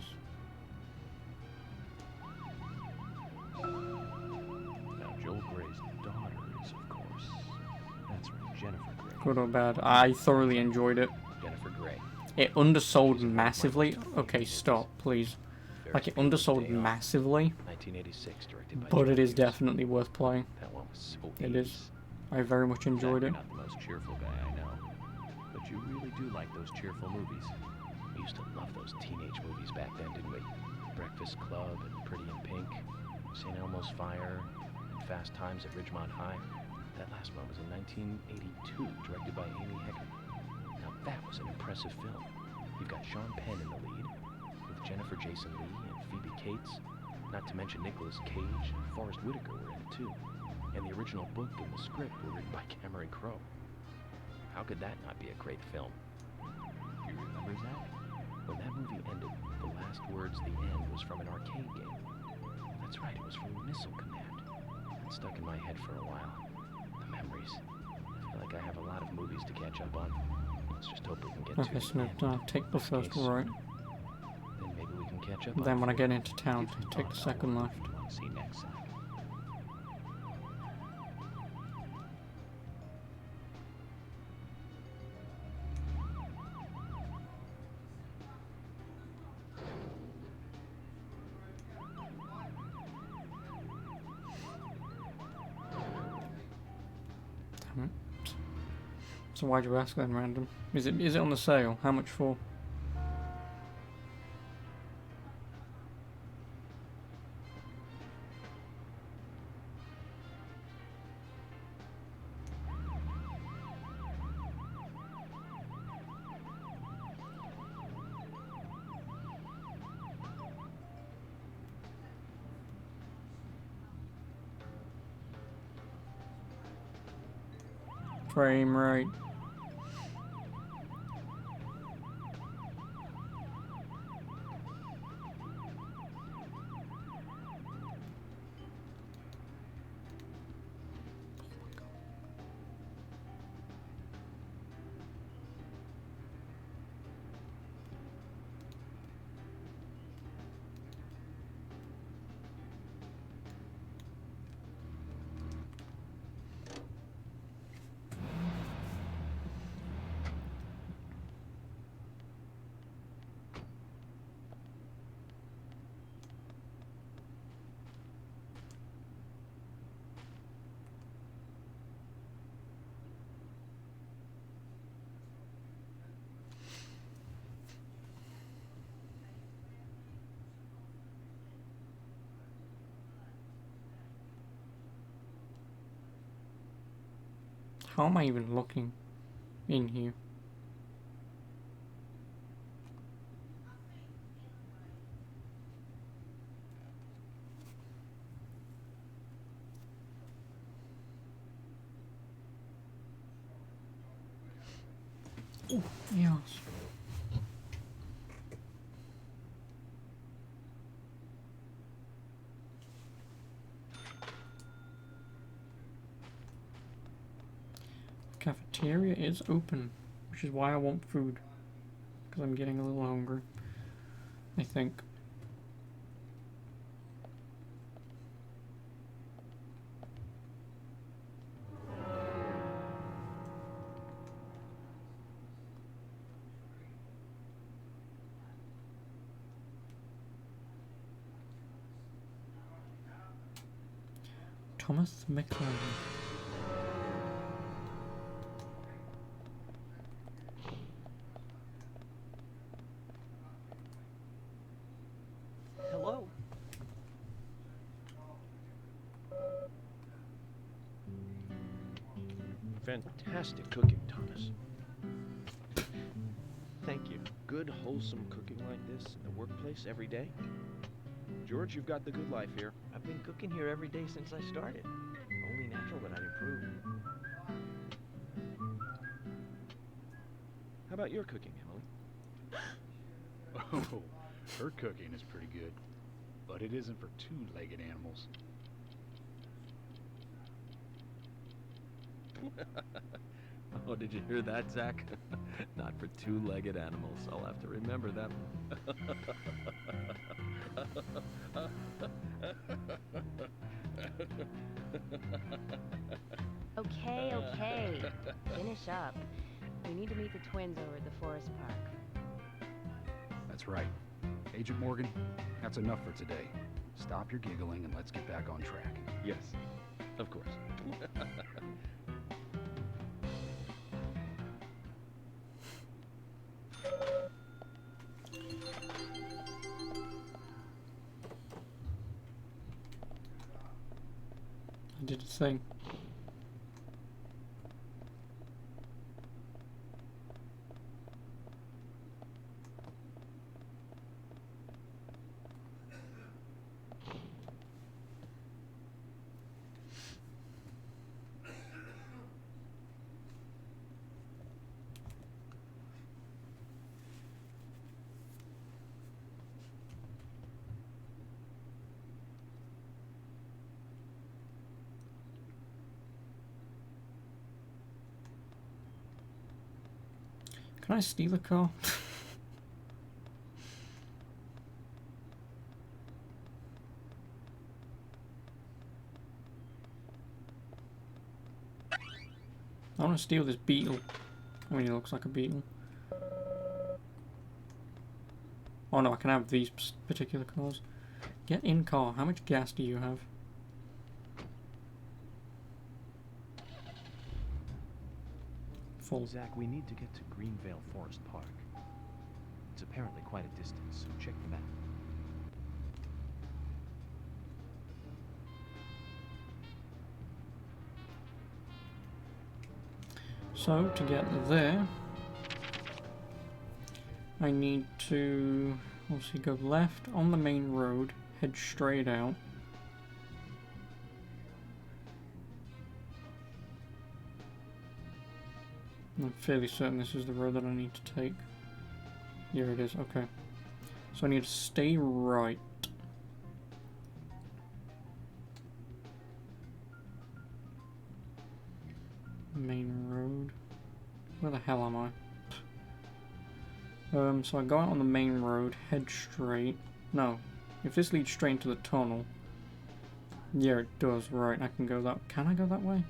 Now, Joel Gray's daughter is, of course, that's right, Jennifer Grey. Good or bad, I thoroughly enjoyed it. Jennifer Grey. It undersold massively. Okay, stop, please. Like, it undersold massively. 1986, directed by but it is definitely worth playing. That one was so It is. I very much enjoyed it. You're not the most cheerful guy I know, but you really do like those cheerful movies. We used to love those teenage movies back then, didn't we? Breakfast Club and Pretty in Pink, St. Elmo's Fire, and Fast Times at Ridgemont High. That last one was in 1982, directed by Amy Hecker. Now that was an impressive film. You've got Sean Penn in the lead, with Jennifer Jason Leigh and Phoebe Cates, not to mention Nicolas Cage and Forrest Whitaker were in it too. And the original book and the script were written by Cameron Crowe. How could that not be a great film? You remember that? When that movie ended, the last words, the end, was from an arcade game. That's right, it was from Missile Command. It stuck in my head for a while. The memories. I feel like I have a lot of movies to catch up on. Let's just hope we can get Okay, to so now take the first right. Then maybe we can catch up. Then when I get into town, take the second left. See next time. Damn it. So why'd you ask then, random? Is it on the sale? How much for? Frame rate. How am I even looking in here? Oh, yes. cafeteria is open, which is why I want food. Because I'm getting a little hungry, I think. Thomas McLean. Hello? Fantastic cooking, Thomas. Thank you. Good, wholesome cooking like this in the workplace every day? George, you've got the good life here. I've been cooking here every day since I started. Only natural that I'd improve. How about your cooking, Emily? Oh, her cooking is pretty good. But it isn't for two-legged animals. Oh, did you hear that, Zach? Not for two-legged animals. I'll have to remember that. Okay, okay. Finish up. We need to meet the twins over at the forest park. That's right. Agent Morgan, that's enough for today. Stop your giggling and let's get back on track. Yes, of course. I did a thing. Can I steal a car? I want to steal this beetle. I mean, it looks like a beetle. Oh no, I can have these particular cars. Get in car. How much gas do you have? Full. Zach, we need to get to Greenvale Forest Park. It's apparently quite a distance, so check the map. So, to get there, I need to obviously go left on the main road, head straight out. I'm fairly certain this is the road that I need to take. Here it is, okay. So I need to stay right. Main road. Where the hell am I? So I go out on the main road, head straight. No, if this leads straight into the tunnel. Yeah, it does, right, I can go that... Can I go that way?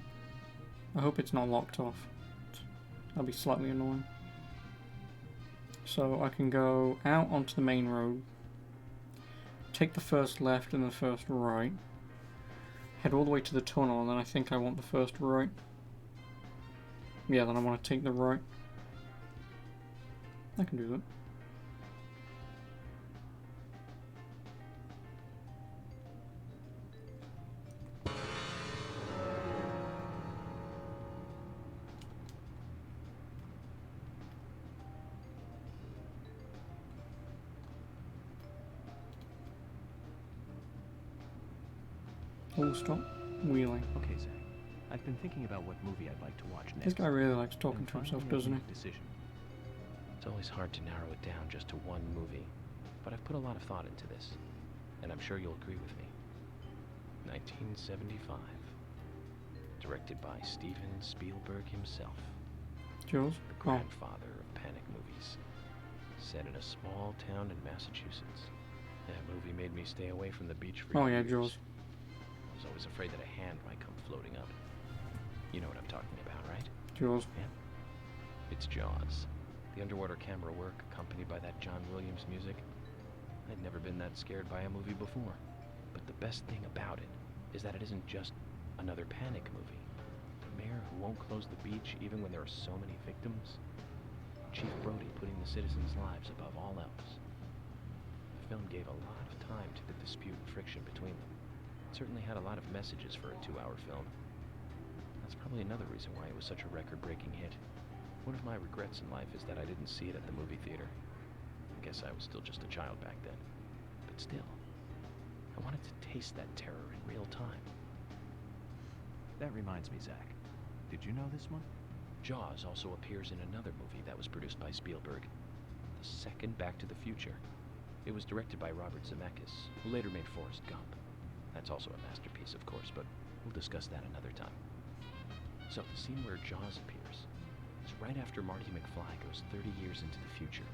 I hope it's not locked off. That'll be slightly annoying. So I can go out onto the main road, take the first left and the first right, head all the way to the tunnel, and then I think I want the first right. Yeah, then I want to take the right. I can do that. Oh, stop wheeling. Okay, Zach. I've been thinking about what movie I'd like to watch next. This guy really likes talking And to himself, finally doesn't he? make a decision. It's always hard to narrow it down just to one movie, but I've put a lot of thought into this, and I'm sure you'll agree with me. 1975. Directed by Steven Spielberg himself. Jules? The grandfather of panic movies. Set in a small town in Massachusetts. That movie made me stay away from the beach for Oh, years. yeah, Jules. I was always afraid that a hand might come floating up. You know what I'm talking about, right? Jules. Yeah. It's Jaws. The underwater camera work accompanied by that John Williams music. I'd never been that scared by a movie before. But the best thing about it is that it isn't just another panic movie. The mayor who won't close the beach even when there are so many victims. Chief Brody putting the citizens' lives above all else. The film gave a lot of time to the dispute and friction between them. It certainly had a lot of messages for a 2-hour film. That's probably another reason why it was such a record-breaking hit. One of my regrets in life is that I didn't see it at the movie theater. I guess I was still just a child back then. But still, I wanted to taste that terror in real time. That reminds me, Zach. Did you know this one? Jaws also appears in another movie that was produced by Spielberg. The second Back to the Future. It was directed by Robert Zemeckis, who later made Forrest Gump. That's also a masterpiece, of course, but we'll discuss that another time. So, the scene where Jaws appears is right after Marty McFly goes 30 years into the future.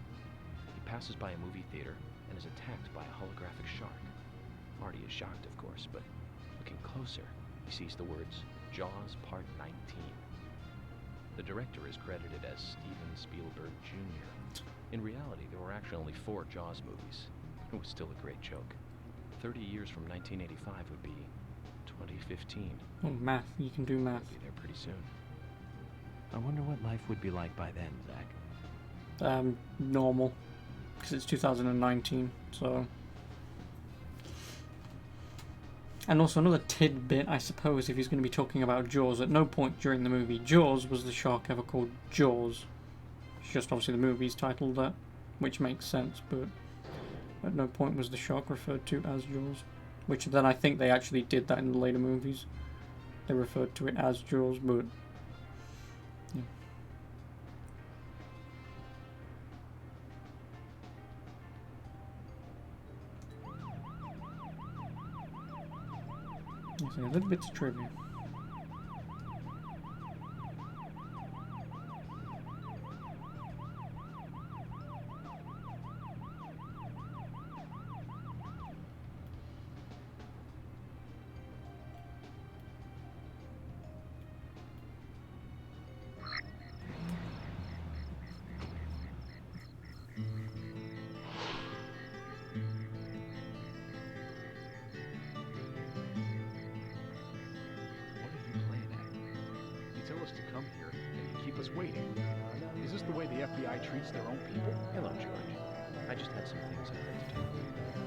He passes by a movie theater and is attacked by a holographic shark. Marty is shocked, of course, but looking closer, he sees the words, Jaws Part 19. The director is credited as Steven Spielberg Jr. In reality, there were actually only 4 Jaws movies. It was still a great joke. 30 years from 1985 would be 2015. Oh, math. You can do math. We'll be there pretty soon. I wonder what life would be like by then, Zach. Normal. Because it's 2019, so... And also another tidbit, I suppose, if he's going to be talking about Jaws, at no point during the movie Jaws was the shark ever called Jaws. It's just obviously the movie's titled that, which makes sense, but at no point was the shark referred to as Jaws. Which then I think they actually did that in the later movies. They referred to it as Jaws, but... yeah. So a little bit of trivia. Treats their own people? Hello, George. I just had some things I had to tell you.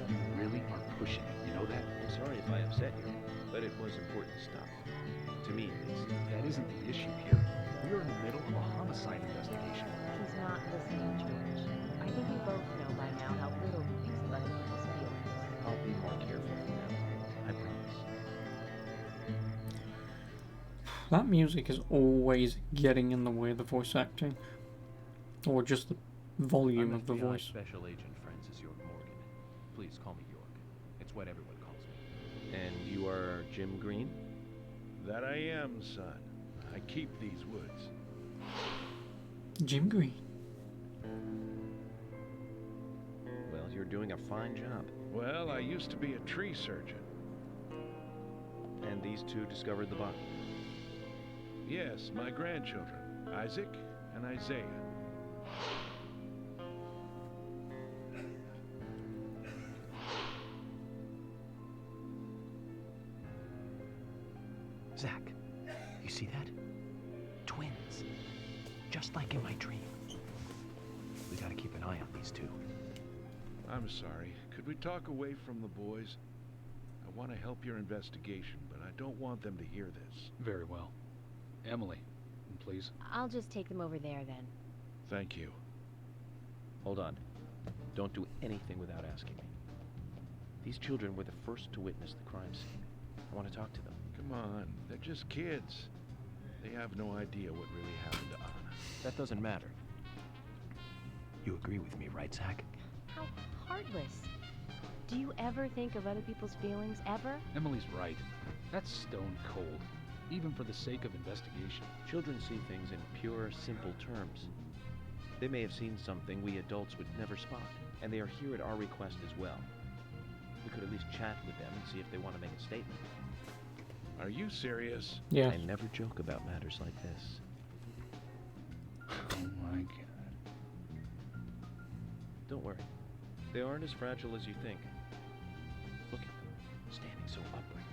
You really are pushing it, you know that? I'm sorry if I upset you, but it was important stuff. To me, at least. That isn't the issue here. We're in the middle of a homicide investigation. He's not listening, George. I think we both know by now how little he thinks of other people's feelings. I'll be more careful from now on. I promise. That music is always getting in the way of the voice acting. Or just the volume of the voice. Special Agent Francis York Morgan. Please call me York. It's what everyone calls me. And you are Jim Green? That I am, son. I keep these woods. Jim Green. Well, you're doing a fine job. Well, I used to be a tree surgeon. And these two discovered the body? Yes, my grandchildren, Isaac and Isaiah. Zach, you see that? Twins. Just like in my dream. We gotta keep an eye on these two. I'm sorry. Could we talk away from the boys? I want to help your investigation, but I don't want them to hear this. Very well. Emily, please. I'll just take them over there then. Thank you. Hold on. Don't do anything without asking me. These children were the first to witness the crime scene. I want to talk to them. Come on, they're just kids. They have no idea what really happened to Anna. That doesn't matter. You agree with me, right, Zach? How heartless. Do you ever think of other people's feelings, ever? Emily's right. That's stone cold. even for the sake of investigation. Children see things in pure, simple terms. They may have seen something we adults would never spot, and they are here at our request as well. We could at least chat with them and see if they want to make a statement. Are you serious? Yeah. I never joke about matters like this. Oh my god. Don't worry. They aren't as fragile as you think. Look at them, standing so upright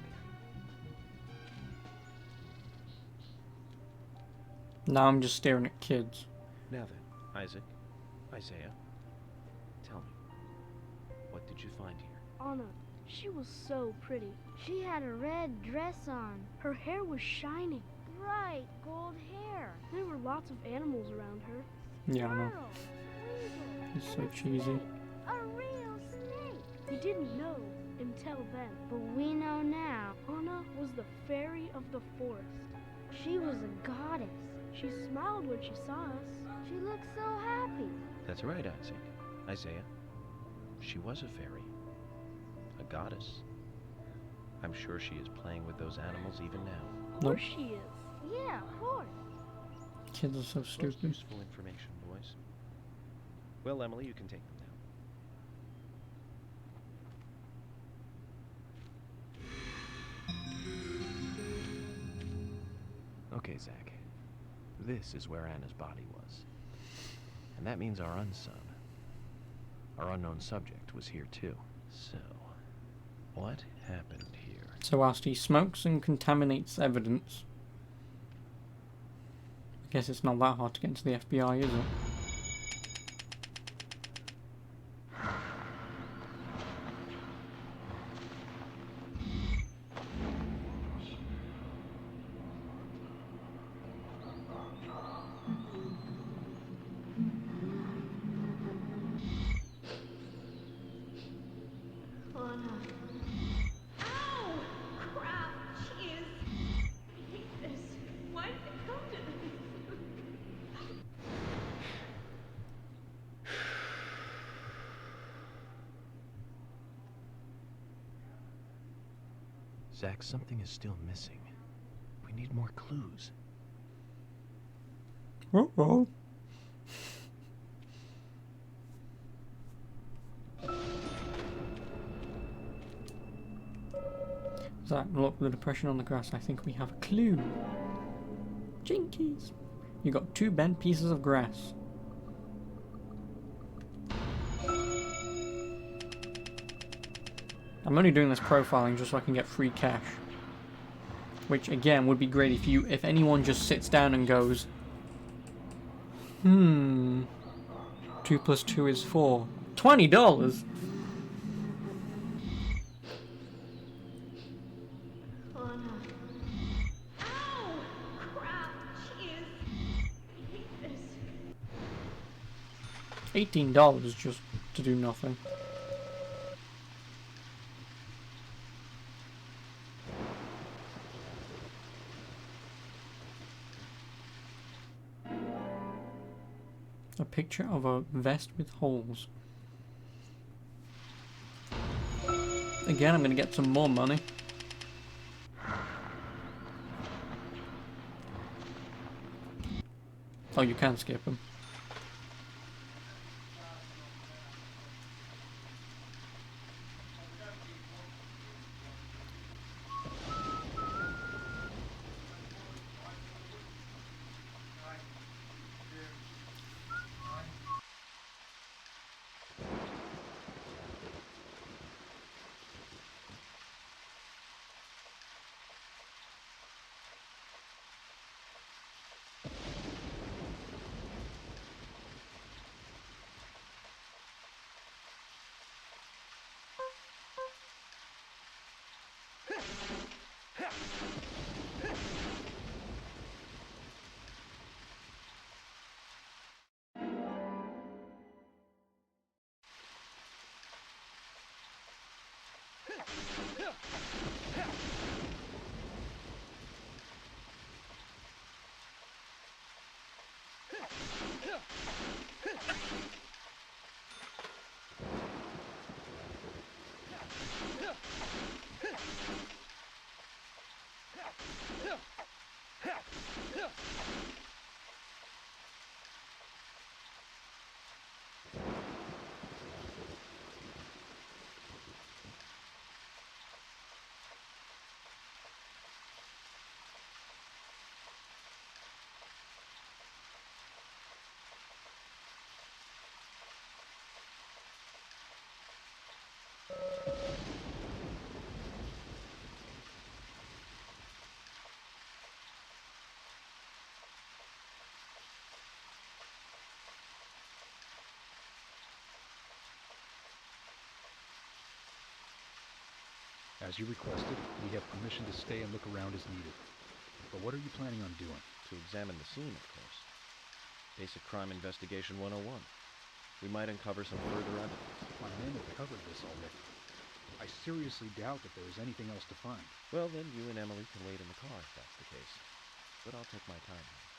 there. Now I'm just staring at kids. Now then, Isaac, Isaiah, tell me, what did you find here? Anna, she was so pretty. She had a red dress on. Her hair was shining. Bright gold hair. There were lots of animals around her. Yeah, I know. Squirrel, weasel, It's so cheesy. a real snake. We didn't know until then. But we know now. Anna was the fairy of the forest. She was a goddess. She smiled when she saw us. She looked so happy. That's right, Isaac. Isaiah. She was a fairy. A goddess. I'm sure she is playing with those animals even now. Of course she is. Yeah, of course. Kids are so Most stupid. useful information, boys. Well, Emily, you can take them now. Okay, Zach. This is where Anna's body was. And that means our unsub, our unknown subject, was here too. So, what happened here? So whilst he smokes and contaminates evidence, I guess it's not that hard to get into the FBI, is it? Zach, something is still missing. We need more clues. Uh-oh. Zach, look, the depression on the grass. I think we have a clue. Jinkies. You got 2 bent pieces of grass. I'm only doing this profiling just so I can get free cash. Which again would be great if anyone just sits down and goes, 2 + 2 is 4. $20? $18 just to do nothing. A picture of a vest with holes. Again, I'm gonna get some more money. Oh, you can skip them. As you requested, we have permission to stay and look around as needed. But what are you planning on doing? To examine the scene, of course. Basic Crime Investigation 101. We might uncover some further evidence. My men have covered this already. I seriously doubt that there is anything else to find. Well, then you and Emily can wait in the car if that's the case. But I'll take my time here.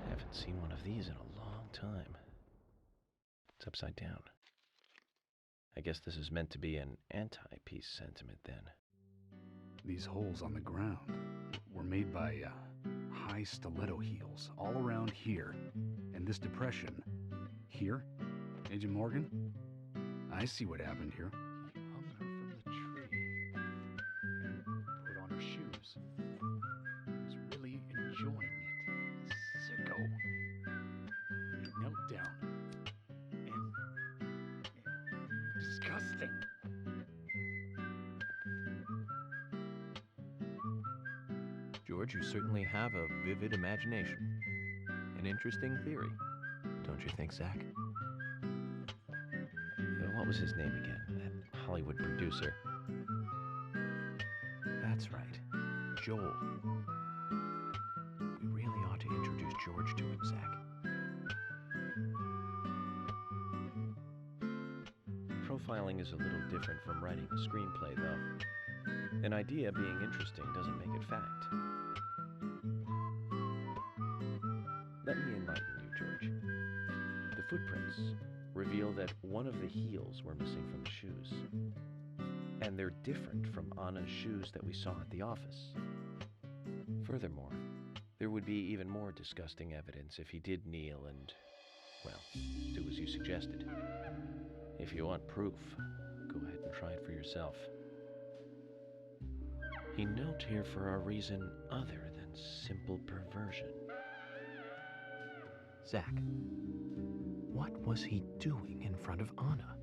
Haven't seen one of these in a long time. It's upside down. I guess this is meant to be an anti-peace sentiment then. These holes on the ground were made by high stiletto heels all around here. And this depression here, Agent Morgan, I see what happened here. He hung her from the tree and put on her shoes. He was really enjoying it. Sicko. He knelt down and disgusting. George, you certainly have a vivid imagination. An interesting theory, don't you think, Zach? What was his name again? That Hollywood producer. That's right. Joel. We really ought to introduce George to him, Zach. Profiling is a little different from writing a screenplay, though. An idea being interesting doesn't make it fact. Let me enlighten you, George. The footprints reveal that one of the heels were missing from the shoes. and they're different from Anna's shoes that we saw at the office. Furthermore, there would be even more disgusting evidence if he did kneel and, well, do as you suggested. If you want proof, go ahead and try it for yourself. He knelt here for a reason other than simple perversion. Zach, what was he doing in front of Anna?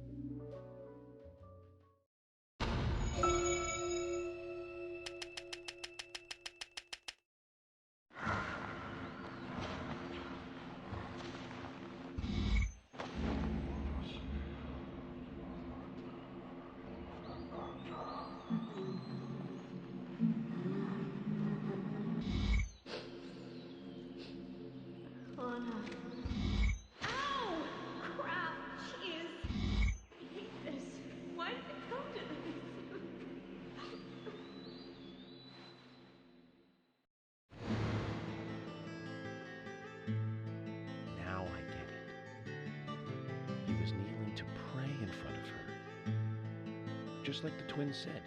Anna. Ow! Crap! Jeez! I hate this. Why did it come to this? Now I get it. He was kneeling to pray in front of her. Just like the twins said.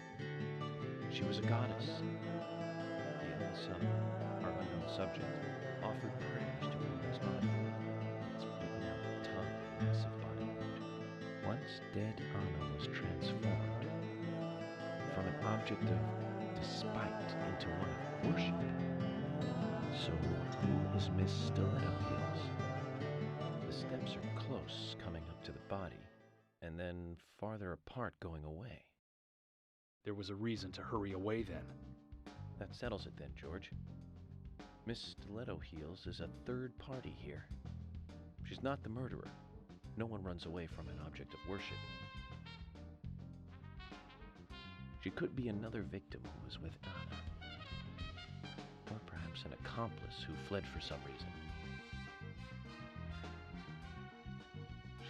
She was a goddess. The unsub, our unknown subject, offered prayers to Anna's body. It's beaten out tongue, massive body wound. Once dead, Anna was transformed from an object of despite into one of worship. So, who is Miss Stiletto Heels? The steps are close coming up to the body, and then farther apart going away. There was a reason to hurry away then. That settles it then, George. Miss Stiletto Heels is a third party here. She's not the murderer. No one runs away from an object of worship. She could be another victim who was with Anna. Or perhaps an accomplice who fled for some reason.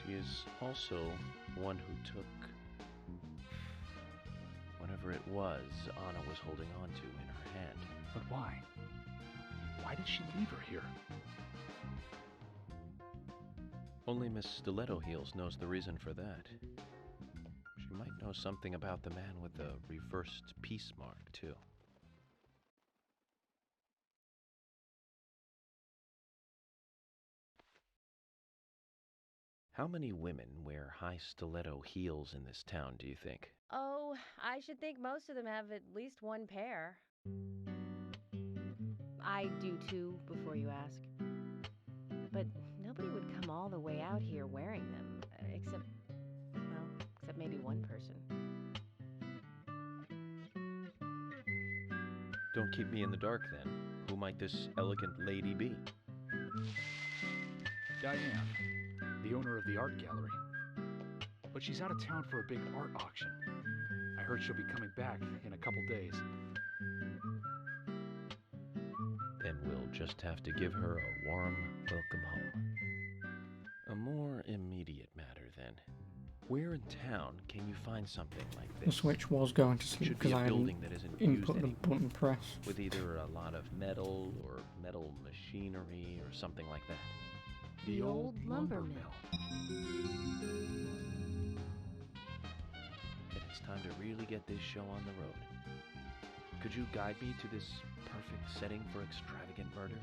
She is also one who took whatever it was Anna was holding on to in her hand. But why? Why did she leave her here? Only Miss Stiletto Heels knows the reason for that. She might know something about the man with the reversed peace mark, too. How many women wear high stiletto heels in this town, do you think? Oh, I should think most of them have at least one pair. I do too, before you ask. But nobody would come all the way out here wearing them, except maybe one person. Don't keep me in the dark, then. Who might this elegant lady be? Diane, the owner of the art gallery. But she's out of town for a big art auction. I heard she'll be coming back in a couple days. Then we'll just have to give her a warm welcome home. A more immediate matter, then. Where in town can you find something like this? The switch was going to sleep because I hadn't input the button press. With either a lot of metal or metal machinery or something like that. The old lumber mill. Then it's time to really get this show on the road. Could you guide me to this perfect setting for extravagant murder?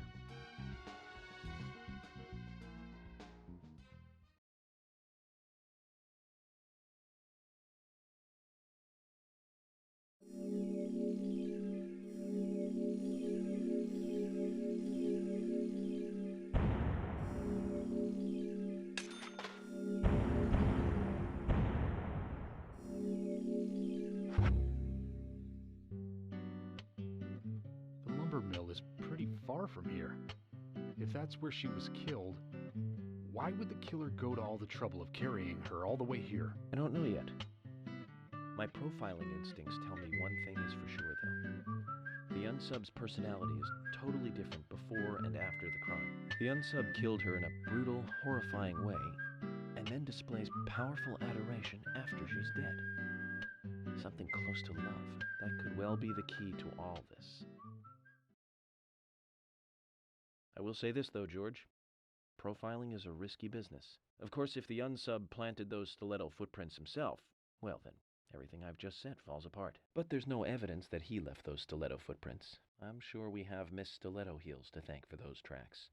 The lumber mill is pretty far from here. If that's where she was killed, why would the killer go to all the trouble of carrying her all the way here? I don't know yet. My profiling instincts tell me one thing is for sure, though. The unsub's personality is totally different before and after the crime. The unsub killed her in a brutal, horrifying way, and then displays powerful adoration after she's dead. Something close to love. That could well be the key to all this. I will say this, though, George. Profiling is a risky business. Of course, if the unsub planted those stiletto footprints himself, well then, Everything I've just said falls apart. But there's no evidence that he left those stiletto footprints. I'm sure we have Miss Stiletto Heels to thank for those tracks.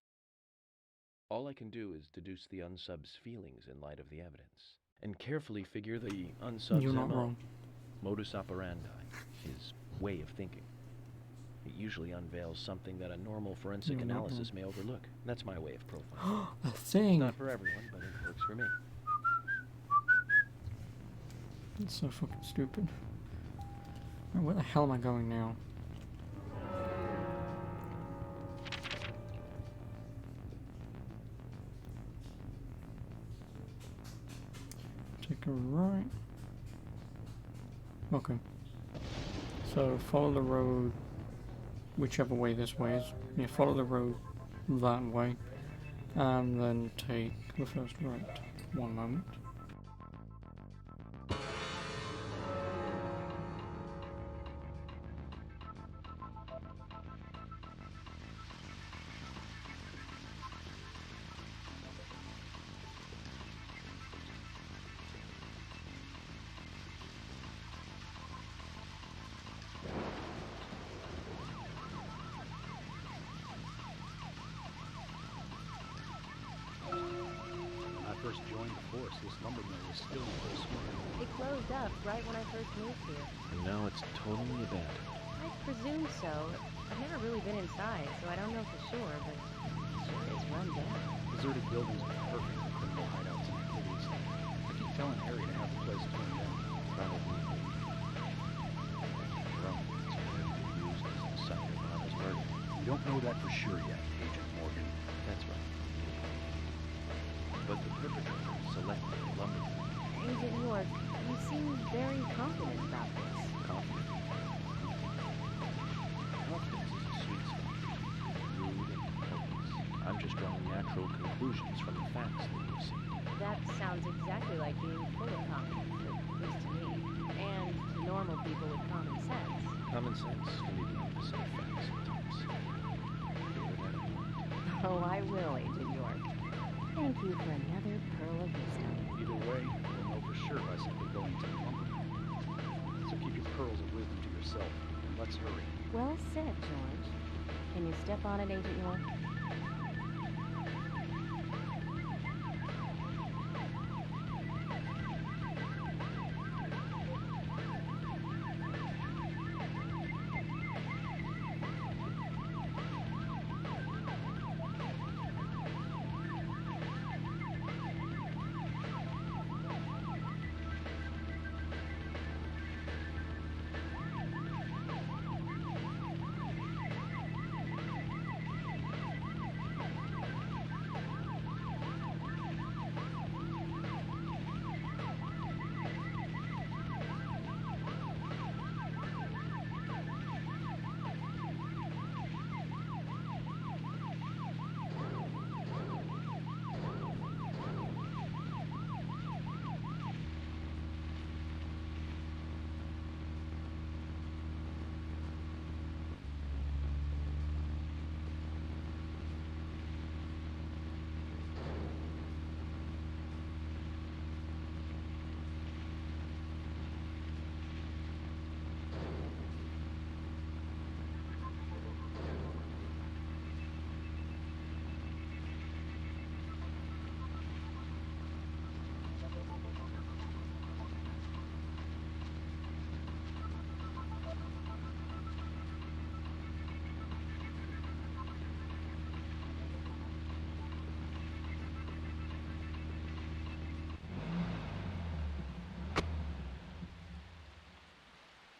All I can do is deduce the unsub's feelings in light of the evidence, and carefully figure the unsub's You're not MO, wrong. modus operandi, his way of thinking. It usually unveils something that a normal forensic You're not analysis wrong. may overlook. That's my way of profiling. A thing! Not for everyone, but it works for me. It's so fucking stupid. Right, where the hell am I going now? Take a right. Okay. So follow the road whichever way this way is. Yeah, follow the road that way. And then take the first right. One moment. When I first joined the force, this lumber mill was still in full swing. It closed up right when I first moved here. And now it's totally abandoned. I presume so. I've never really been inside, so I don't know for sure, but it sure is run down. Deserted buildings are perfect for criminal hideouts and activities. I keep telling Harry to have the place turned down. Probably. Well, it's been used as the site of Anna's murder. We don't know that for sure yet, Agent Morgan. That's right. But the perpetrator selected the lumber. Agent York, you seem very confident about this. Confident. Confidence is a sweet spot. Rude and helpless. I'm just drawing natural conclusions from the facts that you've seen. That sounds exactly like being full of confidence, at least to me. And to normal people with common sense. Common sense can be the opposite of facts sometimes. Bear that in mind. Oh, I will, Agent York. Thank you for another pearl of wisdom. Either way, we'll know for sure by simply going to the lumber mill. So keep your pearls of wisdom to yourself, and let's hurry. Well said, George. Can you step on it, Agent York?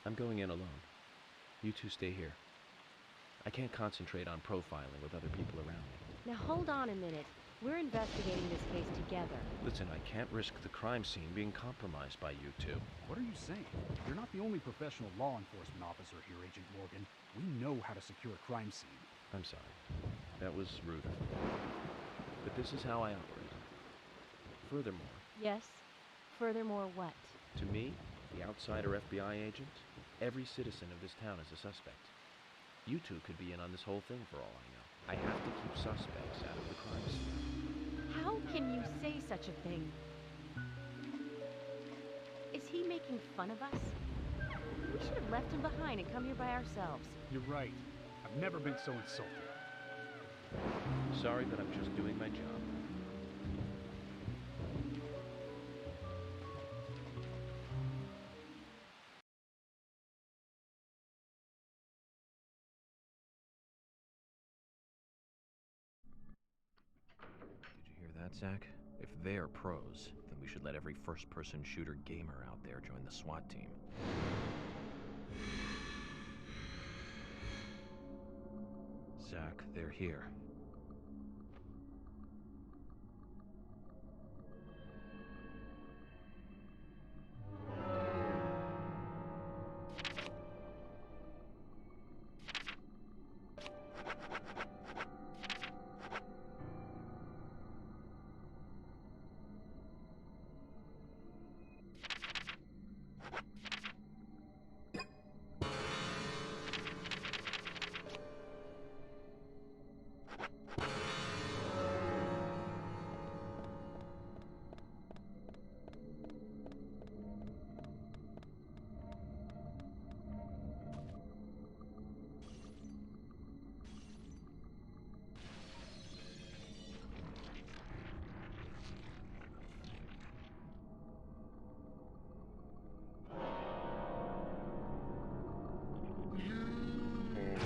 I'm going in alone. You two stay here. I can't concentrate on profiling with other people around me. Now hold on a minute. We're investigating this case together. Listen, I can't risk the crime scene being compromised by you two. What are you saying? You're not the only professional law enforcement officer here, Agent Morgan. We know how to secure a crime scene. I'm sorry. That was rude of me. But this is how I operate. Furthermore, Yes? Furthermore, what? to me, the outsider FBI agent, every citizen of this town is a suspect. You two could be in on this whole thing for all I know. I have to keep suspects out of the crime scene. How can you say such a thing? Is he making fun of us? We should have left him behind and come here by ourselves. You're right. I've never been so insulted. Sorry, but I'm just doing my job. Did you hear that, Zach? If they're pros, then we should let every first-person shooter gamer out there join the SWAT team. Zach, they're here.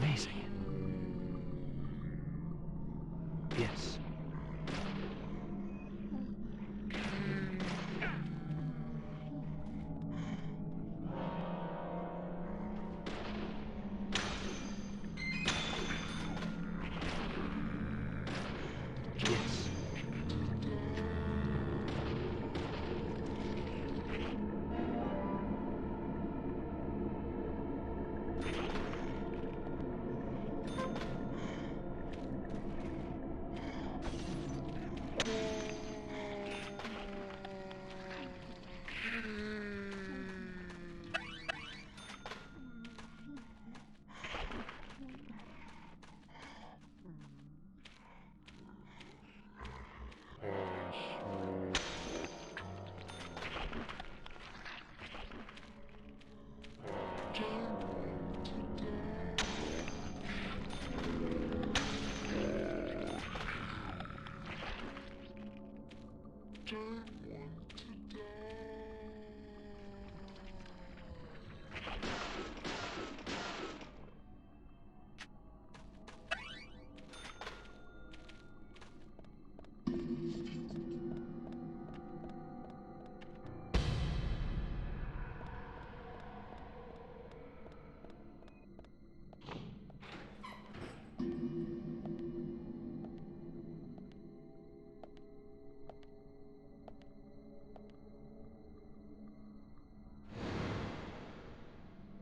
Amazing. Yes. Yes.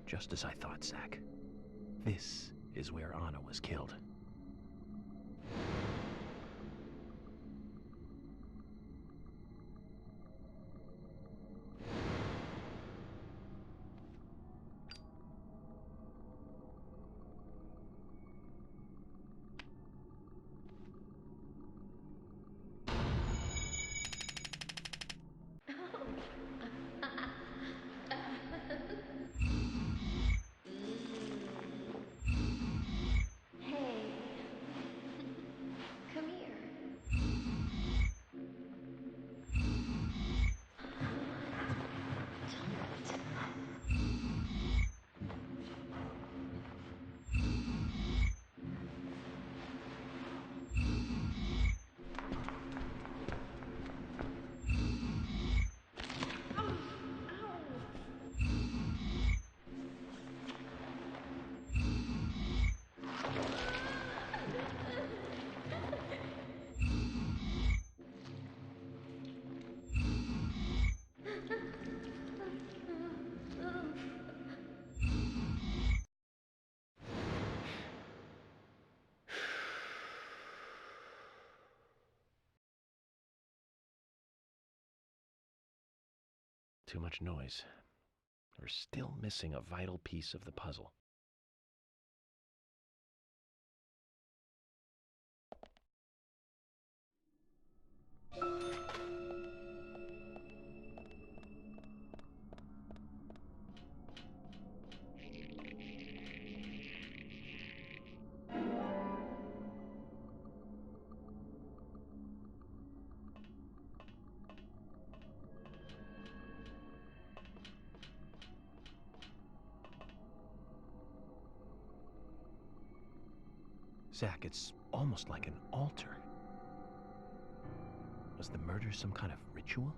Just as I thought, Zach. This is where Anna was killed. Hey. Come here. Too much noise. We're still missing a vital piece of the puzzle. Zach, it's almost like an altar. Was the murder some kind of ritual?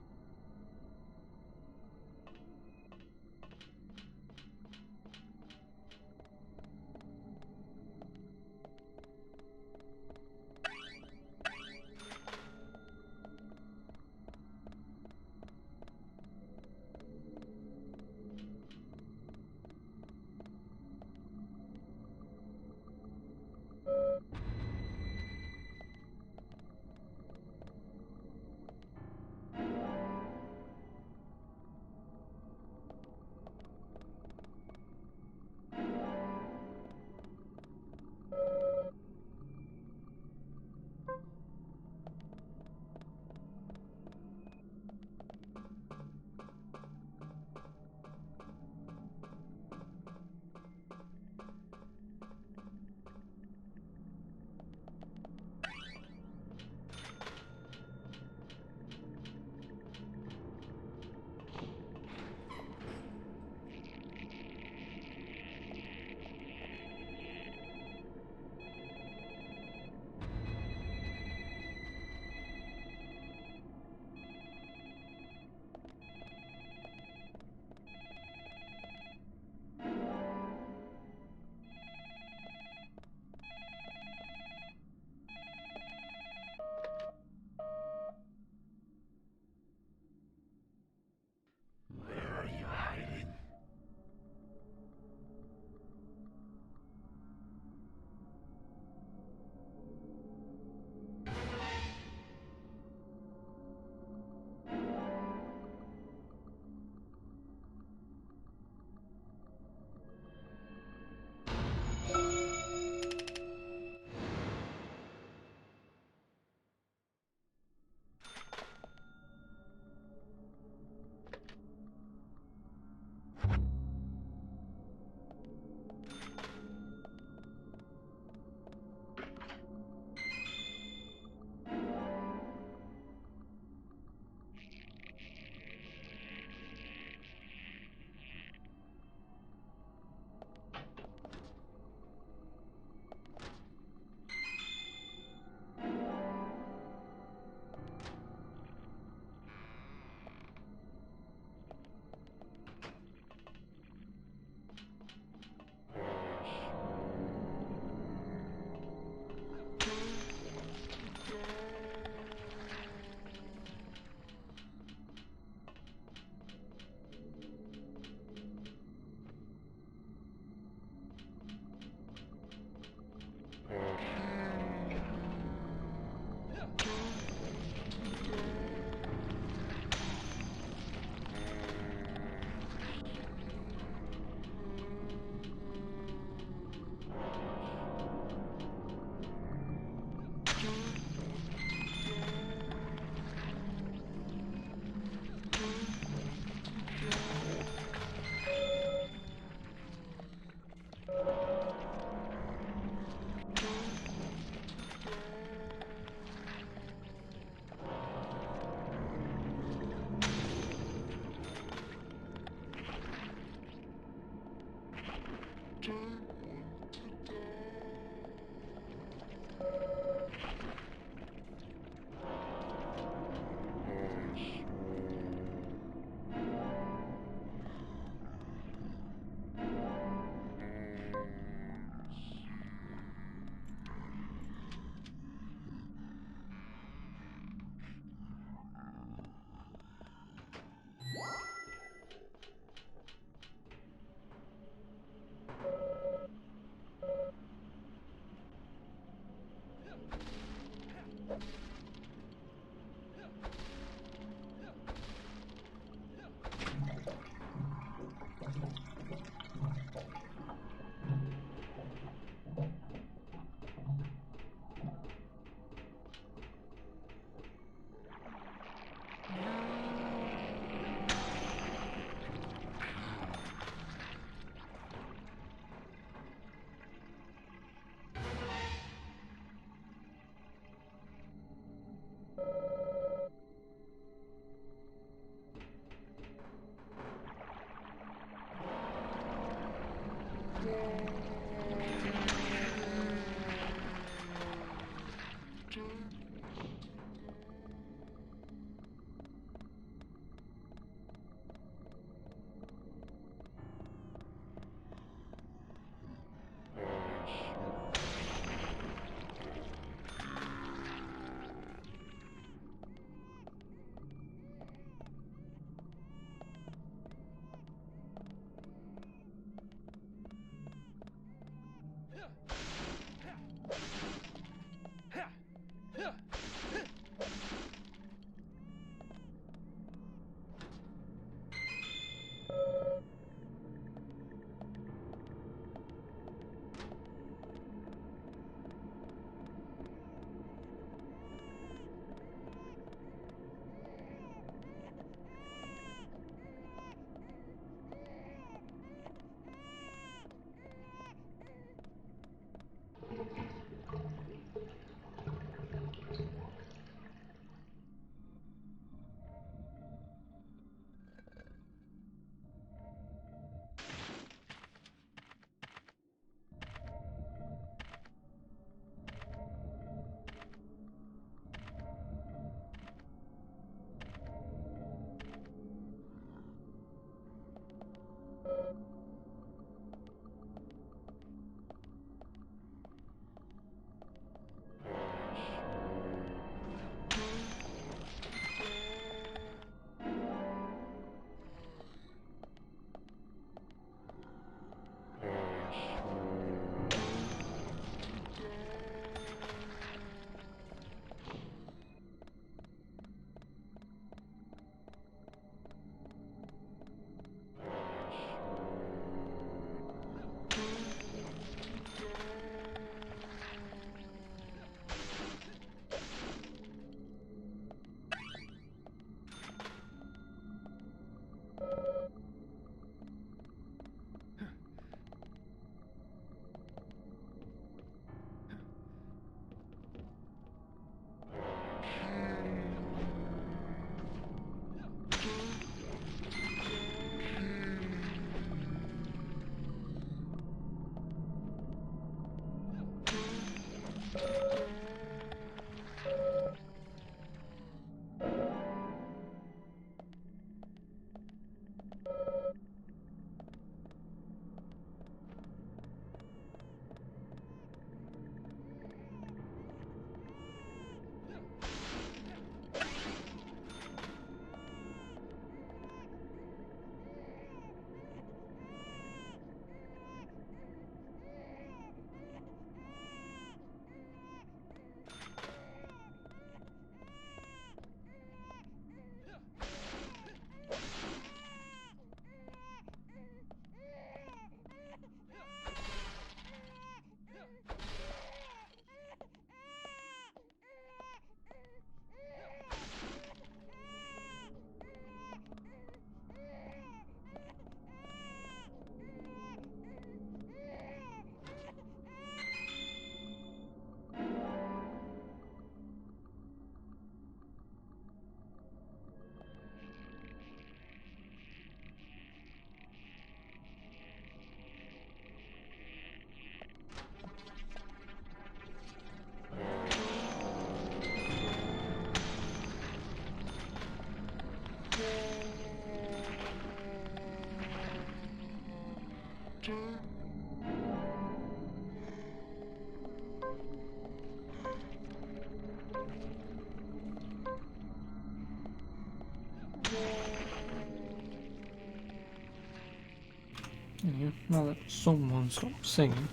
Yeah, now that someone stopped singing.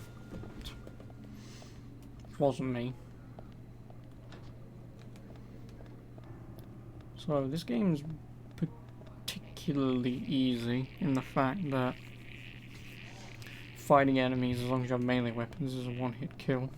It wasn't me. So this game's particularly easy in the fact that fighting enemies, as long as you have melee weapons, is a one-hit kill.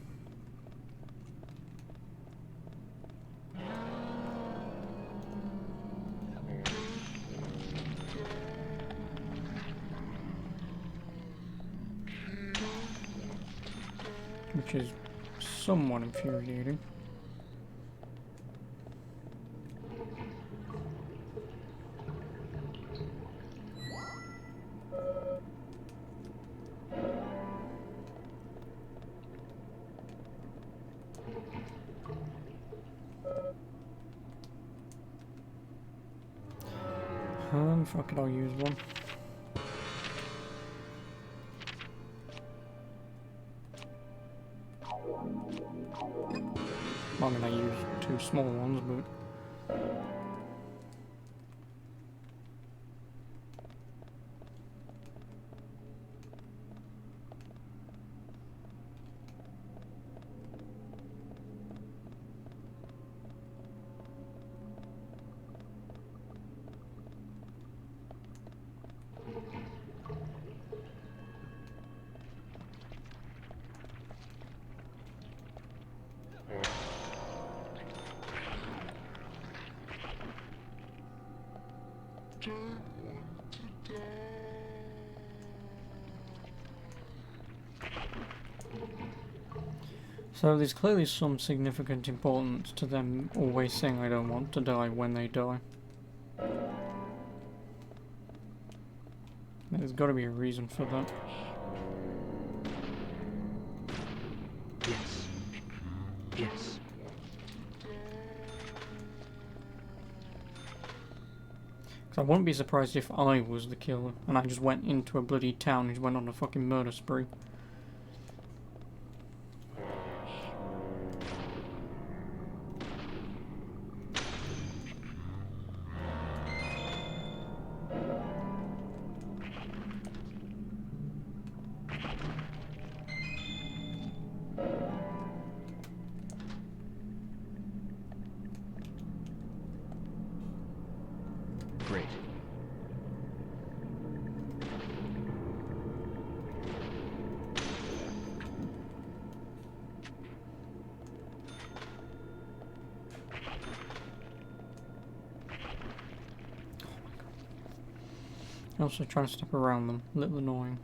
Which is somewhat infuriating. Fuck it, I'll use one. I mean, I used two small ones, but... So there's clearly some significant importance to them always saying I don't want to die when they die. There's got to be a reason for that. Yes. Yes. Because I wouldn't be surprised if I was the killer and I just went into a bloody town and just went on a fucking murder spree. Great. Also trying to step around them, a little annoying.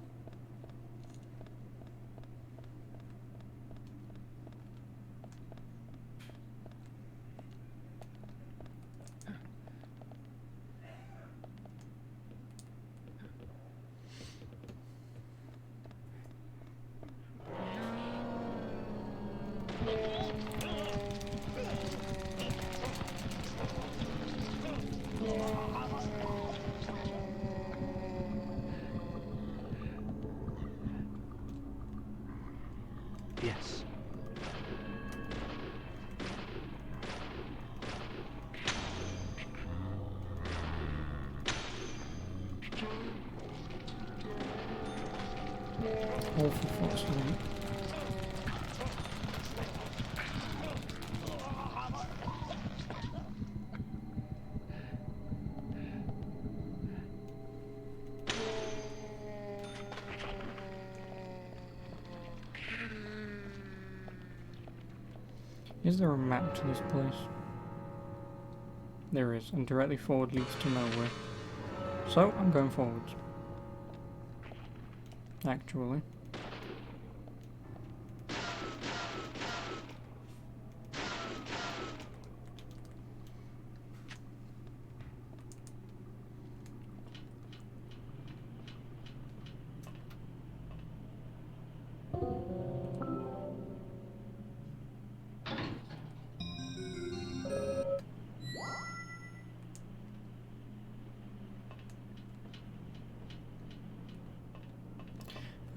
Yes. Oh, for fuck's sake. Is there a map to this place? There is, and directly forward leads to nowhere. So, I'm going forwards. Actually.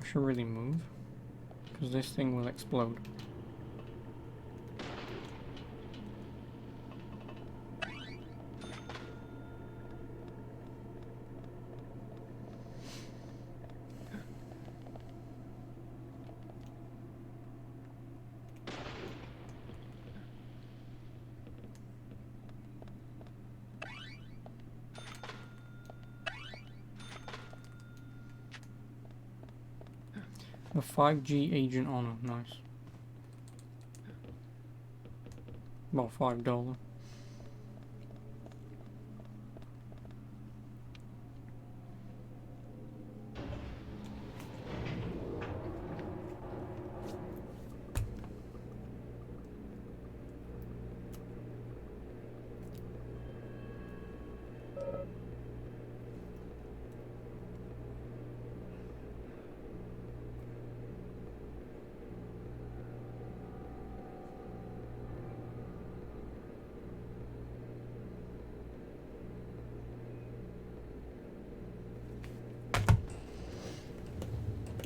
I should really move, because this thing will explode. A 5G agent honor, nice. About $5.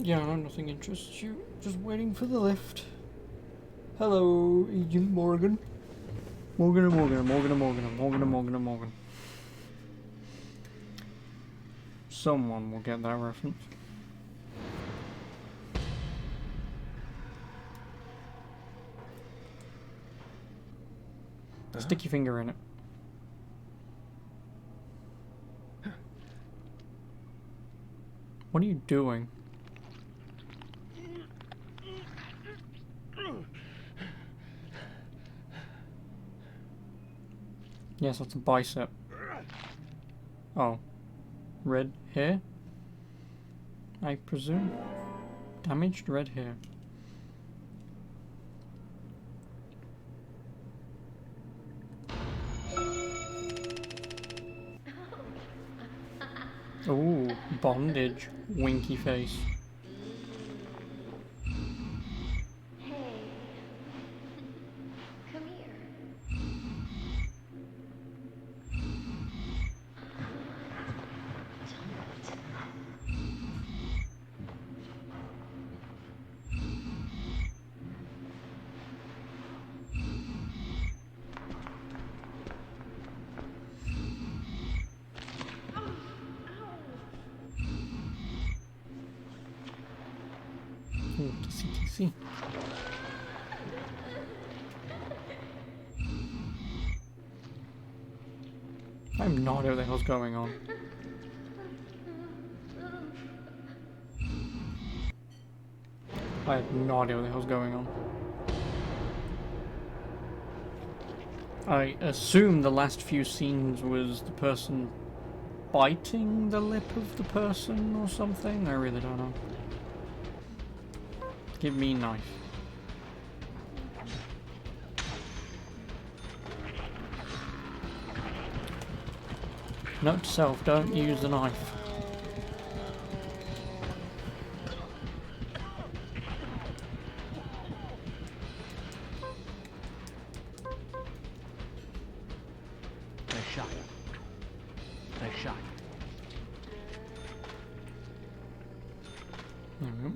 Yeah, I know nothing interests you. Just waiting for the lift. Hello, Agent Morgan. Morgan. Someone will get that reference. Stick your finger in it. What are you doing? Yes, that's a bicep. Oh. red hair, I presume. Damaged red hair. Ooh, bondage. Winky face. Hey. Come here. Ooh, kissy kissy. I have no idea what the hell's going on. I have no idea what the hell's going on. I assume the last few scenes was the person biting the lip of the person or something. I really don't know. Give me a knife. Note to self, don't use the knife. Nice shot. Nice shot. There we go.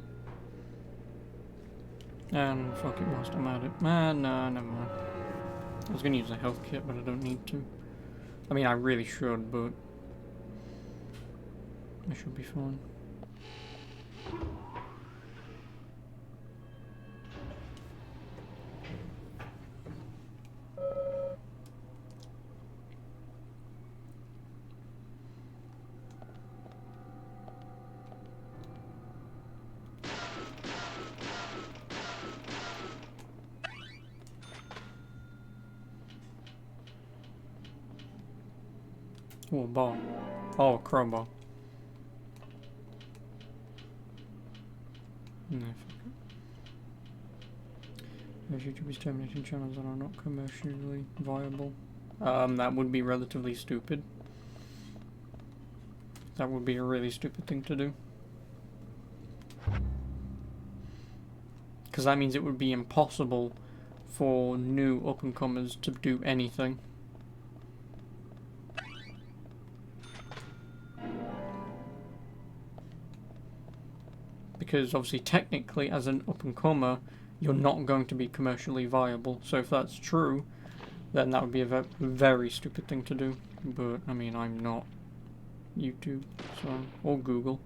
And fuck it whilst I'm at it. No, never mind. I was gonna use a health kit, but I don't need to. I mean, I really should, but I should be fine. Oh, a ball. Oh, a crowbar. No, fuck it. Those YouTube is terminating channels that are not commercially viable. That would be relatively stupid. That would be a really stupid thing to do. Because that means it would be impossible for new up-and-comers to do anything. Because obviously technically as an up-and-comer you're not going to be commercially viable, so if that's true then that would be a very stupid thing to do. But I mean, I'm not YouTube, so, or Google.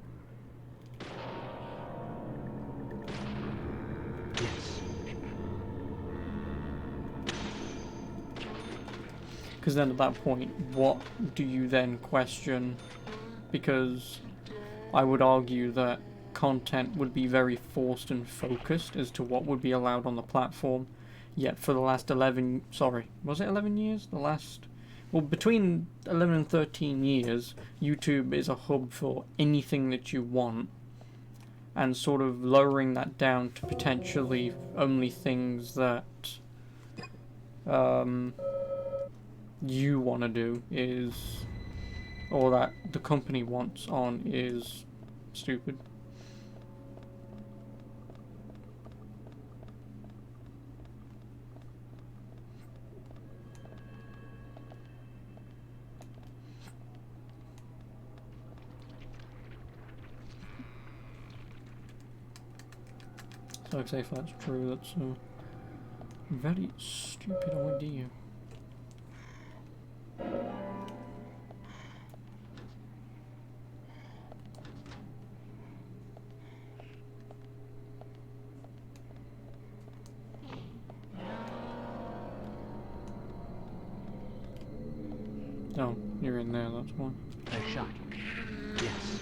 Because then at that point, what do you then question? Because I would argue that content would be very forced and focused as to what would be allowed on the platform. Yet for the last 11, sorry, was it 11 years? The last, well, between 11 and 13 years, YouTube is a hub for anything that you want. And sort of lowering that down to potentially only things that you want to do is, or that the company wants on, is stupid. So I'd say if that's true, that's a very stupid idea. Oh, you're in there, that's why. Nice shot. Yes.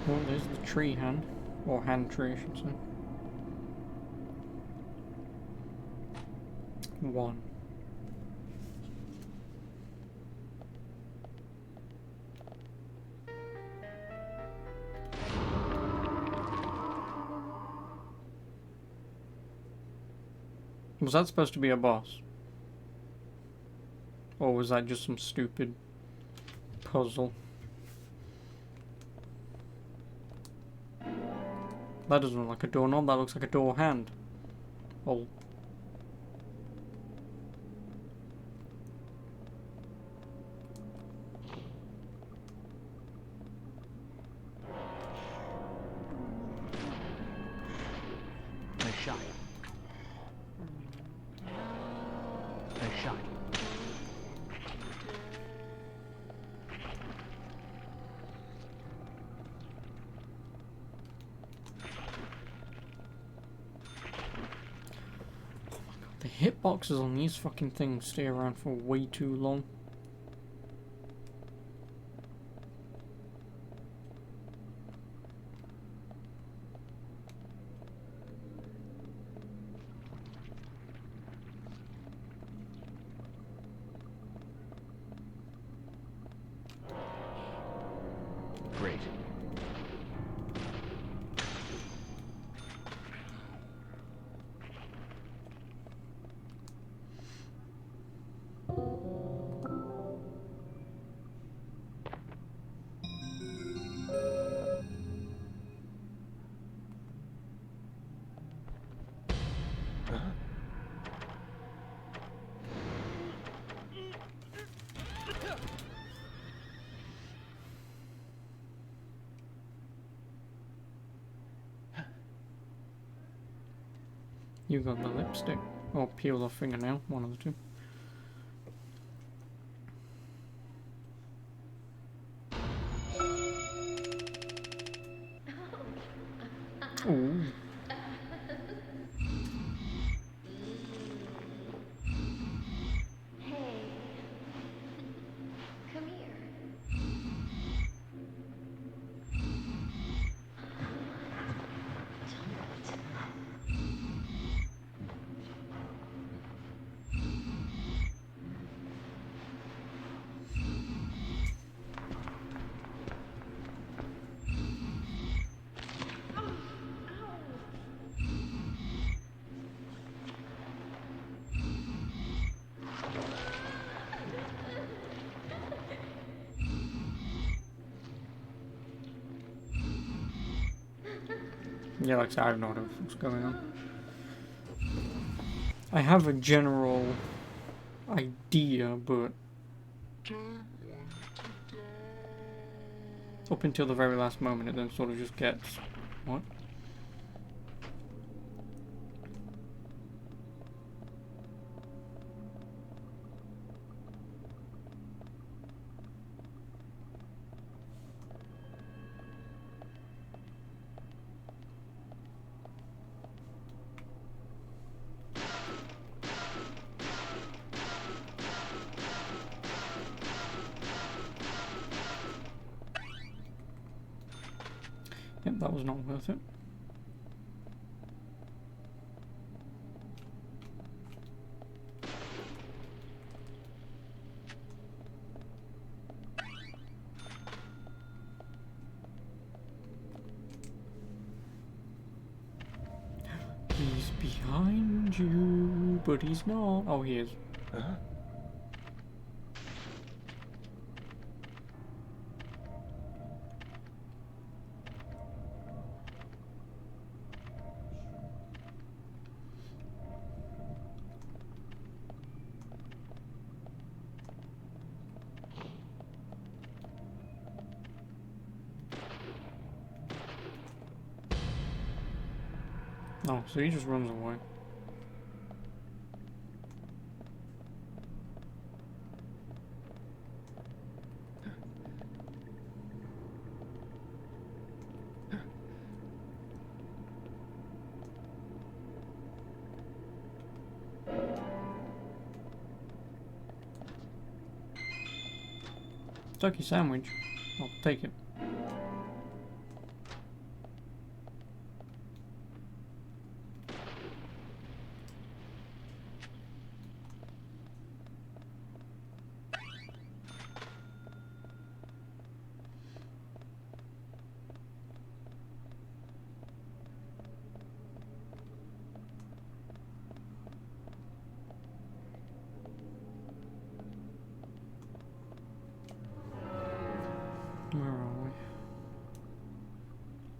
Oh, there's the tree hand. Or hand tree, I should say. 1. Was that supposed to be a boss? Or was that just some stupid puzzle? That doesn't look like a doorknob, that looks like a door hand. Oh. Nice shot. Nice shot. The hitboxes on these fucking things stay around for way too long. Great. You got the lipstick. Or peel off fingernail, one of the two. Ooh. Hey. Come here. Yeah, like I said, I don't know what's going on. I have a general idea, but up until the very last moment, it then sort of just gets what? Yep, that was not worth it. He's behind you, but he's not. Oh, he is. Huh? Oh, so he just runs away. Turkey sandwich. I'll take it.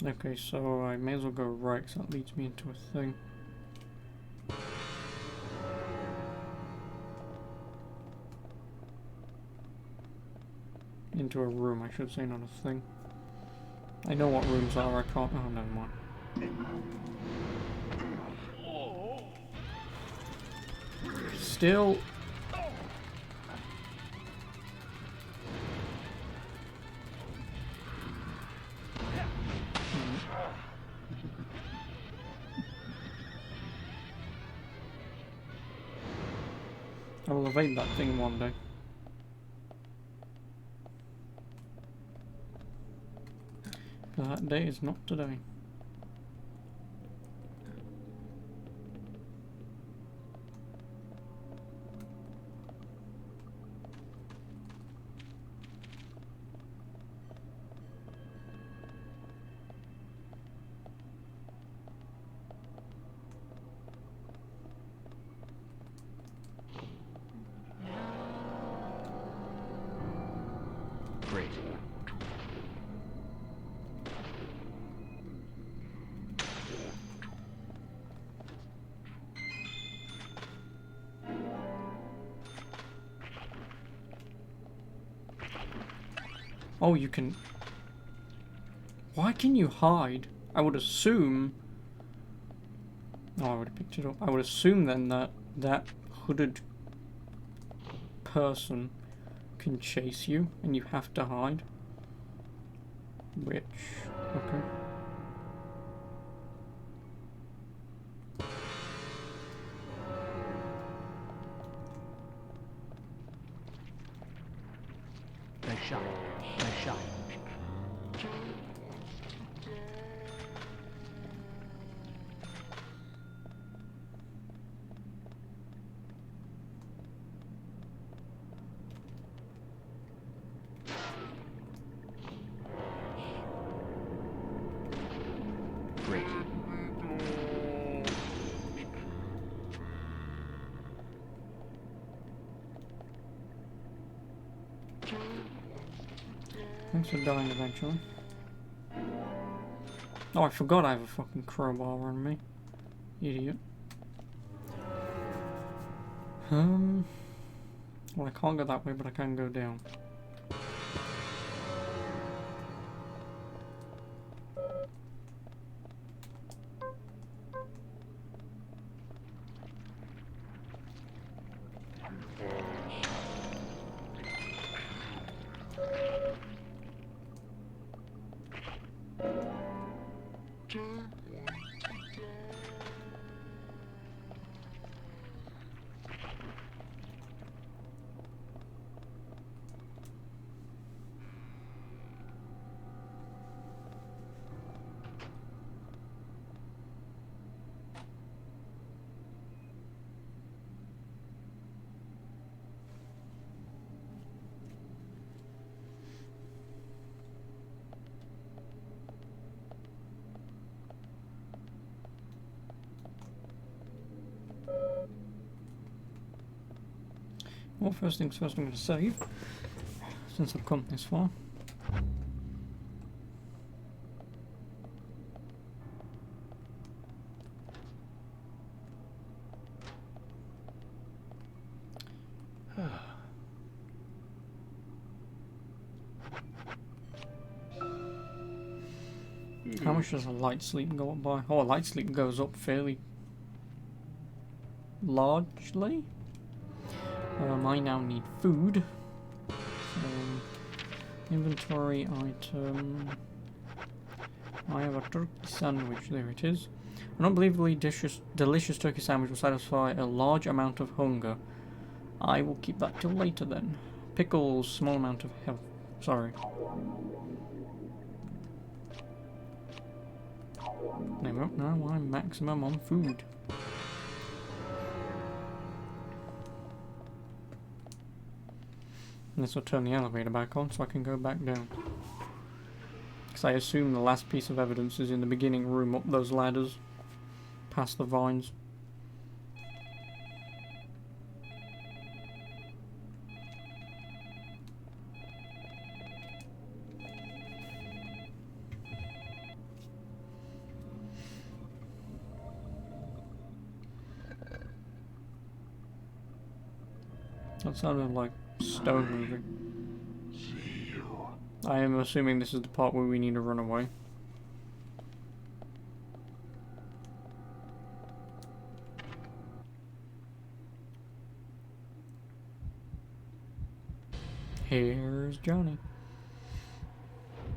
Okay, so I may as well go right, because that leads me into a thing. Into a room, I should say, not a thing. I know what rooms are, I can't... Oh, never mind. Still... I will evade that thing one day. But that day is not today. Great. Oh, you can... Why can you hide? I would assume... Oh, I would have picked it up. I would assume then that that hooded person can chase you and you have to hide. Which... Okay. Nice shot. Nice shot. Great. Thanks for dying eventually. Oh, I forgot I have a fucking crowbar on me. Idiot. Well, I can't go that way, but I can go down. Well, first things first, I'm going to save, since I've come this far. How much does a light sleep go up by? Oh, a light sleep goes up fairly largely. I now need food. Inventory item. I have a turkey sandwich. There it is. An unbelievably delicious turkey sandwich will satisfy a large amount of hunger. I will keep that till later then. Pickles, small amount of health. Sorry. There we go. Now I'm maximum on food. And this will turn the elevator back on so I can go back down. Because I assume the last piece of evidence is in the beginning room up those ladders. Past the vines. That sounded like stone moving. I am assuming this is the part where we need to run away. Here's Johnny.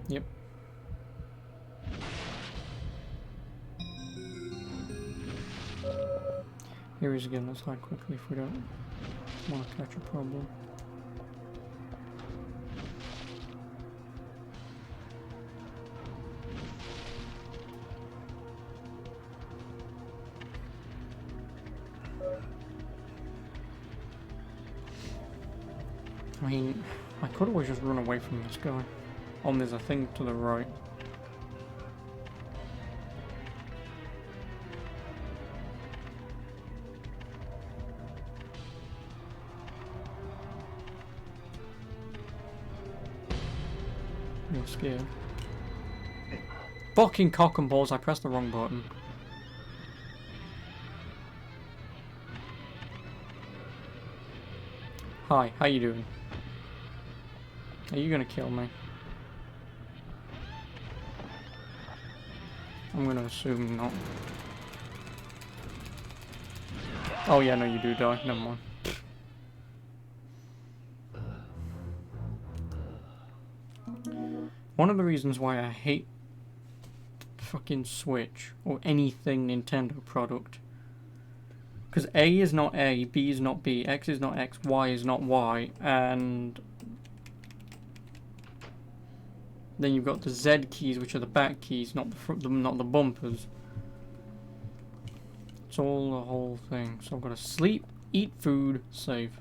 Yep. Here he is again. Let's hide quickly if we don't want to catch a problem. I mean, I could always just run away from this guy. Oh, there's a thing to the right. You're scared. Fucking cock and balls, I pressed the wrong button. Hi, how you doing? Are you gonna kill me? I'm gonna assume not. Oh yeah, no you do die, never mind. One of the reasons why I hate fucking Switch or anything Nintendo product, because A is not A, B is not B, X is not X, Y is not Y, and then you've got the Z keys, which are the back keys, not the bumpers. It's all the whole thing. So I've got to sleep, eat food, save.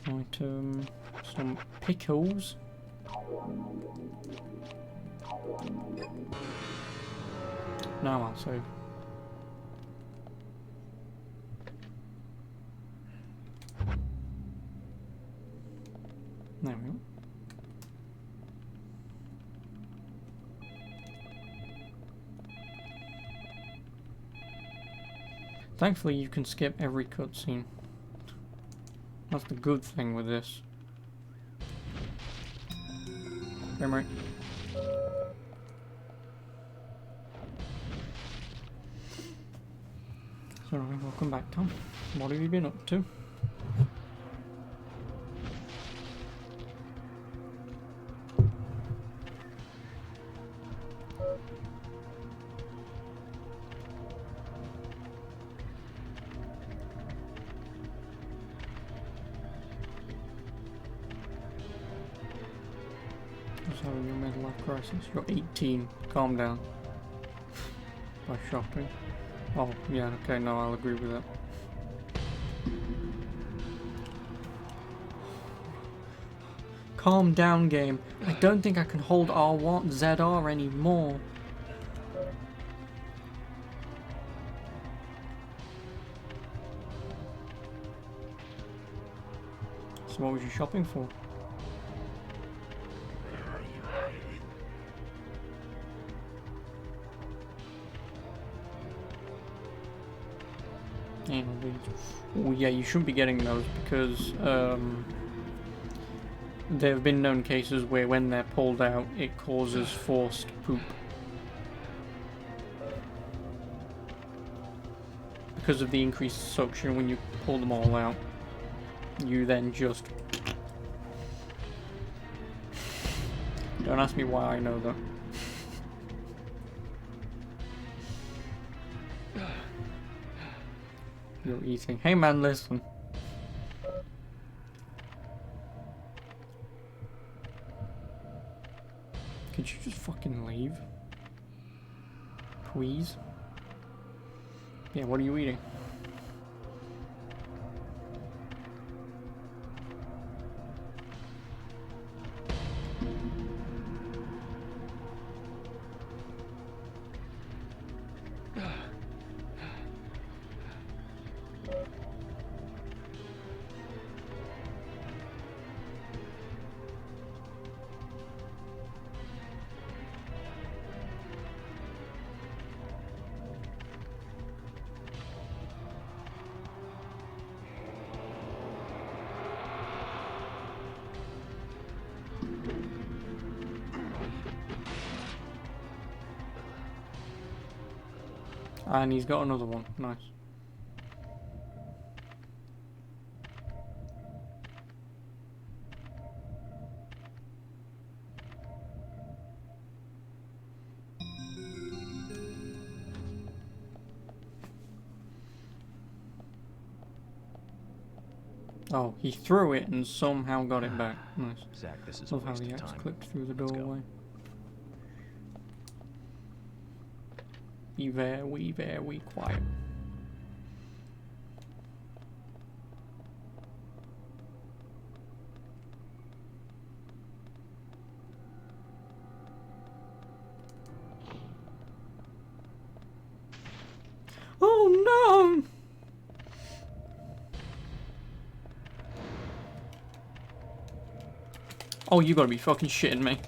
Item, some pickles. Now I'll save. There we go. Thankfully you can skip every cutscene. That's the good thing with this. Frame rate. So, welcome back, Tom. What have you been up to? What's having your midlife crisis? You're 18. Calm down. By shopping. Oh, yeah, okay, no, I'll agree with that. Calm down, game. I don't think I can hold R1 ZR anymore. So what was you shopping for? Oh yeah, you shouldn't be getting those because there have been known cases where when they're pulled out it causes forced poop. Because of the increased suction when you pull them all out. You then just... Don't ask me why I know that. You're eating. Hey man, listen. Could you just fucking leave? Please? Yeah, what are you eating? And he's got another one. Nice. Oh, he threw it and somehow got it back. Nice. Zach, this is a Love how waste the of axe time. clipped through the Let's go. doorway. Be very, very quiet. Oh no! Oh, you gotta be fucking shitting me.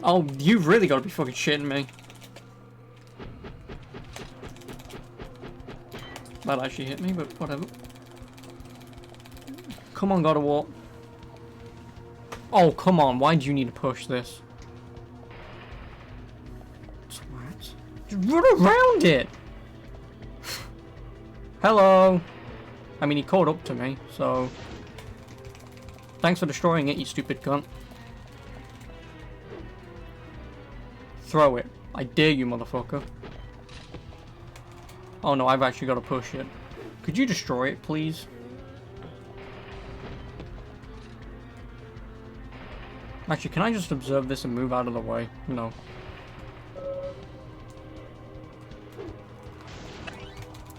Oh, you've really gotta be fucking shitting me. That actually hit me, but whatever. Come on, God of War. Oh, come on. Why do you need to push this? Twat. Just run around it! Hello! I mean, he caught up to me, so... Thanks for destroying it, you stupid cunt. Throw it. I dare you, motherfucker. Oh no, I've actually got to push it. Could you destroy it, please? Actually, can I just observe this and move out of the way? No.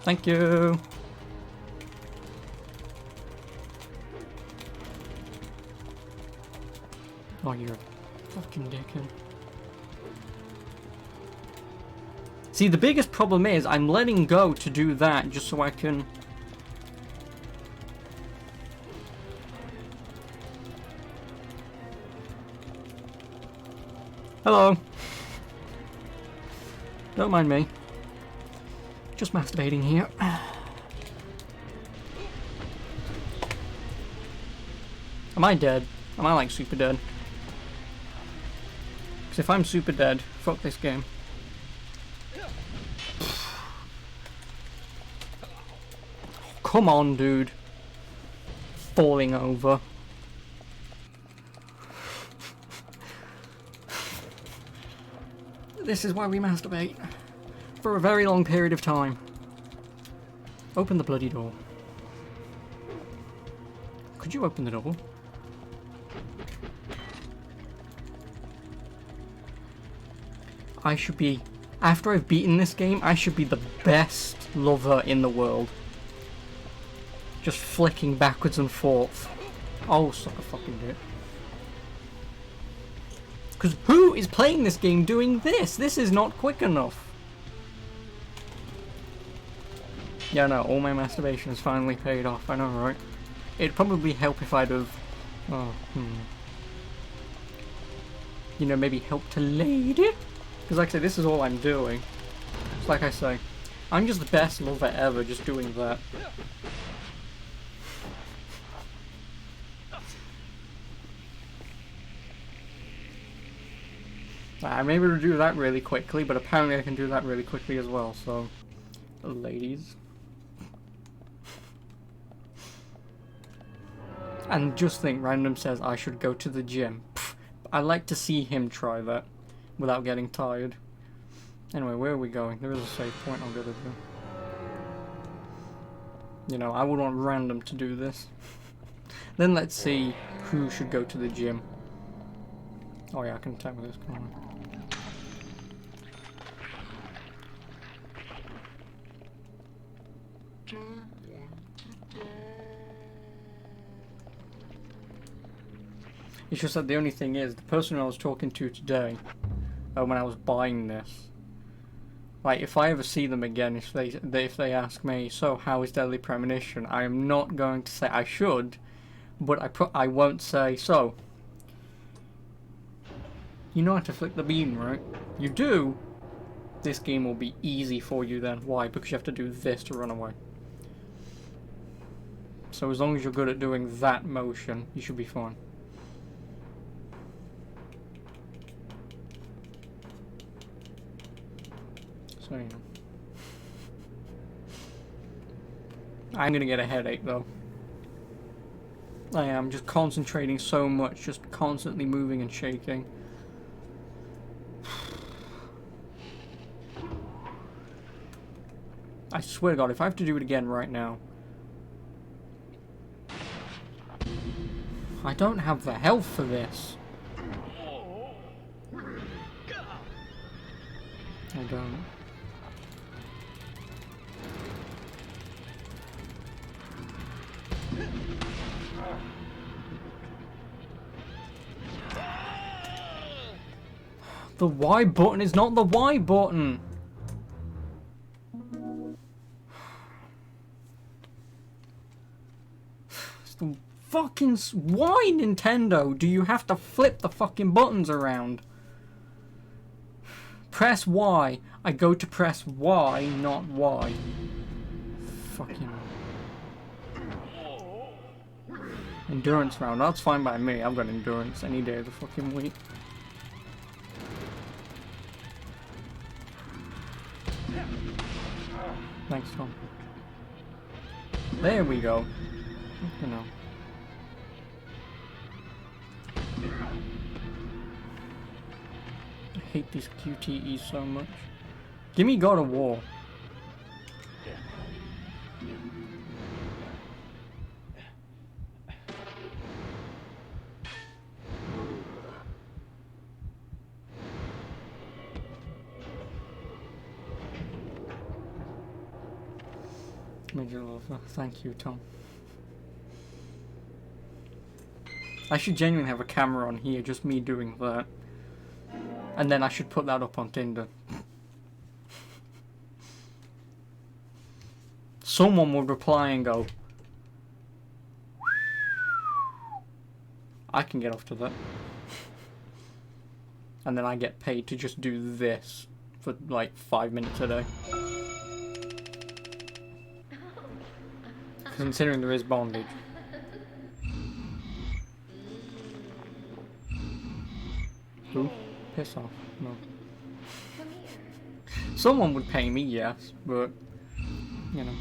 Thank you. Oh, you're a fucking dickhead. See, the biggest problem is I'm letting go to do that just so I can... Hello. Don't mind me. Just masturbating here. Am I dead? Am I like super dead? Because if I'm super dead, fuck this game. Come on, dude. Falling over. This is why we masturbate. For a very long period of time. Open the bloody door. Could you open the door? I should be... After I've beaten this game, I should be the best lover in the world. Just flicking backwards and forth. Oh, suck a fucking dick. Because who is playing this game doing this? This is not quick enough. Yeah, no, all my masturbation has finally paid off. I know, right? It'd probably help if I'd have... Oh, you know, maybe helped a lady? Because like I say, this is all I'm doing. It's like I say, I'm just the best lover ever just doing that. I'm able to do that really quickly, but apparently I can do that really quickly as well, so... Ladies. And just think, Random says I should go to the gym. Pfft, I'd like to see him try that, without getting tired. Anyway, where are we going? There is a save point I'll go to do. You know, I would want Random to do this. Then let's see who should go to the gym. Oh yeah, I can attack with this, come on. It's just that the only thing is, the person I was talking to today, when I was buying this, like, if I ever see them again, if they ask me, so how is Deadly Premonition, I am not going to say I should, but I won't say, so, you know how to flick the bean, right? You do, this game will be easy for you then. Why? Because you have to do this to run away. So as long as you're good at doing that motion, you should be fine. So, you know. I'm gonna get a headache though. I am just concentrating so much, just constantly moving and shaking. I swear to God, if I have to do it again right now. I don't have the health for this. I don't. The Y button is not the Y button. It's the fucking why, Nintendo? Do you have to flip the fucking buttons around? Press Y. I go to press Y, not Y. Fucking endurance round. That's fine by me. I've got endurance any day of the fucking week. Thanks, Tom. There we go. You know. I hate these QTEs so much. Give me God of War. Major love. Thank you, Tom. I should genuinely have a camera on here, just me doing that. And then I should put that up on Tinder. Someone would reply and go, I can get off to that. And then I get paid to just do this for like 5 minutes a day. Considering there is bondage. Who? Piss off. No. Someone would pay me, yes, but, you know.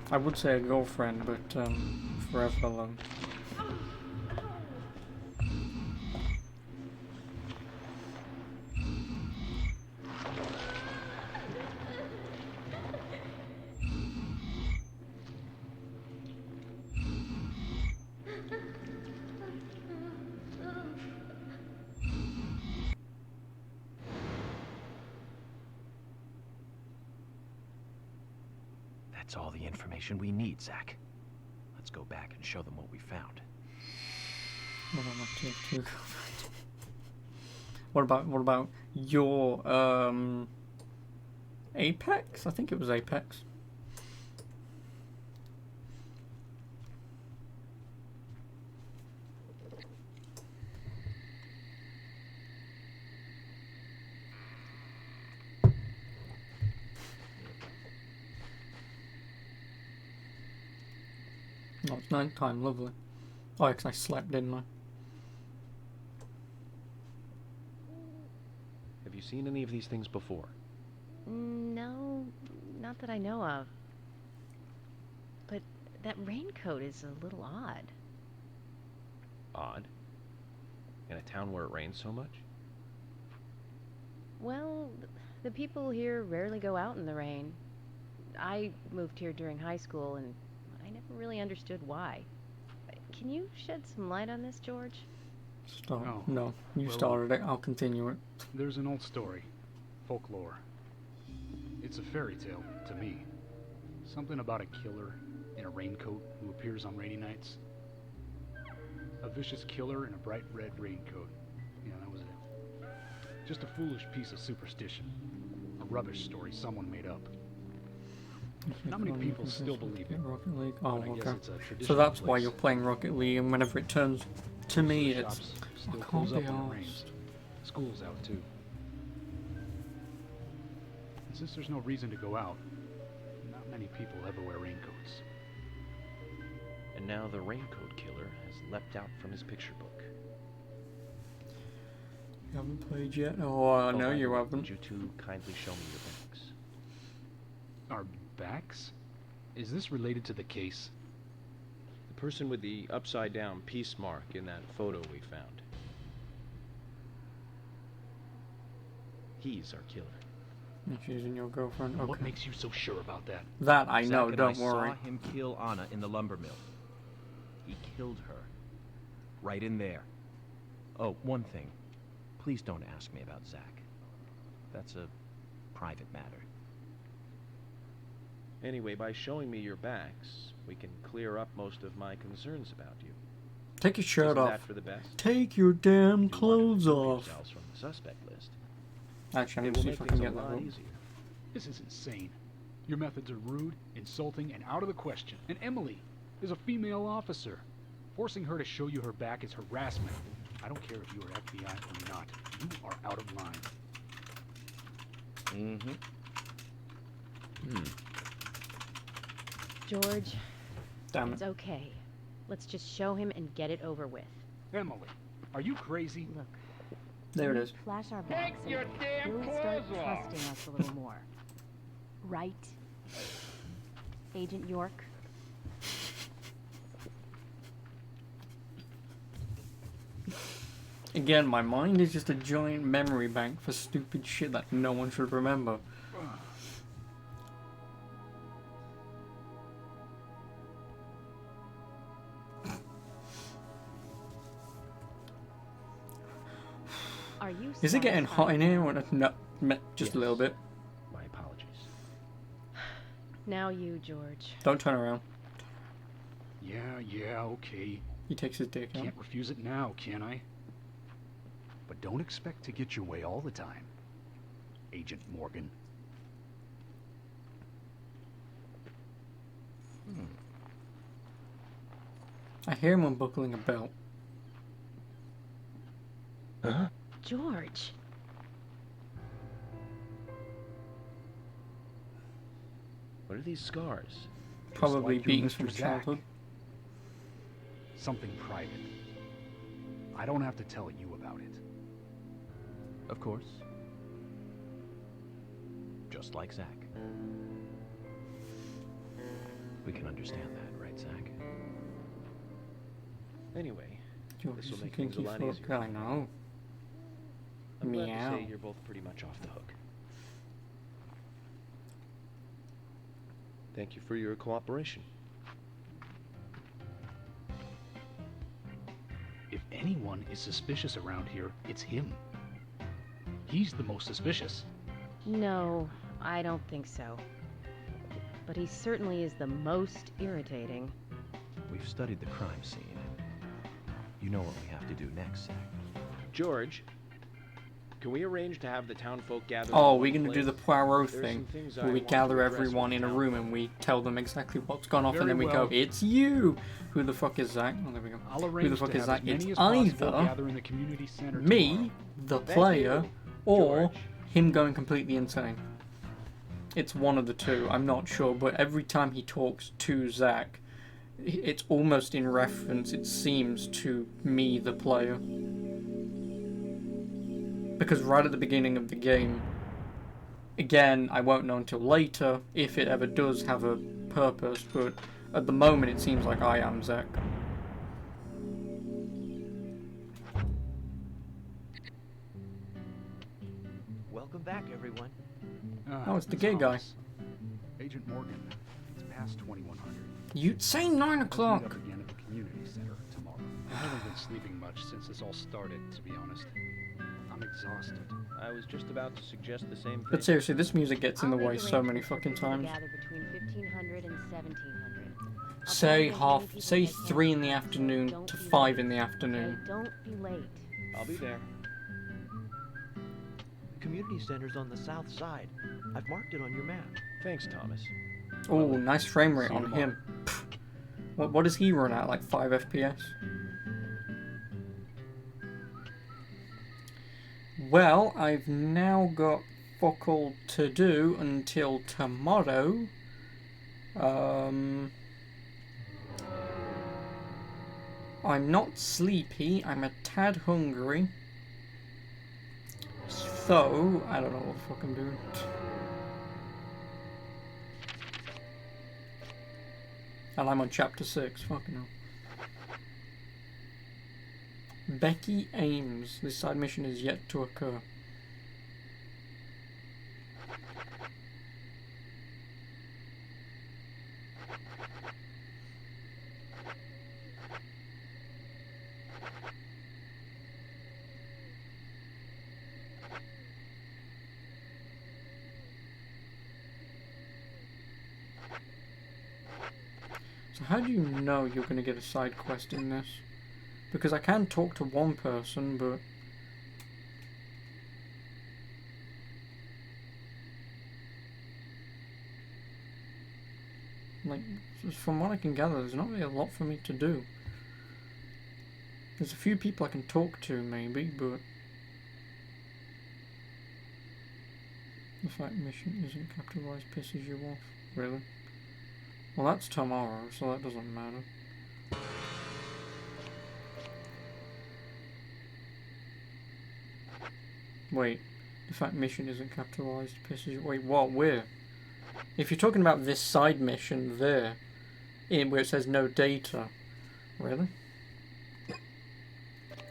I would say a girlfriend, but, forever alone. That's all the information we need, Zach. Let's go back and show them what we found. What about your Apex? I think it was Apex. Oh, it's night time, lovely. Oh, because I slept, didn't I? Have you seen any of these things before? No, not that I know of. But that raincoat is a little odd. Odd? In a town where it rains so much? Well, the people here rarely go out in the rain. I moved here during high school, and I never really understood why. Can you shed some light on this, George? Stop. No. No, you started it. I'll continue it. There's an old story. Folklore. It's a fairy tale, to me. Something about a killer in a raincoat who appears on rainy nights. A vicious killer in a bright red raincoat. Yeah, that was it. Just a foolish piece of superstition. A rubbish story someone made up. Not many people still believe it. Rocket League. Oh, but I guess okay. it's a traditional So that's why place. you're playing Rocket League, and whenever it turns to me, The it's shops I still can't close be up when it arsed. rains. School's out too. And since there's no reason to go out, not many people ever wear raincoats. And now the raincoat killer has leapt out from his picture book. You haven't played yet? Oh, no, you haven't. Would you two kindly show me your backs? Our backs? Is this related to the case? The person with the upside-down peace mark in that photo we found. He's our killer. She's in your girlfriend. Okay. What makes you so sure about that? That I know, Zack and don't I worry. saw him kill Anna in the lumber mill. He killed her. Right in there. Oh, one thing. Please don't ask me about Zack. That's a private matter. Anyway, by showing me your backs, we can clear up most of my concerns about you. Take your shirt Isn't off. that for the best? Take your damn clothes off. Yourselves from the suspect list. Actually, I'm It gonna will see if make I can things get a that lot one. easier. This is insane. Your methods are rude, insulting, and out of the question. And Emily is a female officer. Forcing her to show you her back is harassment. I don't care if you are FBI or not. You are out of line. George, Damn it's it. okay. Let's just show him and get it over with. Emily, are you crazy? Look. There it is. Flash our backs and he'll start trusting us a little more. Right? Agent York? Again, my mind is just a giant memory bank for stupid shit that no one should remember. Are you Is it getting hot in here? Or no, just a little bit. My apologies. Now you, George. Don't turn around. Yeah, okay. He takes his dick out. Can't refuse it now, can I? But don't expect to get your way all the time, Agent Morgan. I hear him unbuckling a belt. Huh? George. What are these scars? Probably like your beatings Mr. from Zack. childhood. Something private. I don't have to tell you about it. Of course. Just like Zack. We can understand that, right, Zack? Anyway, George this is will a make things a kinky lot fuck. easier. I know. I'm glad to Meow. say you're both pretty much off the hook. Thank you for your cooperation. If anyone is suspicious around here, it's him. He's the most suspicious. No, I don't think so. But he certainly is the most irritating. We've studied the crime scene. You know what we have to do next, Zack. George, can we arrange to have the townfolk gather? Oh, in we're one gonna do place? the Poirot There are thing, some things I where we want to gather address everyone with in a the room and we tell them exactly what's gone off, and Very then we well. go, "It's you." Who the fuck is Zack? Oh, there we go. I'll Who arrange the fuck to is have Zack? as It's many as possible either gather in the community center me, tomorrow. the Thank player, you, or George. him going completely insane. It's one of the two. I'm not sure, but every time he talks to Zack, it's almost in reference, it seems, to me, the player. Because right at the beginning of the game, again, I won't know until later if it ever does have a purpose, but at the moment it seems like I am Zack. Welcome back, everyone. Oh, it's the Miss gay guy. Holmes. Agent Morgan, it's past 2100. You'd say 9 Let's meet o'clock. up again at the community center tomorrow. I haven't been sleeping much since this all started, to be honest. I'm exhausted. I was just about to suggest the same thing. But seriously, this music gets in the I'll make way so many arrangements for fucking people to times. gather between 1500 and 1700. I'll Say tell as many people say as I can. 3 in the afternoon Don't to be 5 late. in the Okay, afternoon. don't be late. I'll be there. The community center's on the south side. I've marked it on your map. Thanks, Thomas. Oh, nice frame rate See you on him. Pfft. What does he run at? Like 5 FPS? Well, I've now got fuck all to do until tomorrow. I'm not sleepy, I'm a tad hungry. So, I don't know what the fuck I'm doing. And I'm on chapter 6, fucking hell. Becky Ames. This side mission is yet to occur. So how do you know you're going to get a side quest in this? Because I can talk to one person, but... like, from what I can gather, there's not really a lot for me to do. There's a few people I can talk to, maybe, but... the fact mission isn't capitalized pisses you off. Really? Well, that's tomorrow, so that doesn't matter. Wait, the fact mission isn't capitalized pisses you... wait, what? Where? If you're talking about this side mission there, where it says no data, really?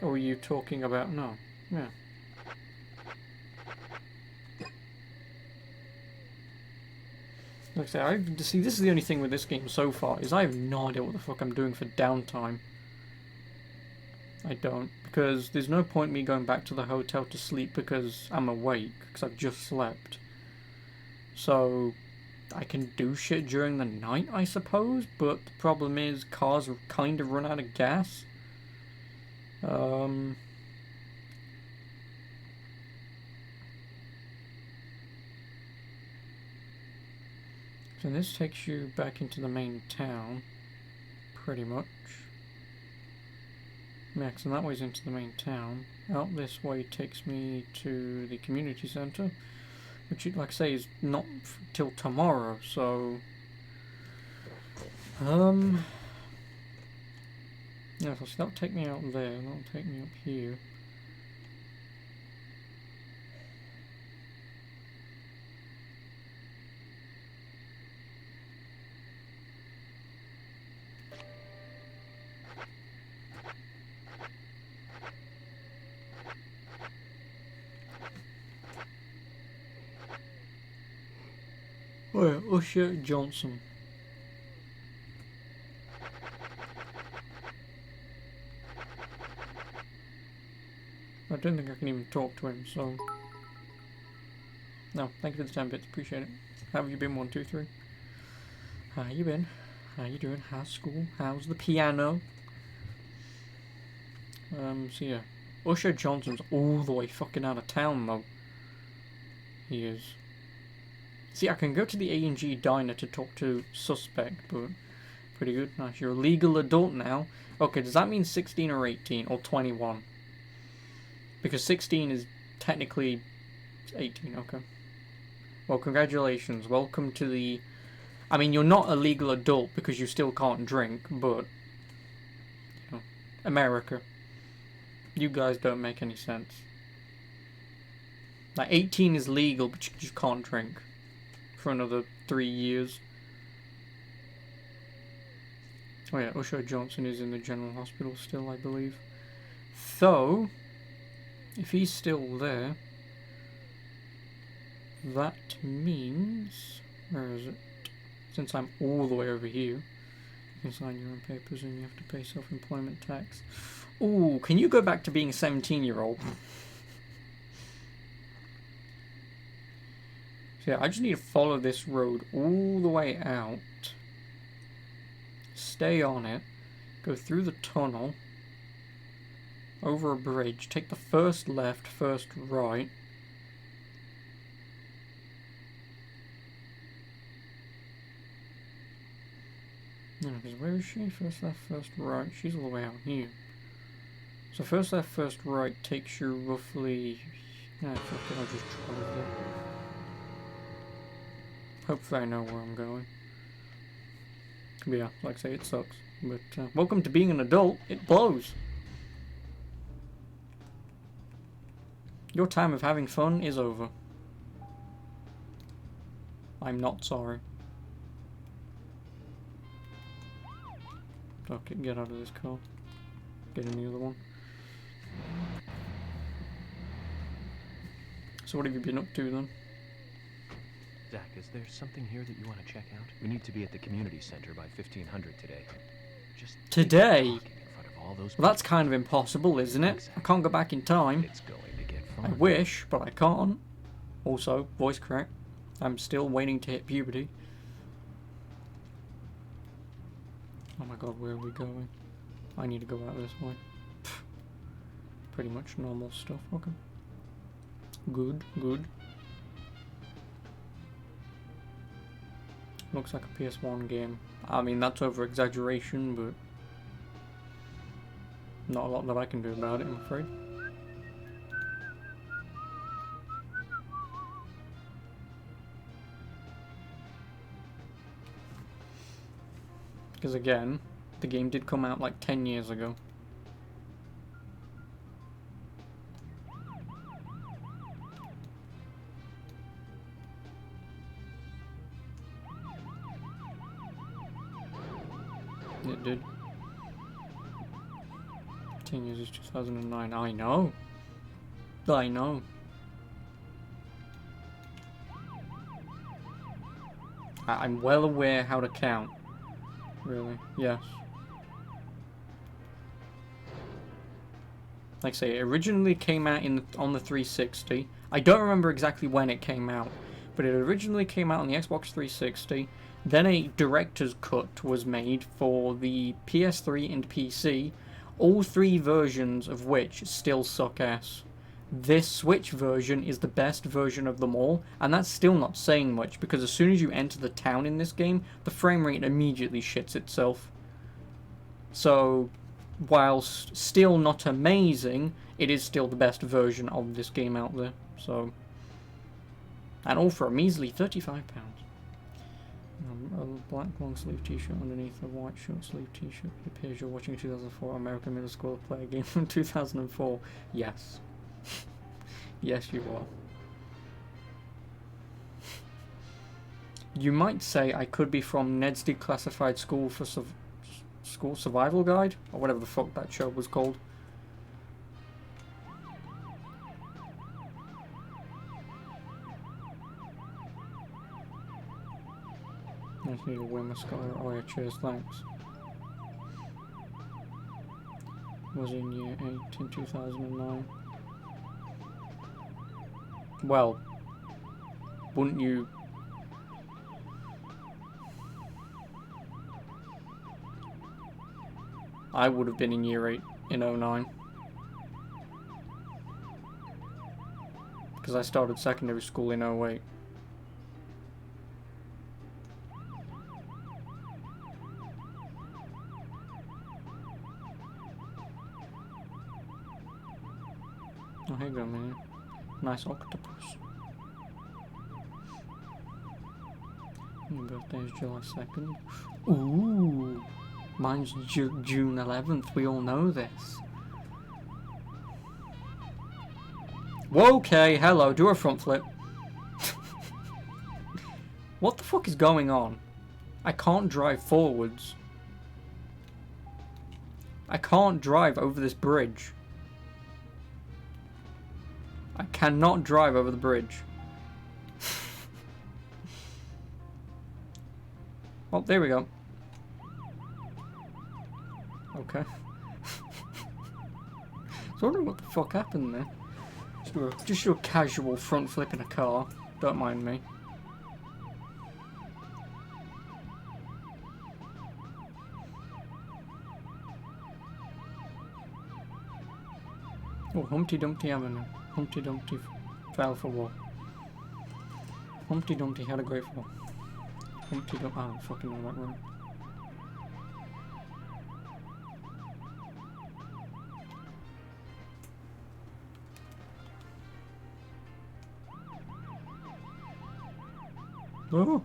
Or are you talking about... no. Yeah. Like I say, see, this is the only thing with this game so far, is I have no idea what the fuck I'm doing for downtime. I don't, because there's no point me going back to the hotel to sleep because I'm awake, because I've just slept. So, I can do shit during the night, I suppose, but the problem is cars kind of run out of gas. So this takes you back into the main town, pretty much. Max, and that way's into the main town. Out this way takes me to the community centre, which, like I say, is not till tomorrow, so... yeah, so that'll take me out there, that'll take me up here. Oh yeah, Usher Johnson. I don't think I can even talk to him, so... no, thank you for the 10 bits, appreciate it. How have you been, 1, 2, 3? How you been? How you doing? How's school? How's the piano? So yeah. Usher Johnson's all the way fucking out of town, though. He is. See, I can go to the A&G diner to talk to suspect, but pretty good. Nice. You're a legal adult now. Okay, does that mean 16 or 18 or 21? Because 16 is technically 18, okay. Well, congratulations. Welcome to the... I mean, you're not a legal adult because you still can't drink, but... you know, America. You guys don't make any sense. Like, 18 is legal, but you just can't drink. For another 3 years. Oh yeah, Usher Johnson is in the general hospital still, I believe. So, if he's still there, that means... where is it? Since I'm all the way over here, you can sign your own papers and you have to pay self-employment tax. Ooh, can you go back to being a 17-year-old? Yeah, I just need to follow this road all the way out, stay on it, go through the tunnel, over a bridge, take the first left, first right, no, because where is she? First left, first right, she's all the way out here. So first left, first right takes you roughly, fuck it, I'll just drive there. Hopefully I know where I'm going. Yeah, like I say, it sucks. But welcome to being an adult. It blows. Your time of having fun is over. I'm not sorry. Okay, get out of this car. Get in the other one. So what have you been up to then? Zach, is there something here that you want to check out? We need to be at the community center by 1500 today. Just today? in front of all those Well, that's kind of impossible, isn't it? Exactly. I can't go back in time. It's going to get I fun. wish, but I can't. Also, voice crack. I'm still waiting to hit puberty. Oh my god, where are we going? I need to go out this way. Pretty much normal stuff, okay. Good, good. Looks like a PS1 game. I mean, that's over exaggeration, but not a lot that I can do about it, I'm afraid. Because again, the game did come out like 10 years ago. It did. 10 years is 2009. I know. I know. I'm well aware how to count. Really? Yes. Like I say, it originally came out on the 360. I don't remember exactly when it came out, but it originally came out on the Xbox 360. Then a director's cut was made for the PS3 and PC, all three versions of which still suck ass. This Switch version is the best version of them all, and that's still not saying much, because as soon as you enter the town in this game, the frame rate immediately shits itself. So, whilst still not amazing, it is still the best version of this game out there. So, and all for a measly £35. A black long sleeve t-shirt underneath a white short sleeve t-shirt. It appears you're watching a 2004 American middle school player game from 2004. Yes. Yes, you are. You might say I could be from Ned's Declassified School for School Survival Guide, or whatever the fuck that show was called. I just need to wear mascara. Oh yeah, cheers, thanks. Was in year 8 in 2009. Well, wouldn't you... I would have been in year 8 in 09. Because I started secondary school in 08. Oh, here you go, man. Nice octopus. Your birthday is July 2nd. Ooh! Mine's June 11th. We all know this. Whoa, okay, hello. Do a front flip. What the fuck is going on? I can't drive forwards. I can't drive over this bridge. I cannot drive over the bridge. Oh, there we go. Okay. I was wondering what the fuck happened there. Just your casual front flip in a car. Don't mind me. Oh, Humpty Dumpty Avenue. Humpty Dumpty fell for war. Humpty Dumpty had a great fall. Humpty Dumpty. I don't fucking know that one. Oh!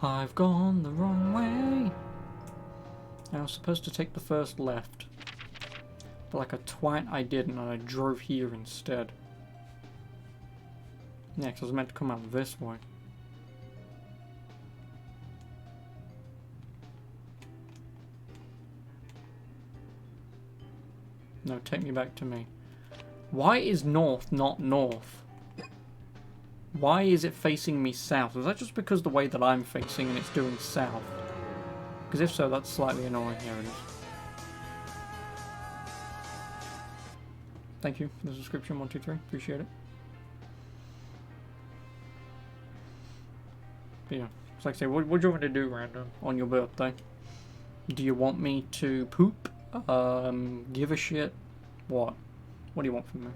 I've gone the wrong way. I was supposed to take the first left. But like a twat I didn't, and I drove here instead. Yeah, 'cause I was meant to come out this way. No, take me back to me. Why is north not north? Why is it facing me south? Is that just because the way that I'm facing and it's doing south? Because if so, that's slightly annoying. Here it is. Thank you for the subscription, 123. Appreciate it. But yeah, it's like I say, what do you want me to do, Random, on your birthday? Do you want me to poop? Give a shit? What? What do you want from me?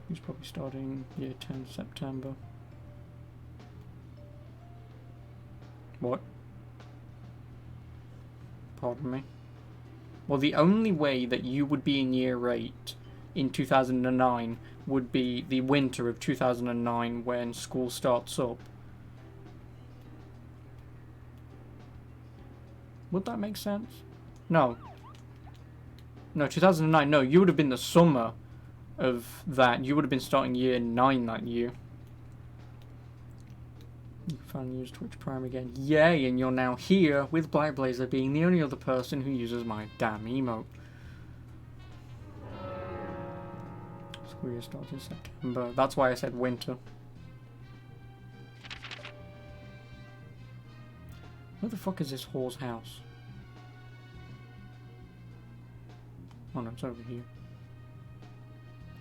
He's probably starting year 10 September. What? Pardon me? Well, the only way that you would be in year 8 in 2009 would be the winter of 2009 when school starts up. Would that make sense? No. No, 2009, no, you would have been the summer of that. You would have been starting year 9 that year. You finally used Twitch Prime again. Yay, and you're now here with Black Blazer being the only other person who uses my damn emote. School year starts in September. That's why I said winter. Where the fuck is this whore's house? Oh no, it's over here.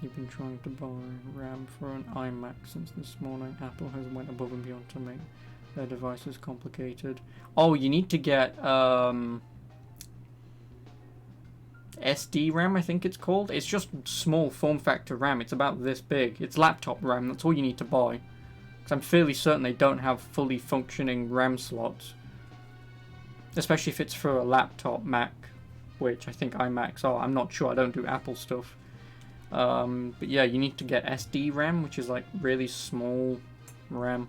You've been trying to buy RAM for an iMac since this morning. Apple has went above and beyond to make their devices complicated. Oh, you need to get SD RAM, I think it's called. It's just small form factor RAM. It's about this big. It's laptop RAM. That's all you need to buy. Because I'm fairly certain they don't have fully functioning RAM slots. Especially if it's for a laptop Mac, which I think iMacs are. I'm not sure. I don't do Apple stuff. But yeah, you need to get SD RAM, which is like really small RAM.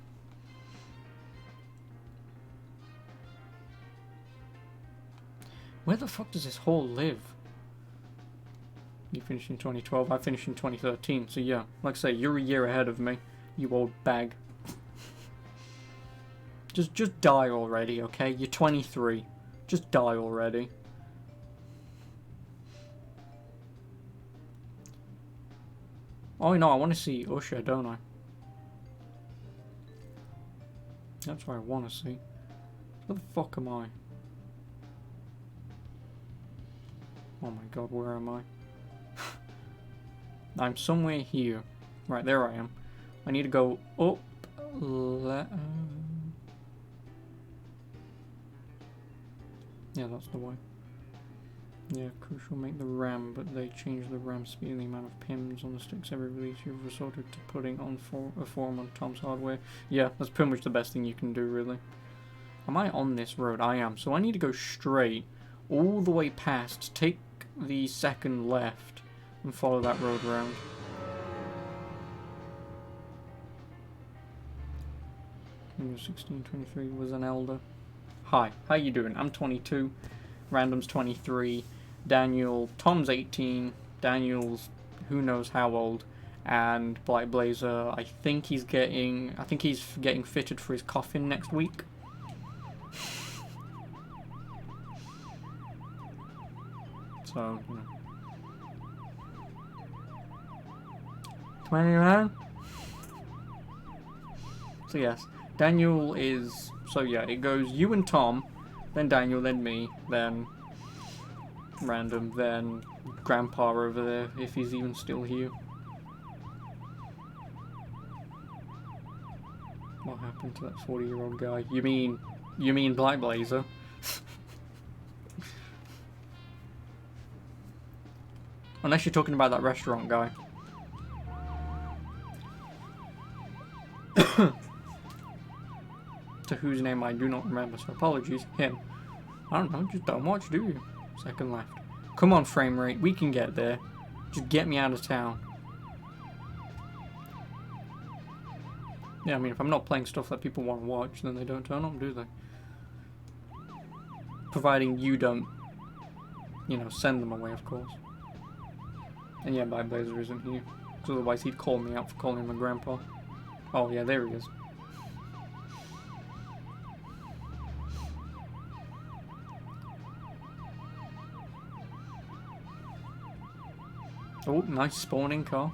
Where the fuck does this hole live? You finished in 2012, I finished in 2013, so yeah, like I say, you're a year ahead of me, you old bag. Just die already, okay? You're 23. Just die already. Oh no, I want to see Usher, don't I? That's what I want to see. Where the fuck am I? Oh my god, where am I? I'm somewhere here. Right, there I am. I need to go up. Yeah, that's the way. Yeah, crucial make the RAM, but they change the RAM speed and the amount of pins on the sticks every release. You've resorted to putting on a forum on Tom's hardware. Yeah, that's pretty much the best thing you can do, really. Am I on this road? I am. So I need to go straight all the way past, take the second left, and follow that road around. When you're 16, 23 was an elder. Hi, how you doing? I'm 22. Random's 23. Daniel, Tom's 18. Daniel's who knows how old. And Black Blazer, I think he's getting fitted for his coffin next week. So, you know. 21? So yes, Daniel is, so yeah, it goes you and Tom, then Daniel, then me, then Random, then Grandpa over there, if he's even still here. What happened to that 40-year-old guy? You mean Black Blazer? Unless you're talking about that restaurant guy. To whose name I do not remember, so apologies. Him. I don't know, just don't watch, do you? Second left. Come on, frame rate, we can get there. Just get me out of town. Yeah, I mean, if I'm not playing stuff that people want to watch, then they don't turn on, do they? providing you don't, you know, send them away, of course. And yeah, my Blazer isn't here, because otherwise he'd call me out for calling him a grandpa. Oh yeah, there he is. Oh, nice spawning car.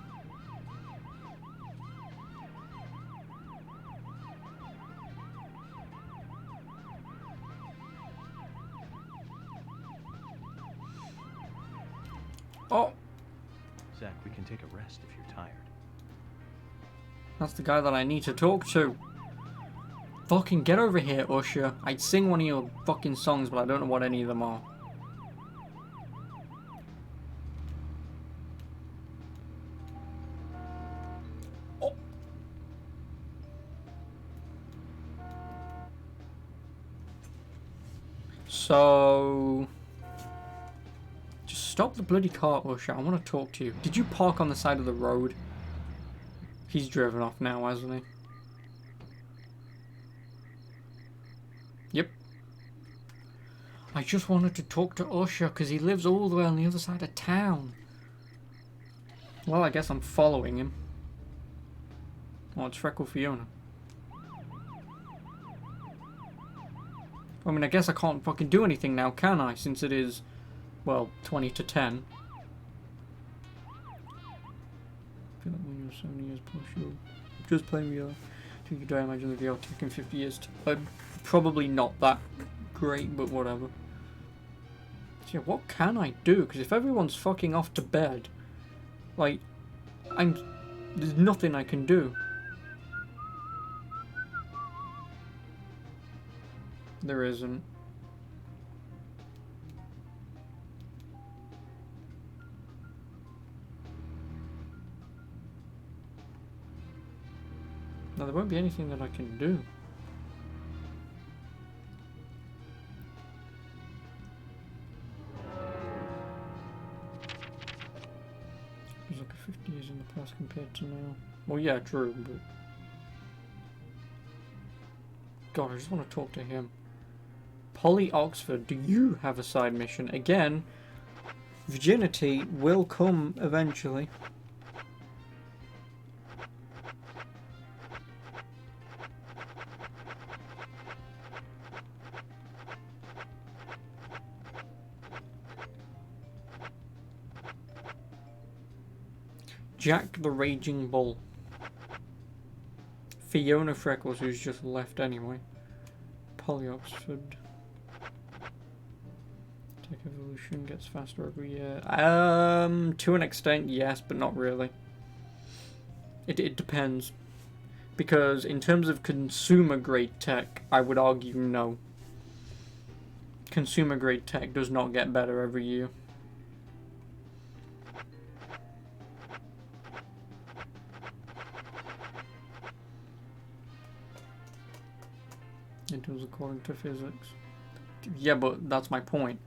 Oh! Zach, we can take a rest if you're tired. That's the guy that I need to talk to. Fucking get over here, Usher. I'd sing one of your fucking songs, but I don't know what any of them are. Oh. So... just stop the bloody car, Usher. I want to talk to you. Did you park on the side of the road? He's driven off now, hasn't he? Yep. I just wanted to talk to Usher because he lives all the way on the other side of town. Well, I guess I'm following him. Oh, it's Freckle Fiona. I mean, I guess I can't fucking do anything now, can I? Since it is, well, 20 to 10. I feel like when you're 70 years plus, you're just playing VR. I imagine the VR taking 50 years to... probably not that great, but whatever. So yeah, what can I do? Because if everyone's fucking off to bed, like, there's nothing I can do. There isn't. Now, there won't be anything that I can do. There's like a 50 years in the past compared to now. Well, yeah, true, but... God, I just want to talk to him. Polly Oxford, do you have a side mission? Again, virginity will come eventually. Jack the Raging Bull. Fiona Freckles, who's just left anyway. Polly Oxford. Tech evolution gets faster every year. To an extent, yes, but not really. It depends. Because in terms of consumer grade tech, I would argue no. Consumer grade tech does not get better every year. It does according to physics. Yeah, but that's my point.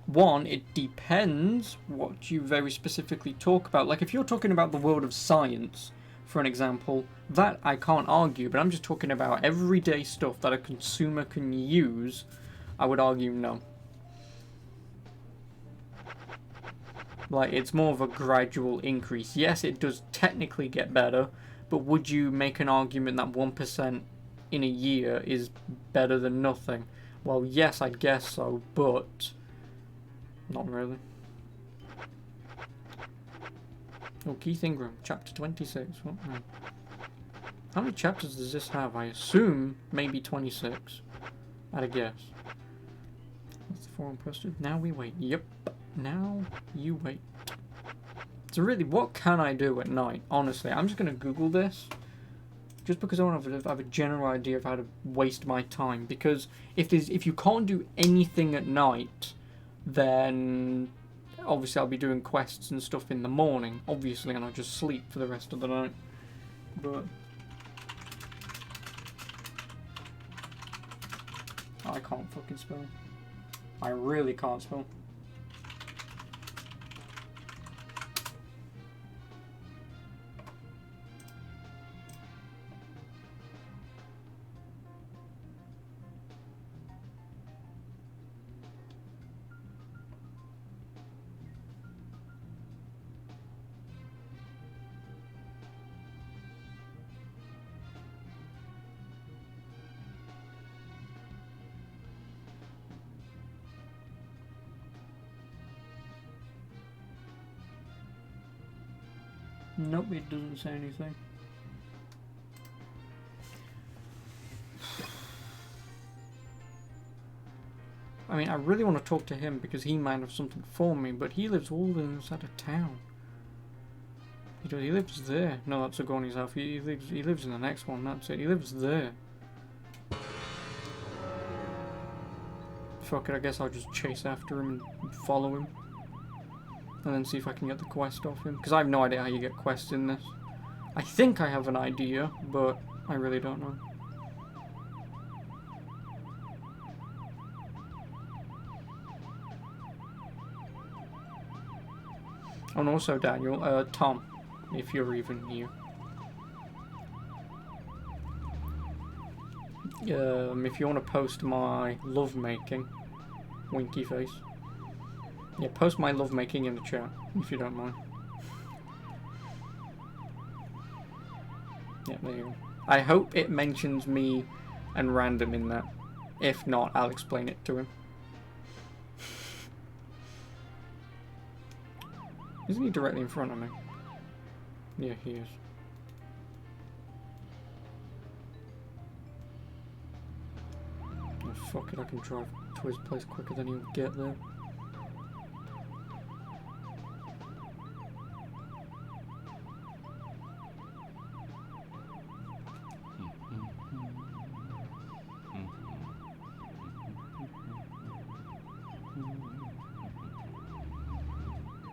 One, it depends what you very specifically talk about. Like, if you're talking about the world of science, for an example, that I can't argue, but I'm just talking about everyday stuff that a consumer can use, I would argue no. Like, it's more of a gradual increase. Yes, it does technically get better, but would you make an argument that 1% in a year is better than nothing? Well, yes, I'd guess so, but not really. Oh, Keith Ingram, chapter 26. Oh, no. How many chapters does this have? I assume maybe 26. I'd a guess. That's the forum posted. Now we wait. Yep. Now you wait. So really, what can I do at night? Honestly, I'm just going to Google this. Just because I want to have a general idea of how to waste my time. Because if you can't do anything at night, then obviously I'll be doing quests and stuff in the morning, obviously, and I'll just sleep for the rest of the night. But I can't fucking spell. I really can't spell. Nope, it doesn't say anything. I mean, I really want to talk to him because he might have something for me, but he lives all the other side of town. He lives there. No, that's Sigourney's house. He lives in the next one, that's it. He lives there. Fuck it, I guess I'll just chase after him and follow him. And then see if I can get the quest off him. Because I have no idea how you get quests in this. I think I have an idea, but I really don't know. And also, Daniel, Tom, if you're even here. If you want to post my lovemaking, winky face. Yeah, post my lovemaking in the chat, if you don't mind. Yeah, there you go. I hope it mentions me and random in that. If not, I'll explain it to him. Isn't he directly in front of me? Yeah, he is. Oh, fuck it, I can drive to his place quicker than he'll get there.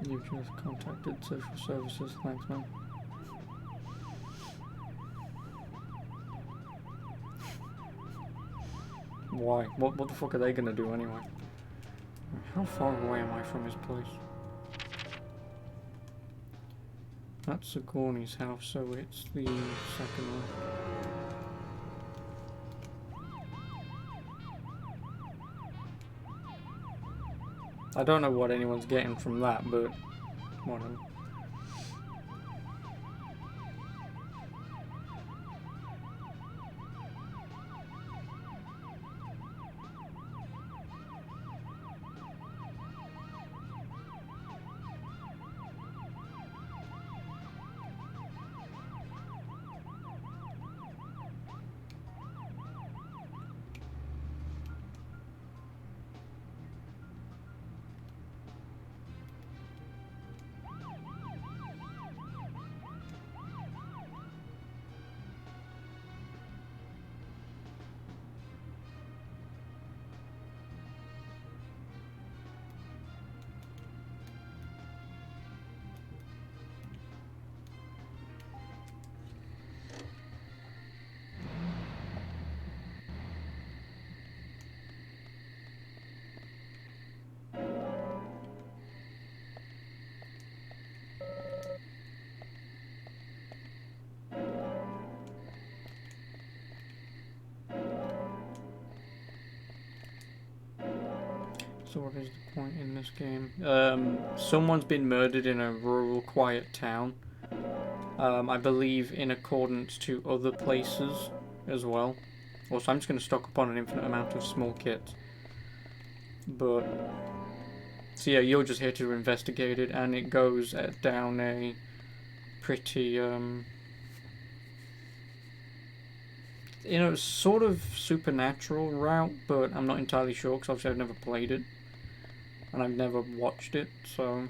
You've just contacted social services, thanks man. Why? What the fuck are they gonna do anyway? How far away am I from his place? That's Sigourney's house, so it's the second one. I don't know what anyone's getting from that, but whatever. So what is the point in this game? Someone's been murdered in a rural, quiet town. I believe in accordance to other places as well. Also, I'm just going to stock up on an infinite amount of small kits. But, so yeah, you're just here to investigate it, and it goes down a pretty, sort of supernatural route, but I'm not entirely sure, because obviously I've never played it. And I've never watched it, so...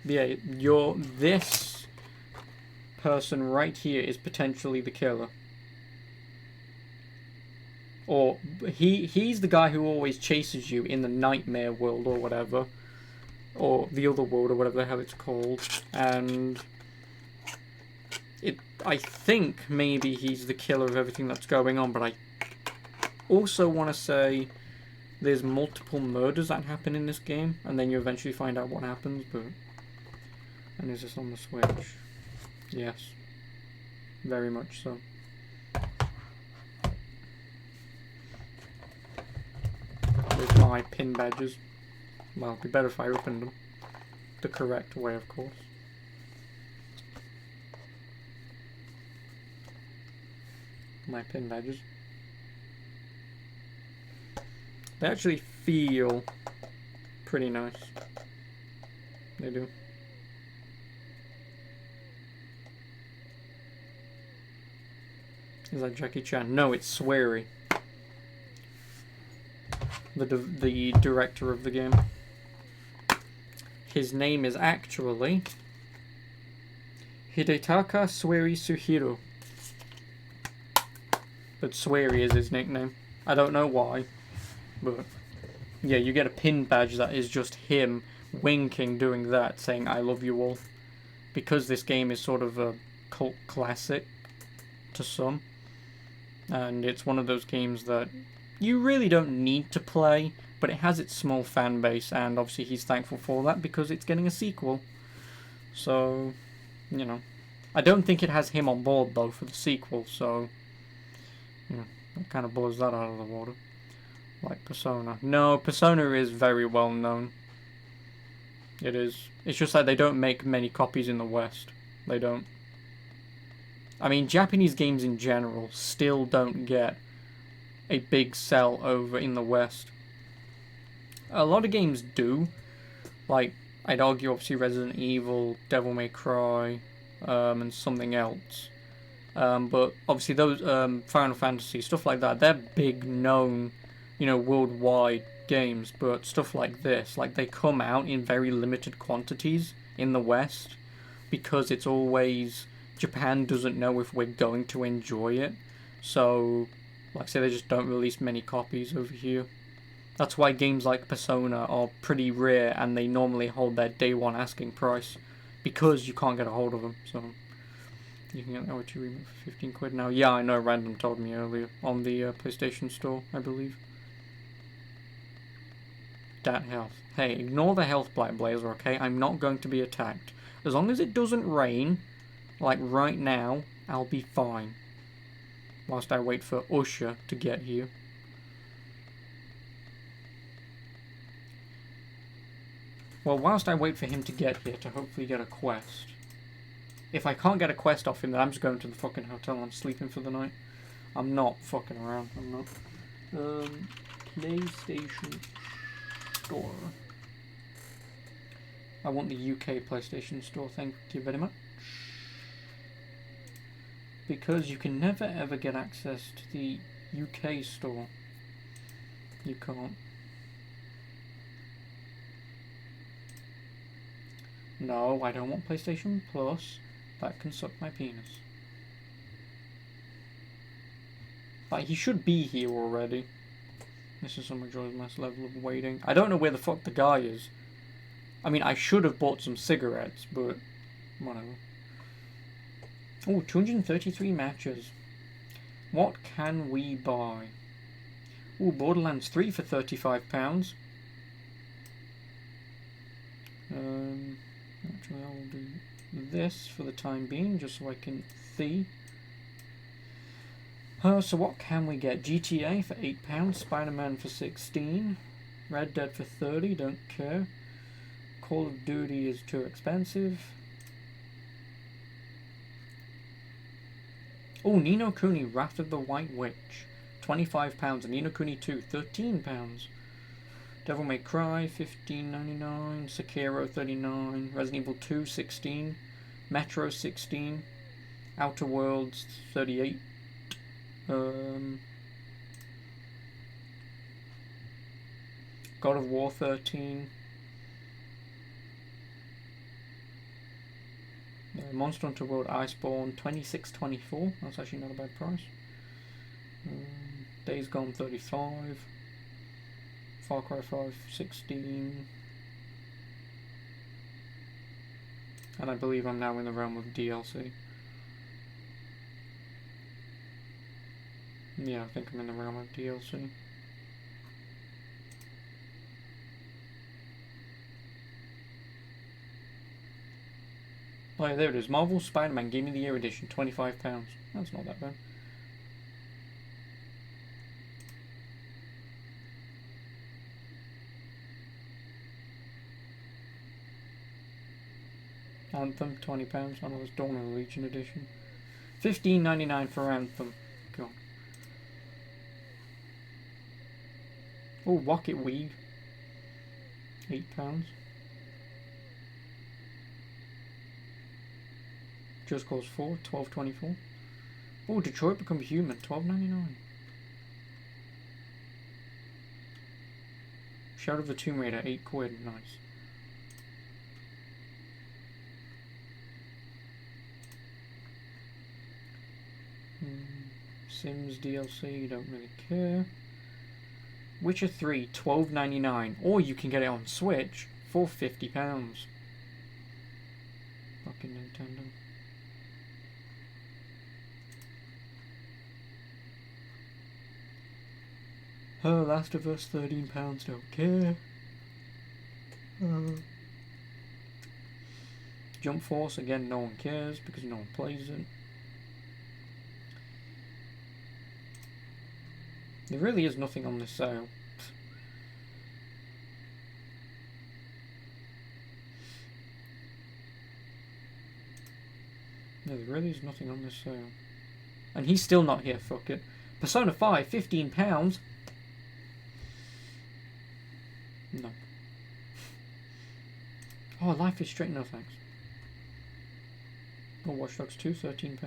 Yeah, this person right here is potentially the killer. Or, he's the guy who always chases you in the nightmare world or whatever. Or the other world or whatever the hell it's called. And... I think maybe he's the killer of everything that's going on, but I also want to say... There's multiple murders that happen in this game, and then you eventually find out what happens, but... And is this on the Switch? Yes. Very much so. With my pin badges. Well, it'd be better if I opened them. The correct way, of course. My pin badges. They actually feel pretty nice. They do. Is that Jackie Chan? No, it's Swery. The director of the game. His name is actually Hidetaka Swery Suhiro. But Swery is his nickname. I don't know why, but yeah, you get a pin badge that is just him winking, doing that, saying I love you all. Because this game is sort of a cult classic to some, and it's one of those games that you really don't need to play, but it has its small fan base, and obviously he's thankful for that because it's getting a sequel. So, you know, I don't think it has him on board though for the sequel, so yeah, that kind of blows that out of the water. Like Persona. No, Persona is very well known. It is. It's just that they don't make many copies in the West. They don't. I mean, Japanese games in general still don't get a big sell over in the West. A lot of games do. Like, I'd argue obviously Resident Evil, Devil May Cry, and something else. But obviously those Final Fantasy, stuff like that, they're big known, you know, worldwide games. But stuff like this, like, they come out in very limited quantities in the West because it's always Japan doesn't know if we're going to enjoy it. So, like I say, they just don't release many copies over here. That's why games like Persona are pretty rare and they normally hold their day one asking price because you can't get a hold of them. So you can get that with your remake for 15 quid now. Yeah, I know, Random told me earlier on the PlayStation Store, I believe. Dat health. Hey, ignore the health, Black Blazer, okay? I'm not going to be attacked. As long as it doesn't rain, like right now, I'll be fine. Whilst I wait for Usher to get here. Well, whilst I wait for him to get here to hopefully get a quest. If I can't get a quest off him, then I'm just going to the fucking hotel and I'm sleeping for the night. I'm not fucking around. I'm not. PlayStation Store. I want the UK PlayStation Store, thank you very much. Because you can never ever get access to the UK store. You can't. No, I don't want PlayStation Plus. That can suck my penis. But he should be here already. This is some enjoyable nice level of waiting. I don't know where the fuck the guy is. I mean, I should have bought some cigarettes, but whatever. Oh, 233 matches. What can we buy? Oh, Borderlands 3 for £35. Actually, I will do this for the time being, just so I can see. So what can we get? GTA for £8, Spider-Man for 16, Red Dead for 30, don't care. Call of Duty is too expensive. Oh, Ni no Kuni, Wrath of the White Witch, £25. And Ni no Kuni 2, £13. Devil May Cry, $15.99. Sekiro, $39. Resident Evil 2, $16. Metro, $16. Outer Worlds, $38. God of War, $13. Monster Hunter World Iceborne, $26.24. That's actually not a bad price. Days Gone, $35. Far Cry 5, $16. And I believe I'm now in the realm of DLC. Yeah, I think I'm in the realm of DLC. Oh yeah, there it is. Marvel Spider-Man Game of the Year Edition, £25. That's not that bad. Anthem, £20. I know it's Dawn of the Legion Edition. $15.99 for Anthem. God. Oh, Rocket Weed. £8. Just Cause 4, $12.24. Oh, Detroit Become Human, $12.99. Shadow of the Tomb Raider, £8. Nice. Sims DLC, don't really care. Witcher 3, $12.99. Or you can get it on Switch for £50. Fucking Nintendo. Oh, Last of Us, £13, don't care. Jump Force, again, no one cares because no one plays it. There really is nothing on this sale. No, there really is nothing on this sale. And he's still not here, fuck it. Persona 5, £15. No. Oh, Life is Strange, no thanks. Oh, Watch Dogs 2, £13.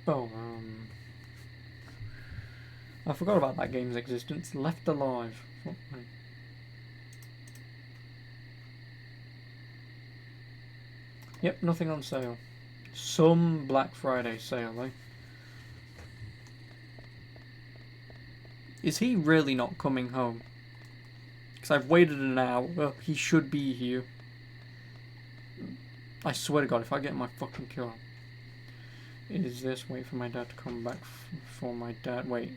Oh, I forgot about that game's existence. Left Alive. Fuck me. Yep, nothing on sale. Some Black Friday sale, eh? Is he really not coming home? Because I've waited an hour. Well, he should be here. I swear to God, if I get my fucking car. Is this wait for my dad to come back for my dad? Wait.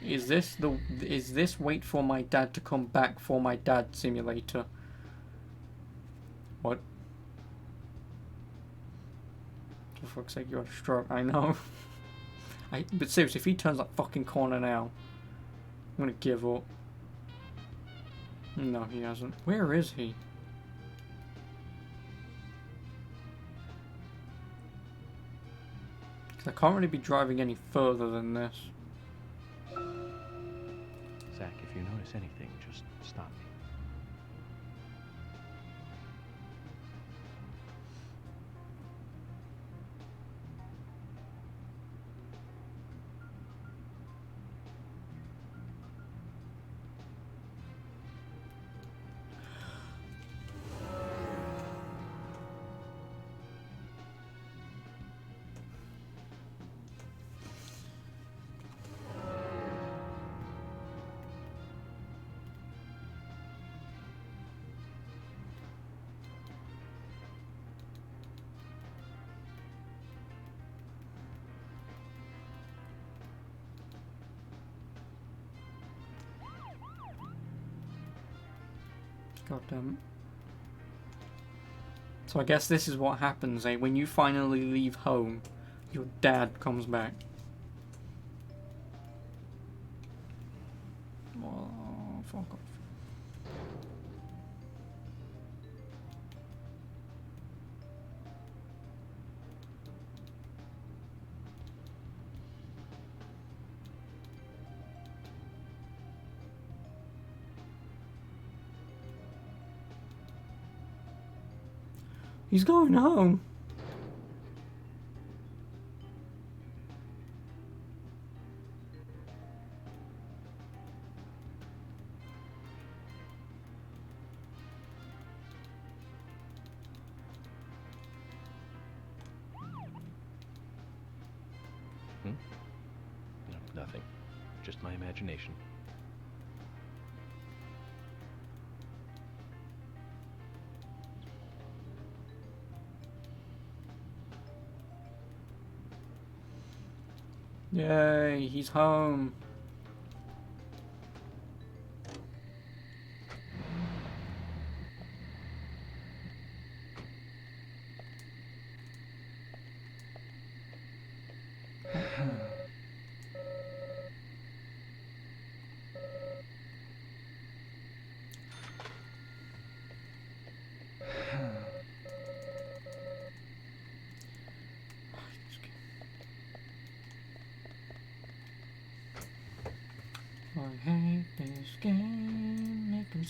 Is this wait for my dad to come back for my dad simulator? What? For fuck's sake, you had a stroke. I know. But seriously, if he turns that fucking corner now, I'm gonna give up. No, he hasn't. Where is he? Because I can't really be driving any further than this. Zach, if you notice anything, just stop me. God damn it. So I guess this is what happens, eh? When you finally leave home, your dad comes back. Oh, fuck off. He's going home. No, nothing. Just my imagination. Yay, he's home.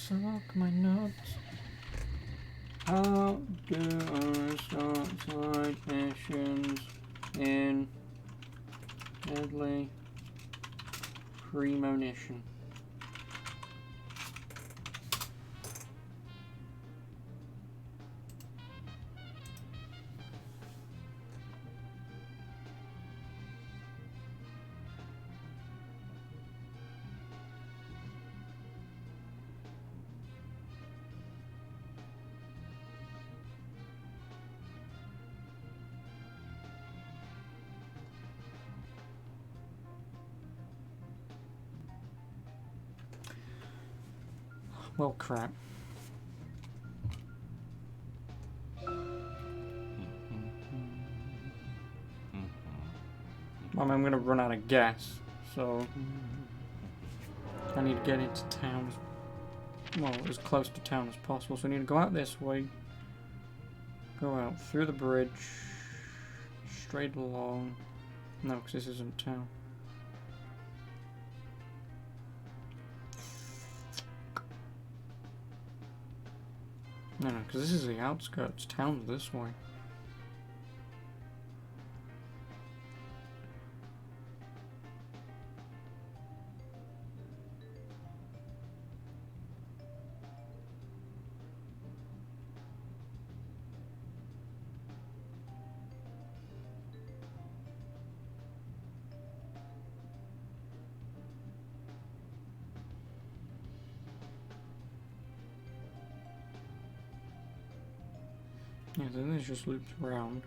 Suck my nuts. How do I start side missions in deadly Premonition? Well, crap. I'm gonna run out of gas, so I need to get into town well, as close to town as possible. So I need to go out this way, go out through the bridge, straight along. No, because this isn't town. No, because this is the outskirts. Town's this way. Yeah, then this just loops around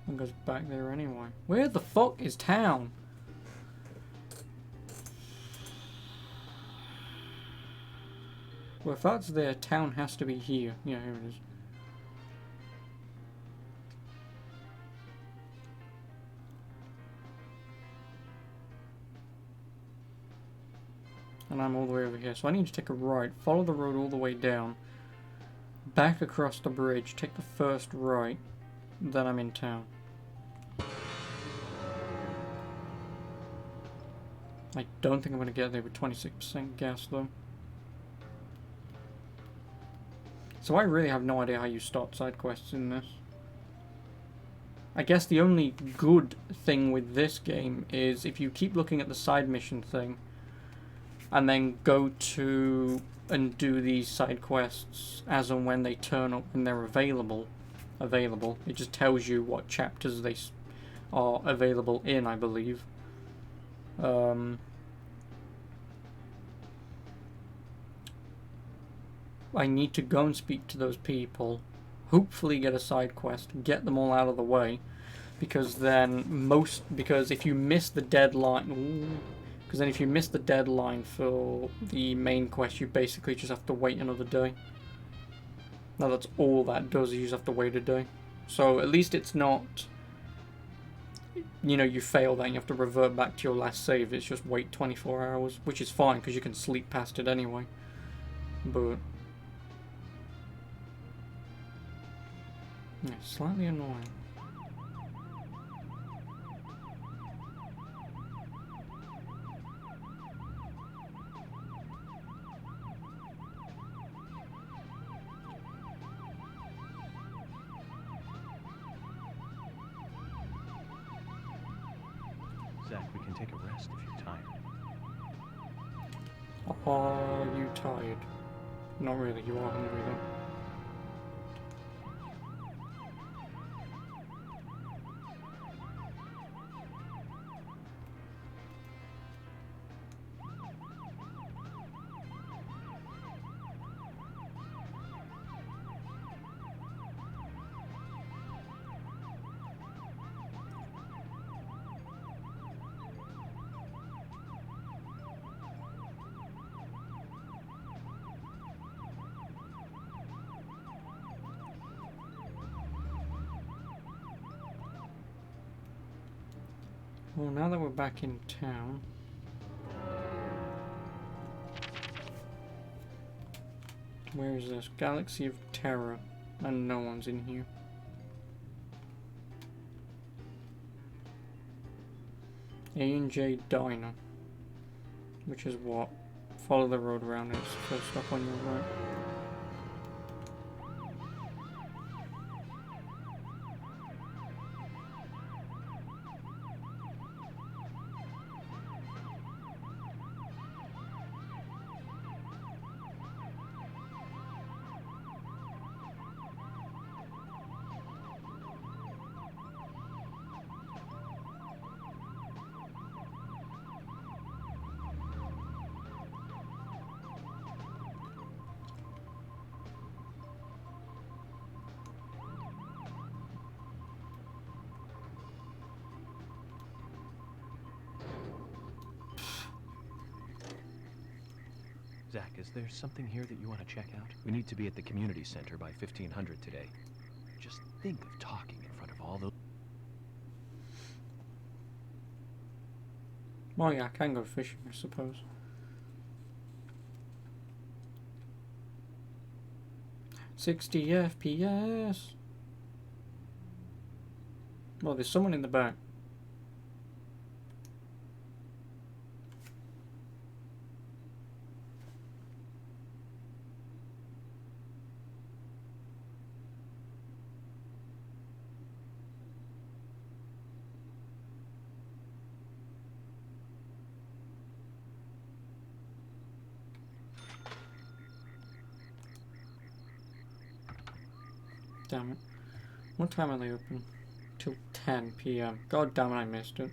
and goes back there anyway. Where the fuck is town? Well, if that's there, town has to be here. Yeah, here it is. And I'm all the way over here. So I need to take a right, follow the road all the way down, back across the bridge, take the first right, then I'm in town. I don't think I'm going to get there with 26% gas though. So I really have no idea how you start side quests in this. I guess the only good thing with this game is if you keep looking at the side mission thing and then go to and do these side quests as and when they turn up when they're available. It just tells you what chapters they are available in, I believe. I need to go and speak to those people, hopefully get a side quest, get them all out of the way, because if you miss the deadline, if you miss the deadline for the main quest, you basically just have to wait another day. Now that's all that does, is you just have to wait a day. So at least it's not, you know, you fail that and you have to revert back to your last save. It's just wait 24 hours, which is fine because you can sleep past it anyway. But yeah, slightly annoying. Zach, we can take a rest if you're tired. Are you tired? Not really, you are hungry though. Well, now that we're back in town, where is this? Galaxy of Terror, and no one's in here. A&J Diner, which is what? follow the road around and it's the first stop on your right. Zach, is there something here that you want to check out? We need to be at the community center by 1500 today. Just think of talking in front of all those... Well, yeah, I can go fishing, I suppose. $60 FPS. Well, there's someone in the back. Damn it. What time are they open? Till 10 PM. God damn it, I missed it.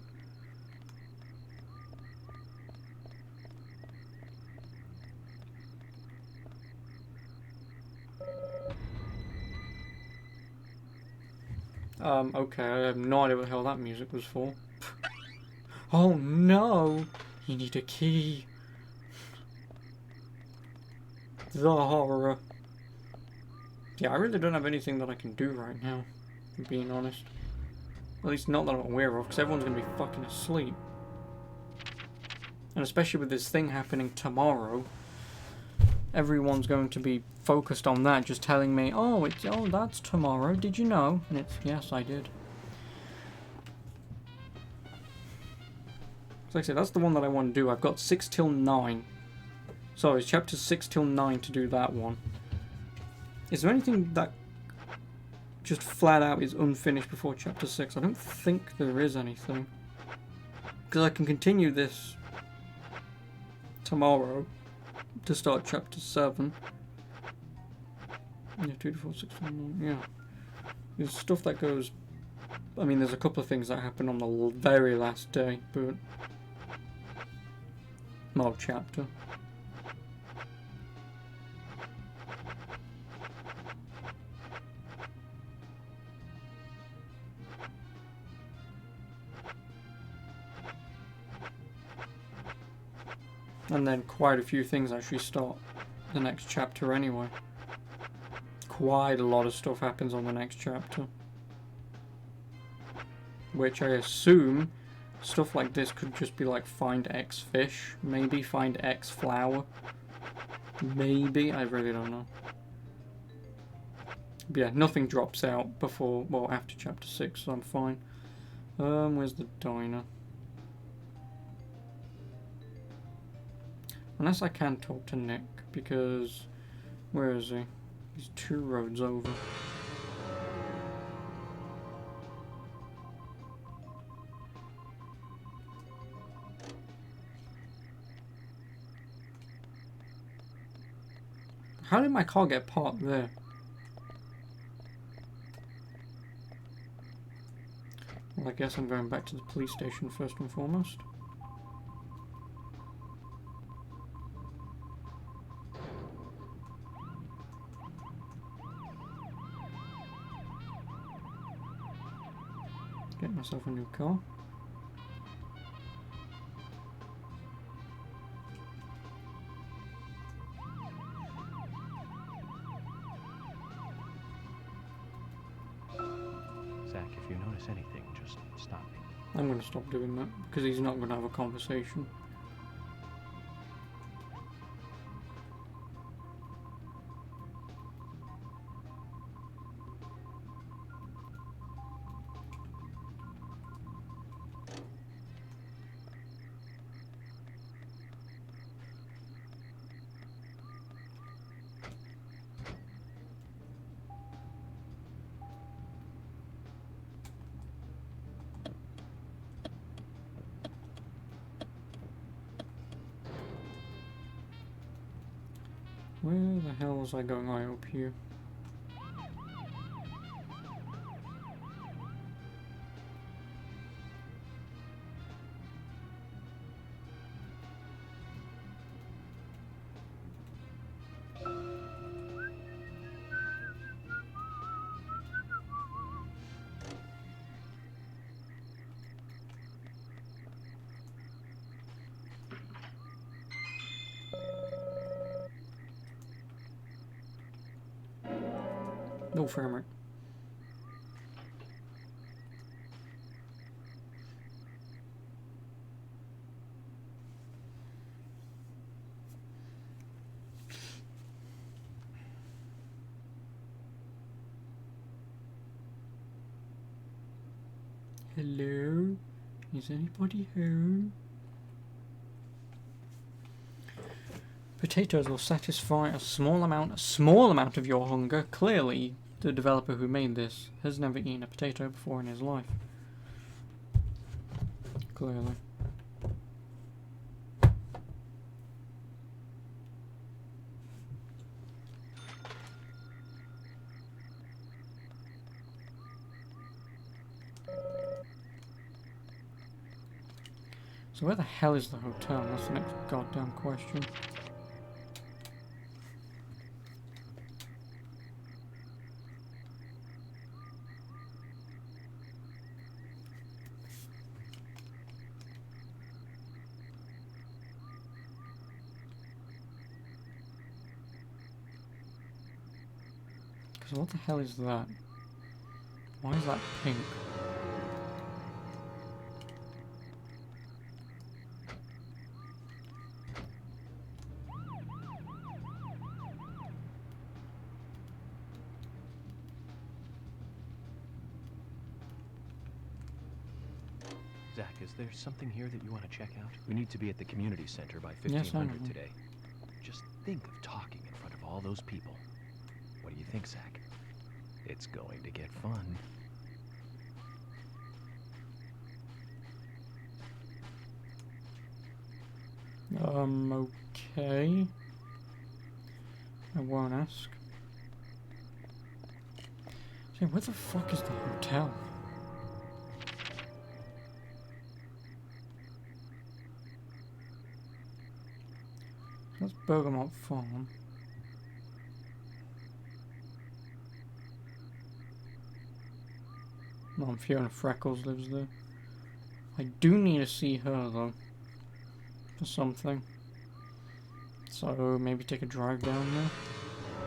Okay, I have no idea what the hell that music was for. Oh no! You need a key. The horror. Yeah, I really don't have anything that I can do right now, if I'm being honest. At least not that I'm aware of, because everyone's going to be fucking asleep. And especially with this thing happening tomorrow, everyone's going to be focused on that, just telling me, oh, that's tomorrow, did you know? And it's, yes, I did. So like I said, that's the one that I want to do. I've got 6 till 9. Sorry, it's chapter 6 till 9 to do that one. Is there anything that just flat out is unfinished before chapter 6? I don't think there is anything. Because I can continue this tomorrow to start chapter 7. Yeah, 2 to 4, 6 to 9, yeah. There's stuff that goes... I mean, there's a couple of things that happen on the very last day, but... Well, chapter. And then quite a few things actually start the next chapter anyway. Quite a lot of stuff happens on the next chapter. Which I assume stuff like this could just be like find X fish, maybe find X flower. Maybe, I really don't know. But yeah, nothing drops out before, well, after chapter 6, so I'm fine. Where's the diner? Unless I can talk to Nick, because... Where is he? He's 2 roads over. How did my car get parked there? Well, I guess I'm going back to the police station first and foremost. Get myself a new car. Zach, if you notice anything, just stop me. I'm going to stop doing that, because he's not going to have a conversation. Where the hell was I going? I up here. No framer. Hello? Is anybody home? Potatoes will satisfy a small amount of your hunger. Clearly, the developer who made this has never eaten a potato before in his life. Clearly. So where the hell is the hotel? That's the next goddamn question. Because what the hell is that? Why is that pink? Zach, is there something here that you want to check out? We need to be at the community center by Yes, I 1500 know. today. Just think of talking in front of all those people. What do you think, Zach? It's going to get fun. Okay. I won't ask. So where the fuck is the hotel? That's Bergamot Farm. Mom, Fiona Freckles lives there. I do need to see her though. For something. So maybe take a drive down there.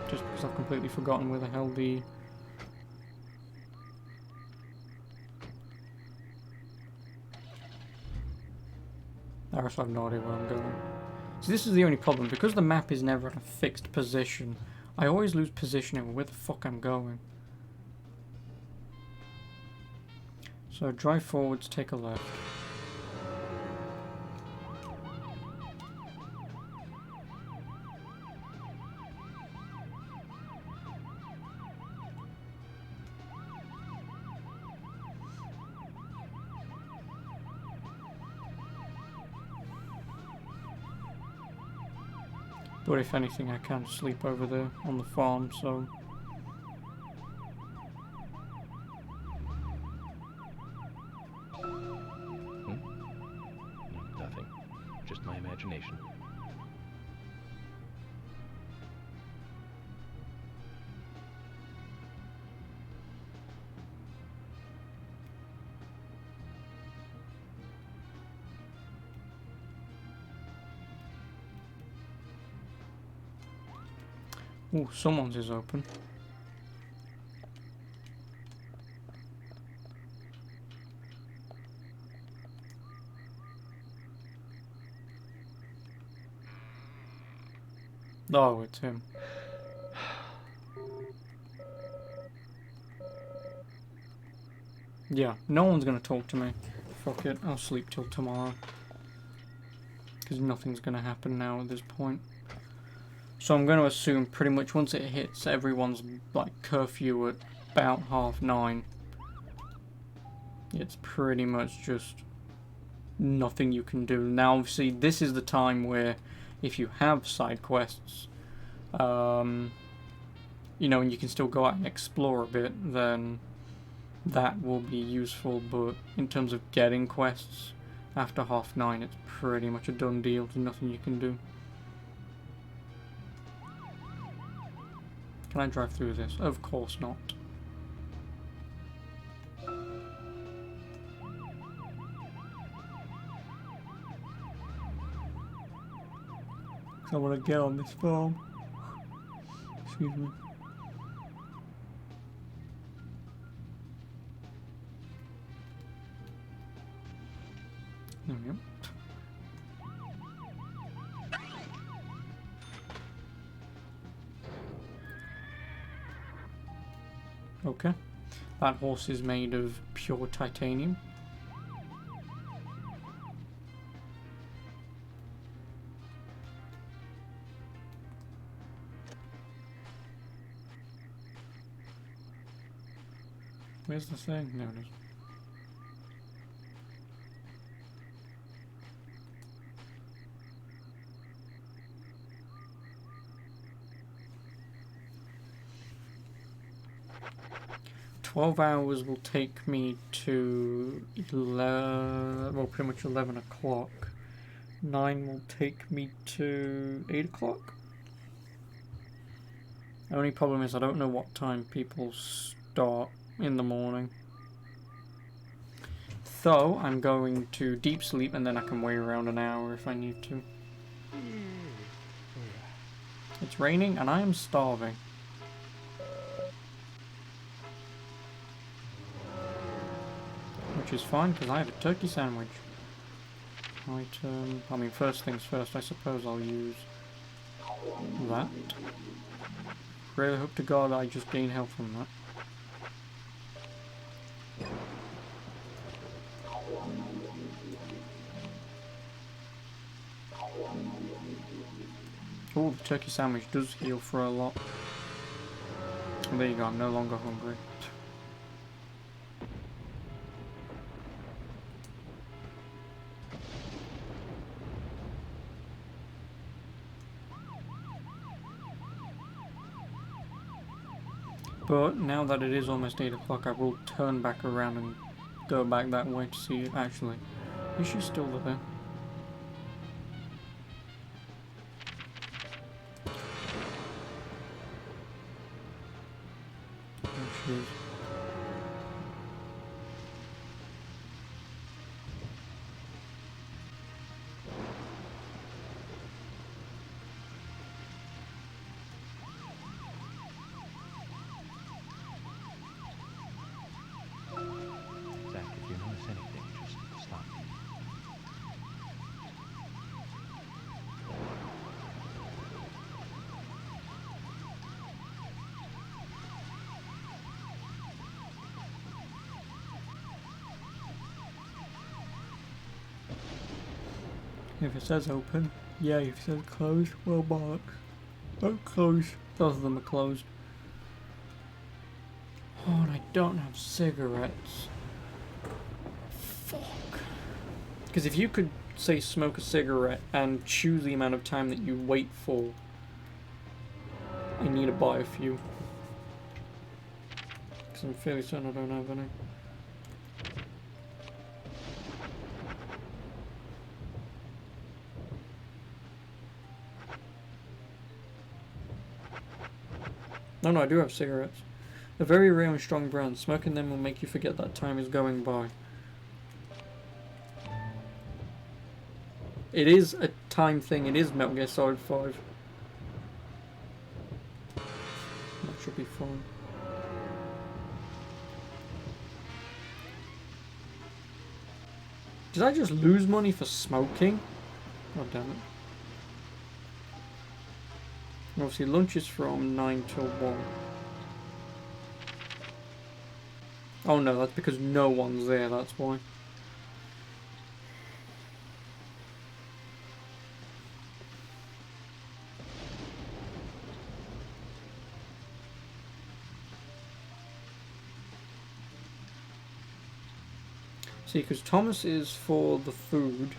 Just because I've completely forgotten where the hell the... I also have no idea where I'm going. So this is the only problem. Because the map is never in a fixed position, I always lose position of where the fuck I'm going. So drive forwards, take a left. But if anything, I can sleep over there on the farm, so... Nothing. Just my imagination. Ooh, someone's is open. Oh, it's him. Yeah, no one's gonna talk to me. Fuck it, I'll sleep till tomorrow. Because nothing's gonna happen now at this point. So I'm gonna assume pretty much once it hits everyone's like curfew at about 9:30. It's pretty much just nothing you can do. Now obviously this is the time where if you have side quests, you know, and you can still go out and explore a bit, then that will be useful. But in terms of getting quests after 9:30, it's pretty much a done deal. There's nothing you can do. Can I drive through this? Of course not. I want to get on this farm. Excuse me. There we go. Okay. That horse is made of pure titanium. Where's the thing? There it is. $12 will take me to 11, well, pretty much 11 o'clock. 9 will take me to 8 o'clock. The only problem is I don't know what time people start in the morning. So I'm going to deep sleep and then I can wait around an hour if I need to. It's raining and I am starving. Which is fine because I have a turkey sandwich. Item, I mean, first things first, I suppose I'll use that. Really hope to God I just gain health from that. Oh, the turkey sandwich does heal for a lot. And there you go, I'm no longer hungry. But now that it is almost 8 o'clock, I will turn back around and go back that way to see it. Actually, is she still there? There she is. If it says open, yay. If it says closed, well bollocks. Oh, closed. Both of them are closed. Oh, and I don't have cigarettes. Fuck. Because if you could, say, smoke a cigarette and choose the amount of time that you wait for, I need to buy a few. Because I'm fairly certain I don't have any. No, I do have cigarettes. A very rare and strong brand. Smoking them will make you forget that time is going by. It is a time thing. It is Metal Gear Solid 5. That should be fine. Did I just lose money for smoking? God damn it. Obviously, lunch is from 9 till 1. Oh no, that's because no one's there, that's why. See, because Thomas is for the food,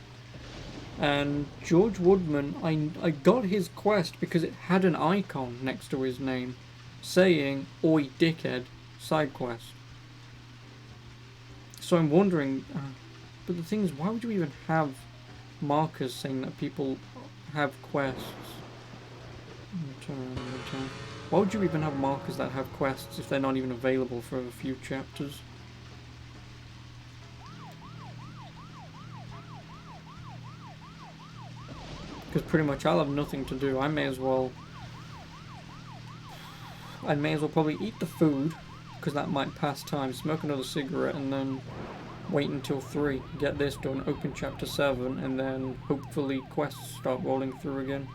And George Woodman, I got his quest because it had an icon next to his name saying, "Oi dickhead, side quest." So I'm wondering, but the thing is, why would you even have markers saying that people have quests? Why would you even have markers that have quests if they're not even available for a few chapters? Because pretty much I'll have nothing to do. I may as well probably eat the food, because that might pass time, smoke another cigarette, and then wait until 3, get this done, open chapter 7, and then hopefully quests start rolling through again.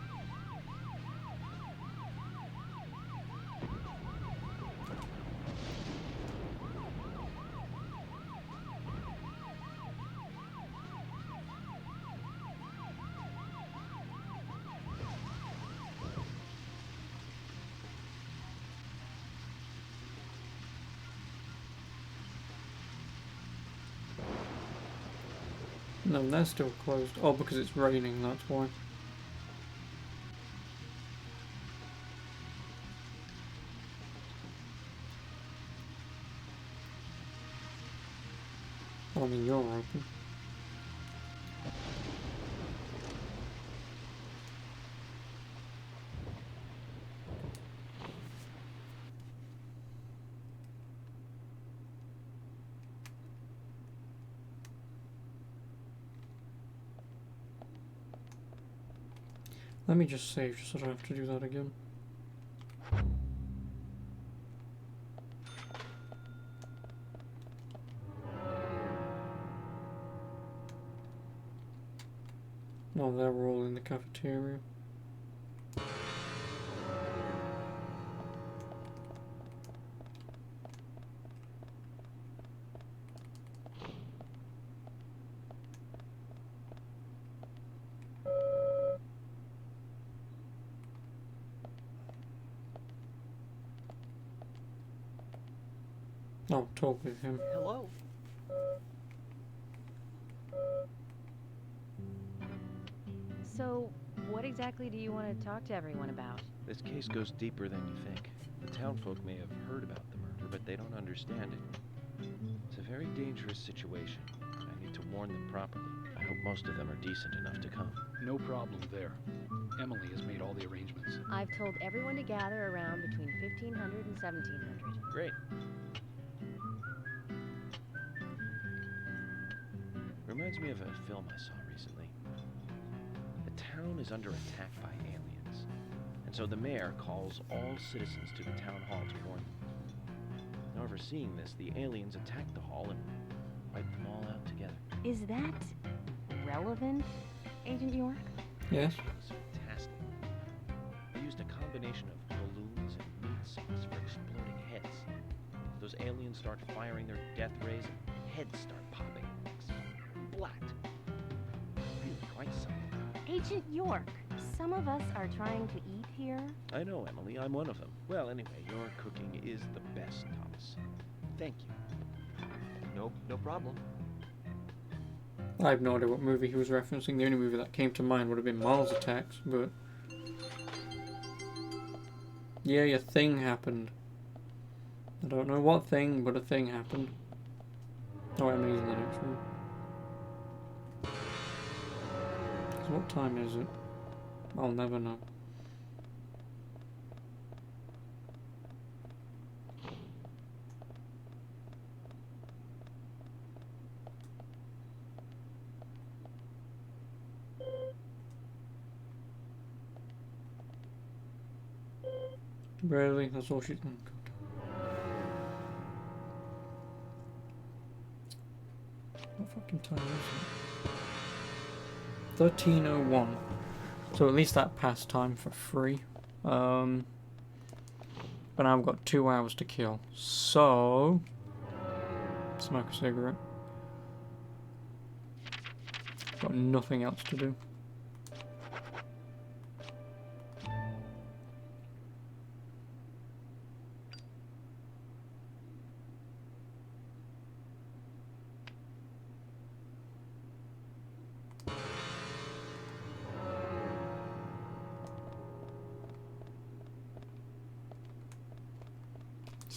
No, they're still closed. Oh, because it's raining, that's why. I mean, you're open. Let me just save so I don't have to do that again. No, they're all in the cafeteria. Oh, talk with him. Hello? So, what exactly do you want to talk to everyone about? This case goes deeper than you think. The townfolk may have heard about the murder, but they don't understand it. It's a very dangerous situation. I need to warn them properly. I hope most of them are decent enough to come. No problem there. Emily has made all the arrangements. I've told everyone to gather around between 1500 and 1700. Great. Reminds me of a film I saw recently. The town is under attack by aliens, and so the mayor calls all citizens to the town hall to warn them. However, seeing this, the aliens attack the hall and wipe them all out together. Is that relevant, Agent York? Yes. It was fantastic. They used a combination of balloons and meat sacks for exploding heads. Those aliens start firing their death rays, and heads start popping. Splat. Really quite something. Agent York, some of us are trying to eat here. I know, Emily. I'm one of them. Well, anyway, your cooking is the best, Thomas. Thank you. No problem. I have no idea what movie he was referencing. The only movie that came to mind would have been Mars Attacks, but... yeah, a thing happened. I don't know what thing, but a thing happened. Oh, Emily's in the next room. So what time is it? I'll never know. Really? That's all she's... oh, God. What fucking time is it? 13:01. So at least that passed time for free. But now I've got 2 hours to kill. So... smoke a cigarette. Got nothing else to do.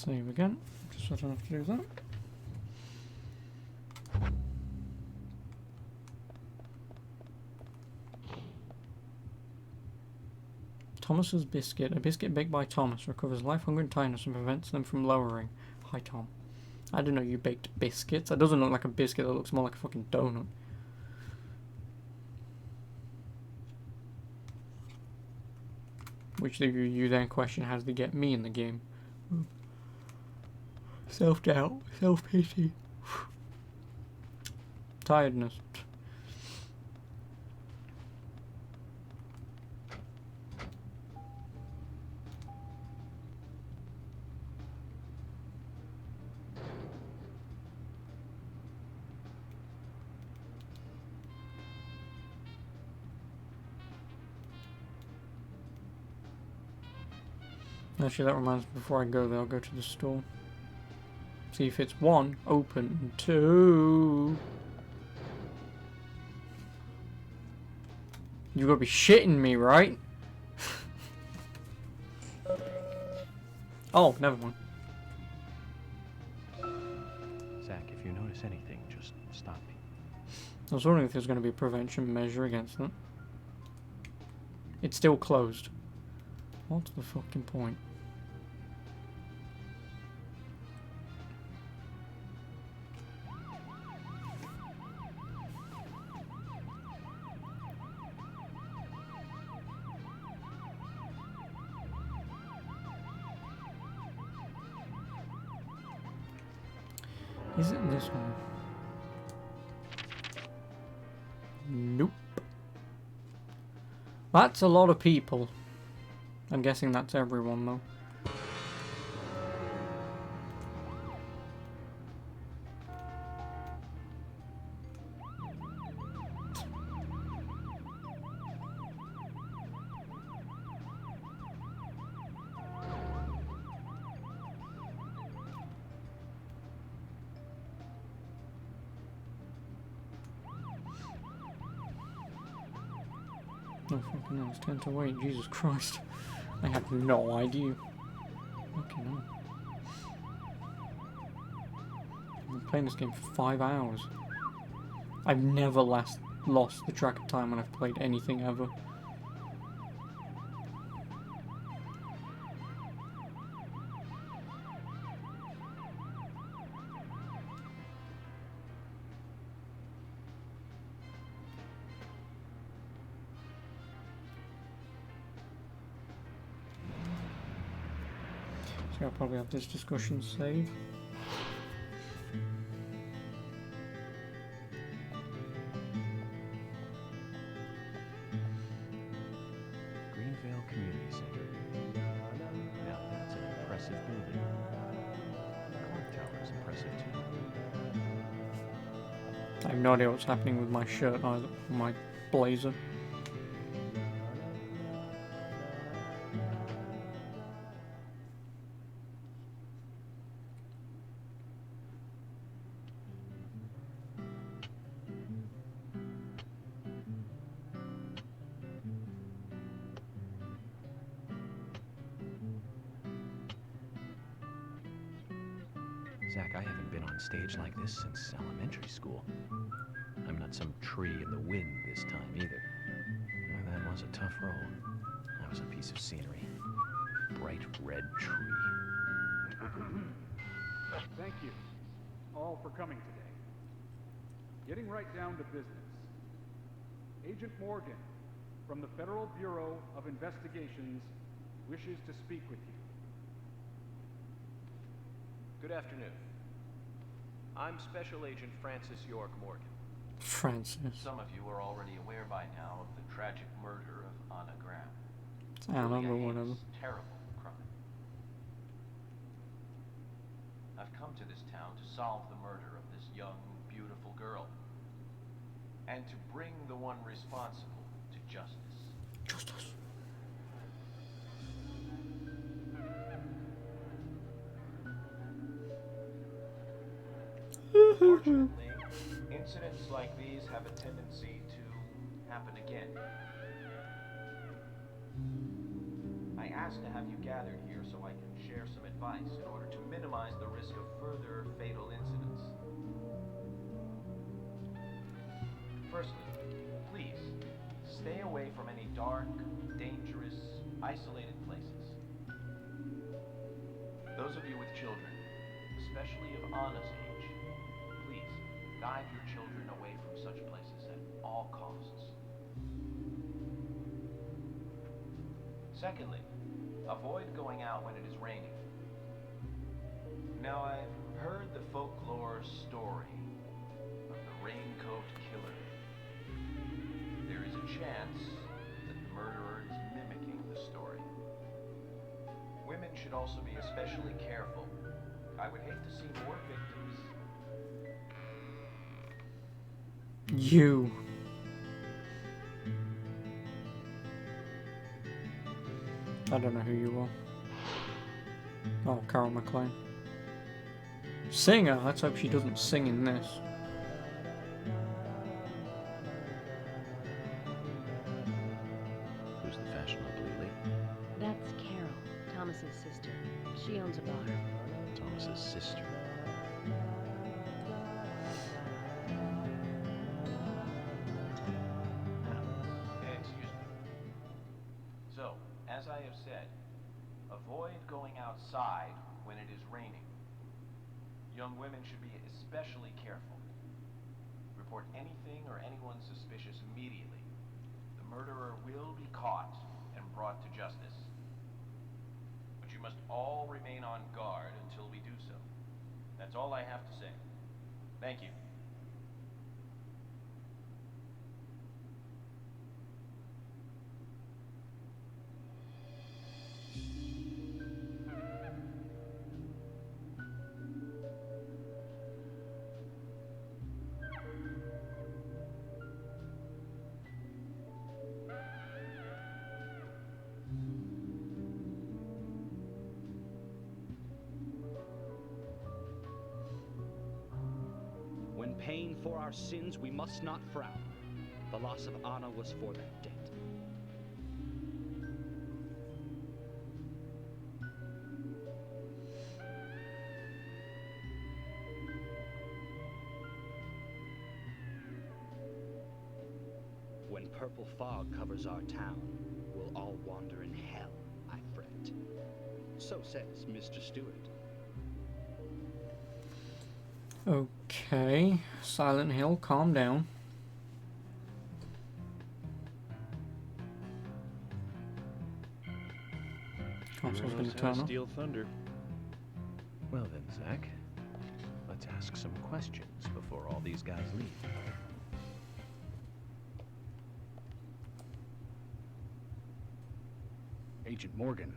Save again, just so I don't have to do that. Thomas's biscuit. A biscuit baked by Thomas recovers life, hunger, and tiredness and prevents them from lowering. Hi, Tom. I didn't know you baked biscuits. That doesn't look like a biscuit. That looks more like a fucking donut. Which you then question, how did they get me in the game? Self-doubt, self-pity, tiredness. Actually, that reminds me, before I go there, I'll go to the store. See if it's 1, open, and 2. You gotta be shitting me, right? Oh, never mind. Zach, if you notice anything, just stop me. I was wondering if there's gonna be a prevention measure against that. It's still closed. What's the fucking point? Is it this one? Nope. That's a lot of people. I'm guessing that's everyone though. Oh fucking hell, it's 10 to wait, Jesus Christ. I have no idea. Okay, no. I've been playing this game for 5 hours. I've never lost the track of time when I've played anything ever. So I'll probably have this discussion saved. Greenvale Community Center. Now that's an impressive building. The clock tower is impressive too. I have no idea what's happening with my shirt either, or my blazer. Zach, I haven't been on stage like this since elementary school. I'm not some tree in the wind this time either. That was a tough role. That was a piece of scenery. Bright red tree. Thank you all for coming today. Getting right down to business. Agent Morgan from the Federal Bureau of Investigations wishes to speak with you. Good afternoon. I'm Special Agent Francis York Morgan. Francis. Some of you are already aware by now of the tragic murder of Anna Graham. I don't know, Truly a whatever. heinous, terrible crime. I've come to this town to solve the murder of this young, beautiful girl. And to bring the one responsible to justice. Justice. Unfortunately, incidents like these have a tendency to happen again. I asked to have you gathered here so I can share some advice in order to minimize the risk of further fatal incidents. Firstly, please stay away from any dark, dangerous, isolated places. Those of you with children, especially of Anna's age, please guide your children away from such places at all costs. Secondly, avoid going out when it is raining. Now, I've heard the folklore story of the raincoat killer. There is a chance that the murderer is mimicking the story. Women should also be especially careful. I would hate to see more victims. You. I don't know who you are. Oh, Carol McLean. Singer? Let's hope she doesn't sing in this. Who's the fashionable lady? That's Carol, Thomas's sister. She owns a bar. Thomas's sister. Excuse me. So, as I have said, avoid going outside when it is raining. Young women should be especially careful. Report anything or anyone suspicious immediately. The murderer will be caught and brought to justice. But you must all remain on guard until we do so. That's all I have to say. Thank you. When paying for our sins, we must not frown. The loss of Anna was for that debt. When purple fog covers our town, we'll all wander in hell, I fret. So says Mr. Stewart. Okay, Silent Hill, calm down. Console's gonna turn off. Steal thunder. Well then, Zach, let's ask some questions before all these guys leave. Agent Morgan,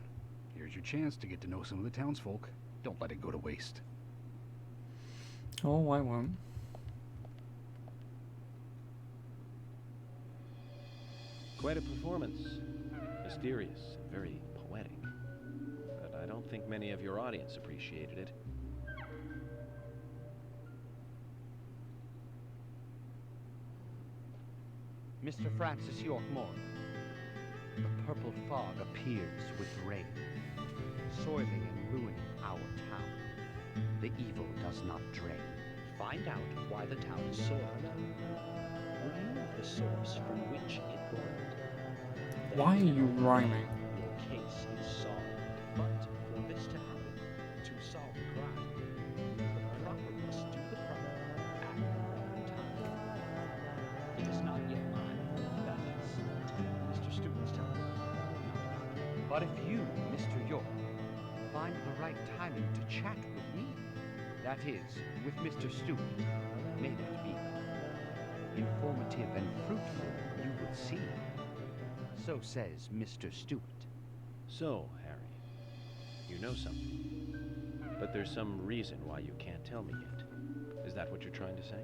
here's your chance to get to know some of the townsfolk. Don't let it go to waste. Oh, I won't. Quite a performance. Mysterious and very poetic. But I don't think many of your audience appreciated it. Mr. Francis York Morgan, the purple fog appears with rain, soiling and ruining our town. The evil does not drain. Find out why the town is soiled. Remove the source from which it boiled. Why are you rhyming? Your case is solved. But for this to happen, to solve the crime, the proper must do the proper at the proper time. It is not yet mine. That is Mr. Stewart's time. Not mine. But if you, Mr. York, find the right timing to chat with me, that is, with Mr. Stewart, may that be informative and fruitful, you will see. So says Mr. Stewart. So, Harry, you know something. But there's some reason why you can't tell me yet. Is that what you're trying to say?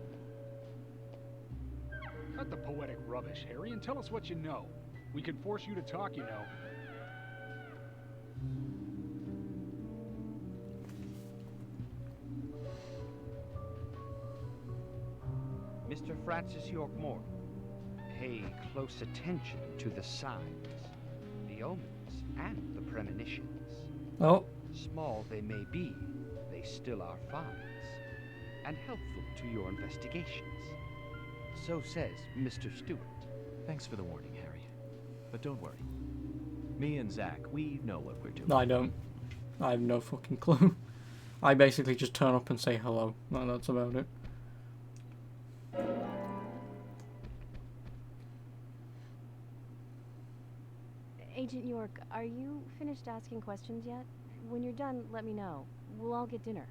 Cut the poetic rubbish, Harry, and tell us what you know. We can force you to talk, you know. Mr. Francis York Morgan, pay close attention to the signs, the omens, and the premonitions. Oh, Small they may be, they still are finds, and helpful to your investigations. So says Mr. Stewart. Thanks for the warning, Harry. But don't worry. Me and Zach, we know what we're doing. No, I don't. I have no fucking clue. I basically just turn up and say hello. No, that's about it. Agent York, are you finished asking questions yet? When you're done, let me know. We'll all get dinner.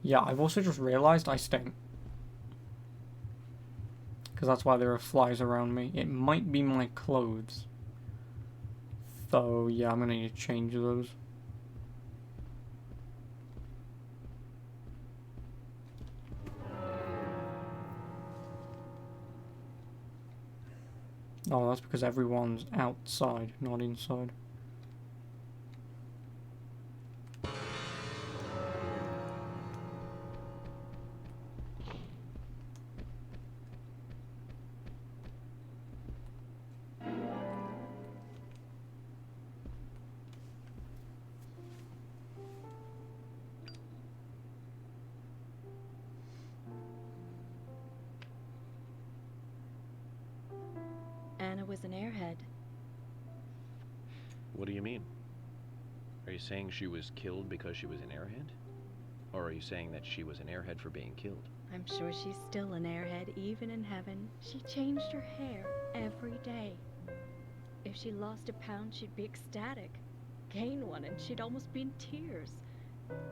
Yeah, I've also just realised I stink. Because that's why there are flies around me. It might be my clothes. So, yeah, I'm going to need to change those. Oh, that's because everyone's outside, not inside. Anna was an airhead. What do you mean? Are you saying she was killed because she was an airhead? Or are you saying that she was an airhead for being killed? I'm sure she's still an airhead, even in heaven. She changed her hair every day. If she lost a pound, she'd be ecstatic. Gain one, and she'd almost be in tears.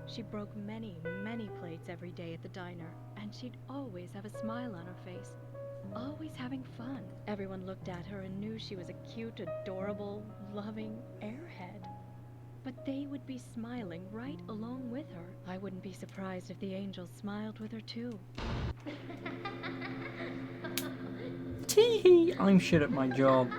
She broke many, many plates every day at the diner, and she'd always have a smile on her face. Always having fun. Everyone looked at her and knew she was a cute, adorable, loving airhead. But they would be smiling right along with her. I wouldn't be surprised if the angels smiled with her too. Tee-hee, I'm shit at my job.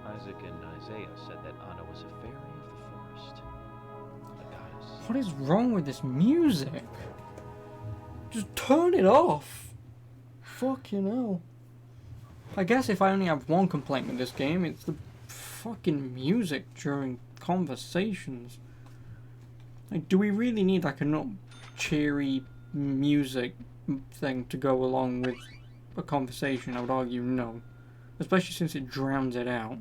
Isaac and Isaiah said that Anna was a fairy of the forest. A goddess. What is wrong with this music? Just turn it off. Fucking hell. I guess if I only have one complaint with this game, it's the fucking music during conversations. Like, do we really need like a not cheery music thing to go along with a conversation? I would argue no. Especially since it drowns it out.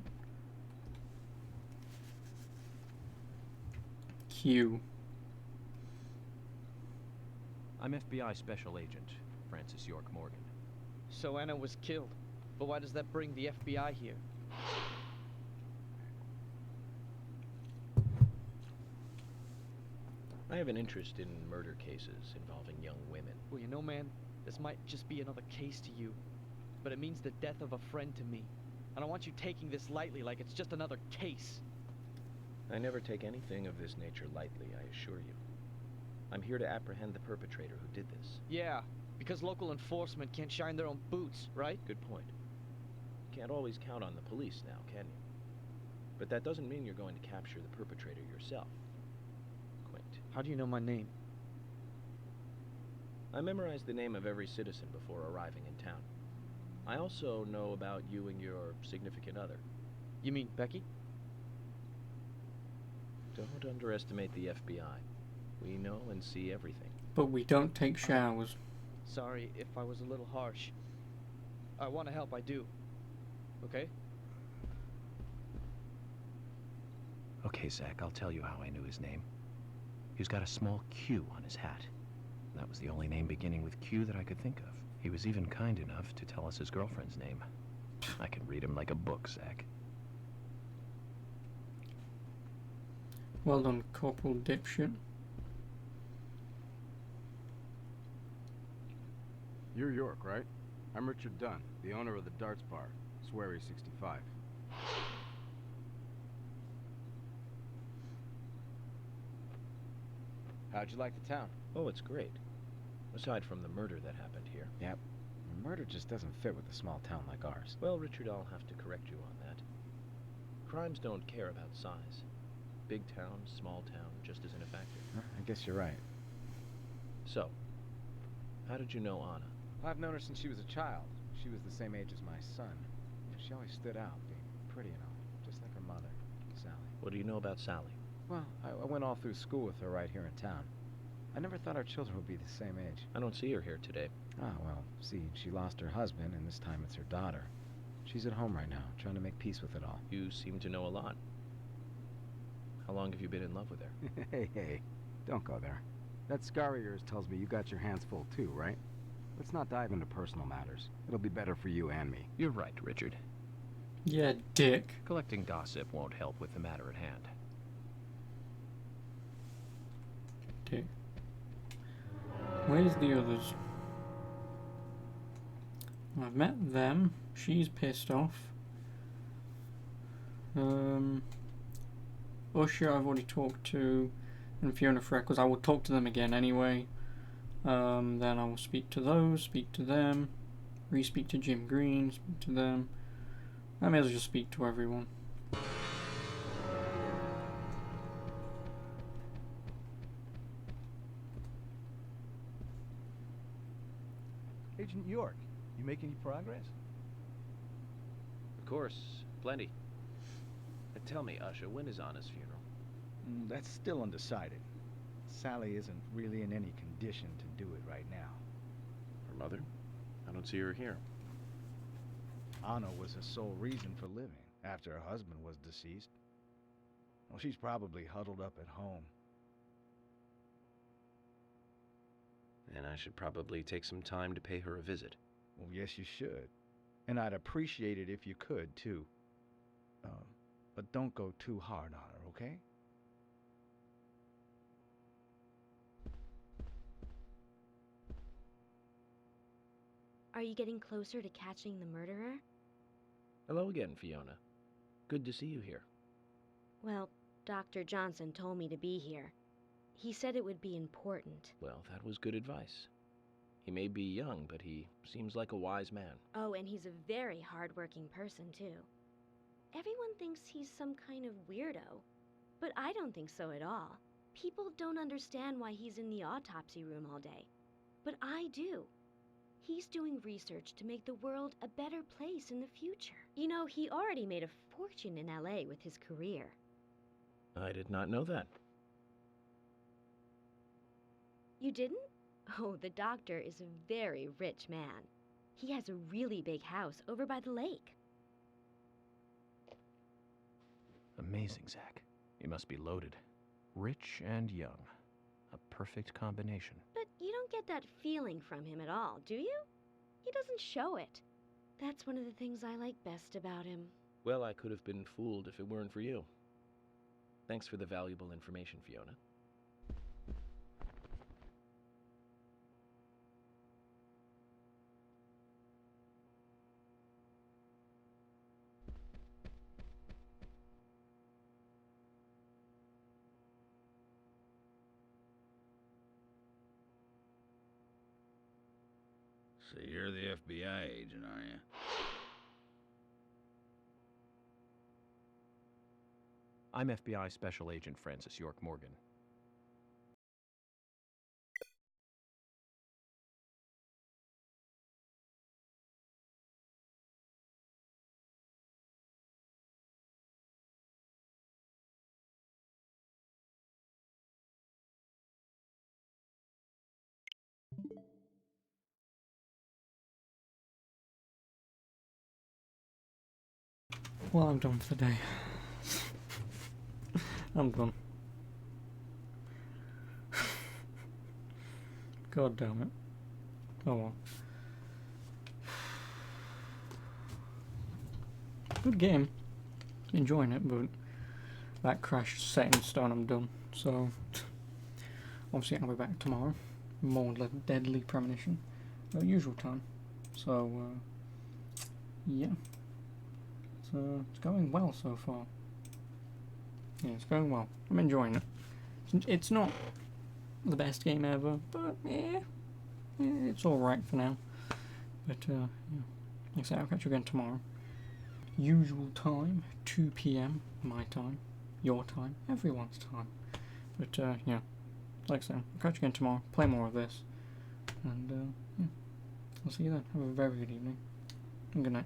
Q. I'm FBI Special Agent Francis York Morgan. So Anna was killed. But why does that bring the FBI here? I have an interest in murder cases involving young women. Well, you know, man, this might just be another case to you. But it means the death of a friend to me. I don't want you taking this lightly like it's just another case. I never take anything of this nature lightly, I assure you. I'm here to apprehend the perpetrator who did this. Yeah, because local enforcement can't shine their own boots, right? Good point. Can't always count on the police now, can you? But that doesn't mean you're going to capture the perpetrator yourself. Quint. How do you know my name? I memorized the name of every citizen before arriving in town. I also know about you and your significant other. You mean Becky? Don't underestimate the FBI. We know and see everything. But we don't take showers. Sorry if I was a little harsh. I want to help, I do. Okay? Okay, Zach, I'll tell you how I knew his name. He's got a small Q on his hat. That was the only name beginning with Q that I could think of. He was even kind enough to tell us his girlfriend's name. I can read him like a book, Zach. Well done, Corporal Dipshit. You're York, right? I'm Richard Dunn, the owner of the Darts Bar, Swery 65. How'd you like the town? Oh, it's great. Aside from the murder that happened here. Yep. Murder just doesn't fit with a small town like ours. Well, Richard, I'll have to correct you on that. Crimes don't care about size. Big town, small town, just isn't a factor. I guess you're right. So, how did you know Anna? I've known her since she was a child. She was the same age as my son. she always stood out, being pretty and all, just like her mother, Sally. What do you know about Sally? Well, I went all through school with her right here in town. I never thought our children would be the same age. I don't see her here today. Ah, well, see, she lost her husband, and this time it's her daughter. She's at home right now, trying to make peace with it all. You seem to know a lot. How long have you been in love with her? Hey, don't go there. That scar of yours tells me you got your hands full too, right? Let's not dive into personal matters. It'll be better for you and me. You're right, Richard. Yeah, dick. Collecting gossip won't help with the matter at hand. Dick. Where's the others? I've met them. She's pissed off. Usher I've already talked to, and Fiona Freckles. I will talk to them again anyway. Then I will speak to those, speak to them, re-speak to Jim Green, speak to them. I may as well just speak to everyone. Agent York, you make any progress? Of course, plenty. Tell me, Usher, when is Anna's funeral? That's still undecided. Sally isn't really in any condition to do it right now. Her mother? I don't see her here. Anna was her sole reason for living after her husband was deceased. Well, she's probably huddled up at home. And I should probably take some time to pay her a visit. Well, yes, you should. And I'd appreciate it if you could, too. But don't go too hard on her, okay? Are you getting closer to catching the murderer? Hello again, Fiona. Good to see you here. Well, Dr. Johnson told me to be here. He said it would be important. Well, that was good advice. He may be young, but he seems like a wise man. Oh, and he's a very hard-working person, too. Everyone thinks he's some kind of weirdo, but I don't think so at all. People don't understand why he's in the autopsy room all day, but I do. He's doing research to make the world a better place in the future. You know, he already made a fortune in LA with his career. I did not know that. You didn't? Oh, the doctor is a very rich man. He has a really big house over by the lake. Amazing, Zach. You must be loaded. Rich and young. A perfect combination. But you don't get that feeling from him at all, do you? He doesn't show it. That's one of the things I like best about him. Well, I could have been fooled if it weren't for you. Thanks for the valuable information, Fiona. So you're the FBI agent, are you? I'm FBI Special Agent Francis York Morgan. Well, I'm done for the day. I'm done. God damn it. Oh well. Good game. Enjoying it, but that crash is set in stone. I'm done. So, obviously I'll be back tomorrow. More deadly premonition. Usual time. So, yeah. It's going well so far. Yeah, it's going well. I'm enjoying it. It's not the best game ever, but yeah, it's alright for now. But yeah, like I said, I'll catch you again tomorrow. Usual time, 2 PM, my time, your time, everyone's time. But yeah, like I said, I'll catch you again tomorrow, play more of this, and yeah, I'll see you then. Have a very good evening, and good night.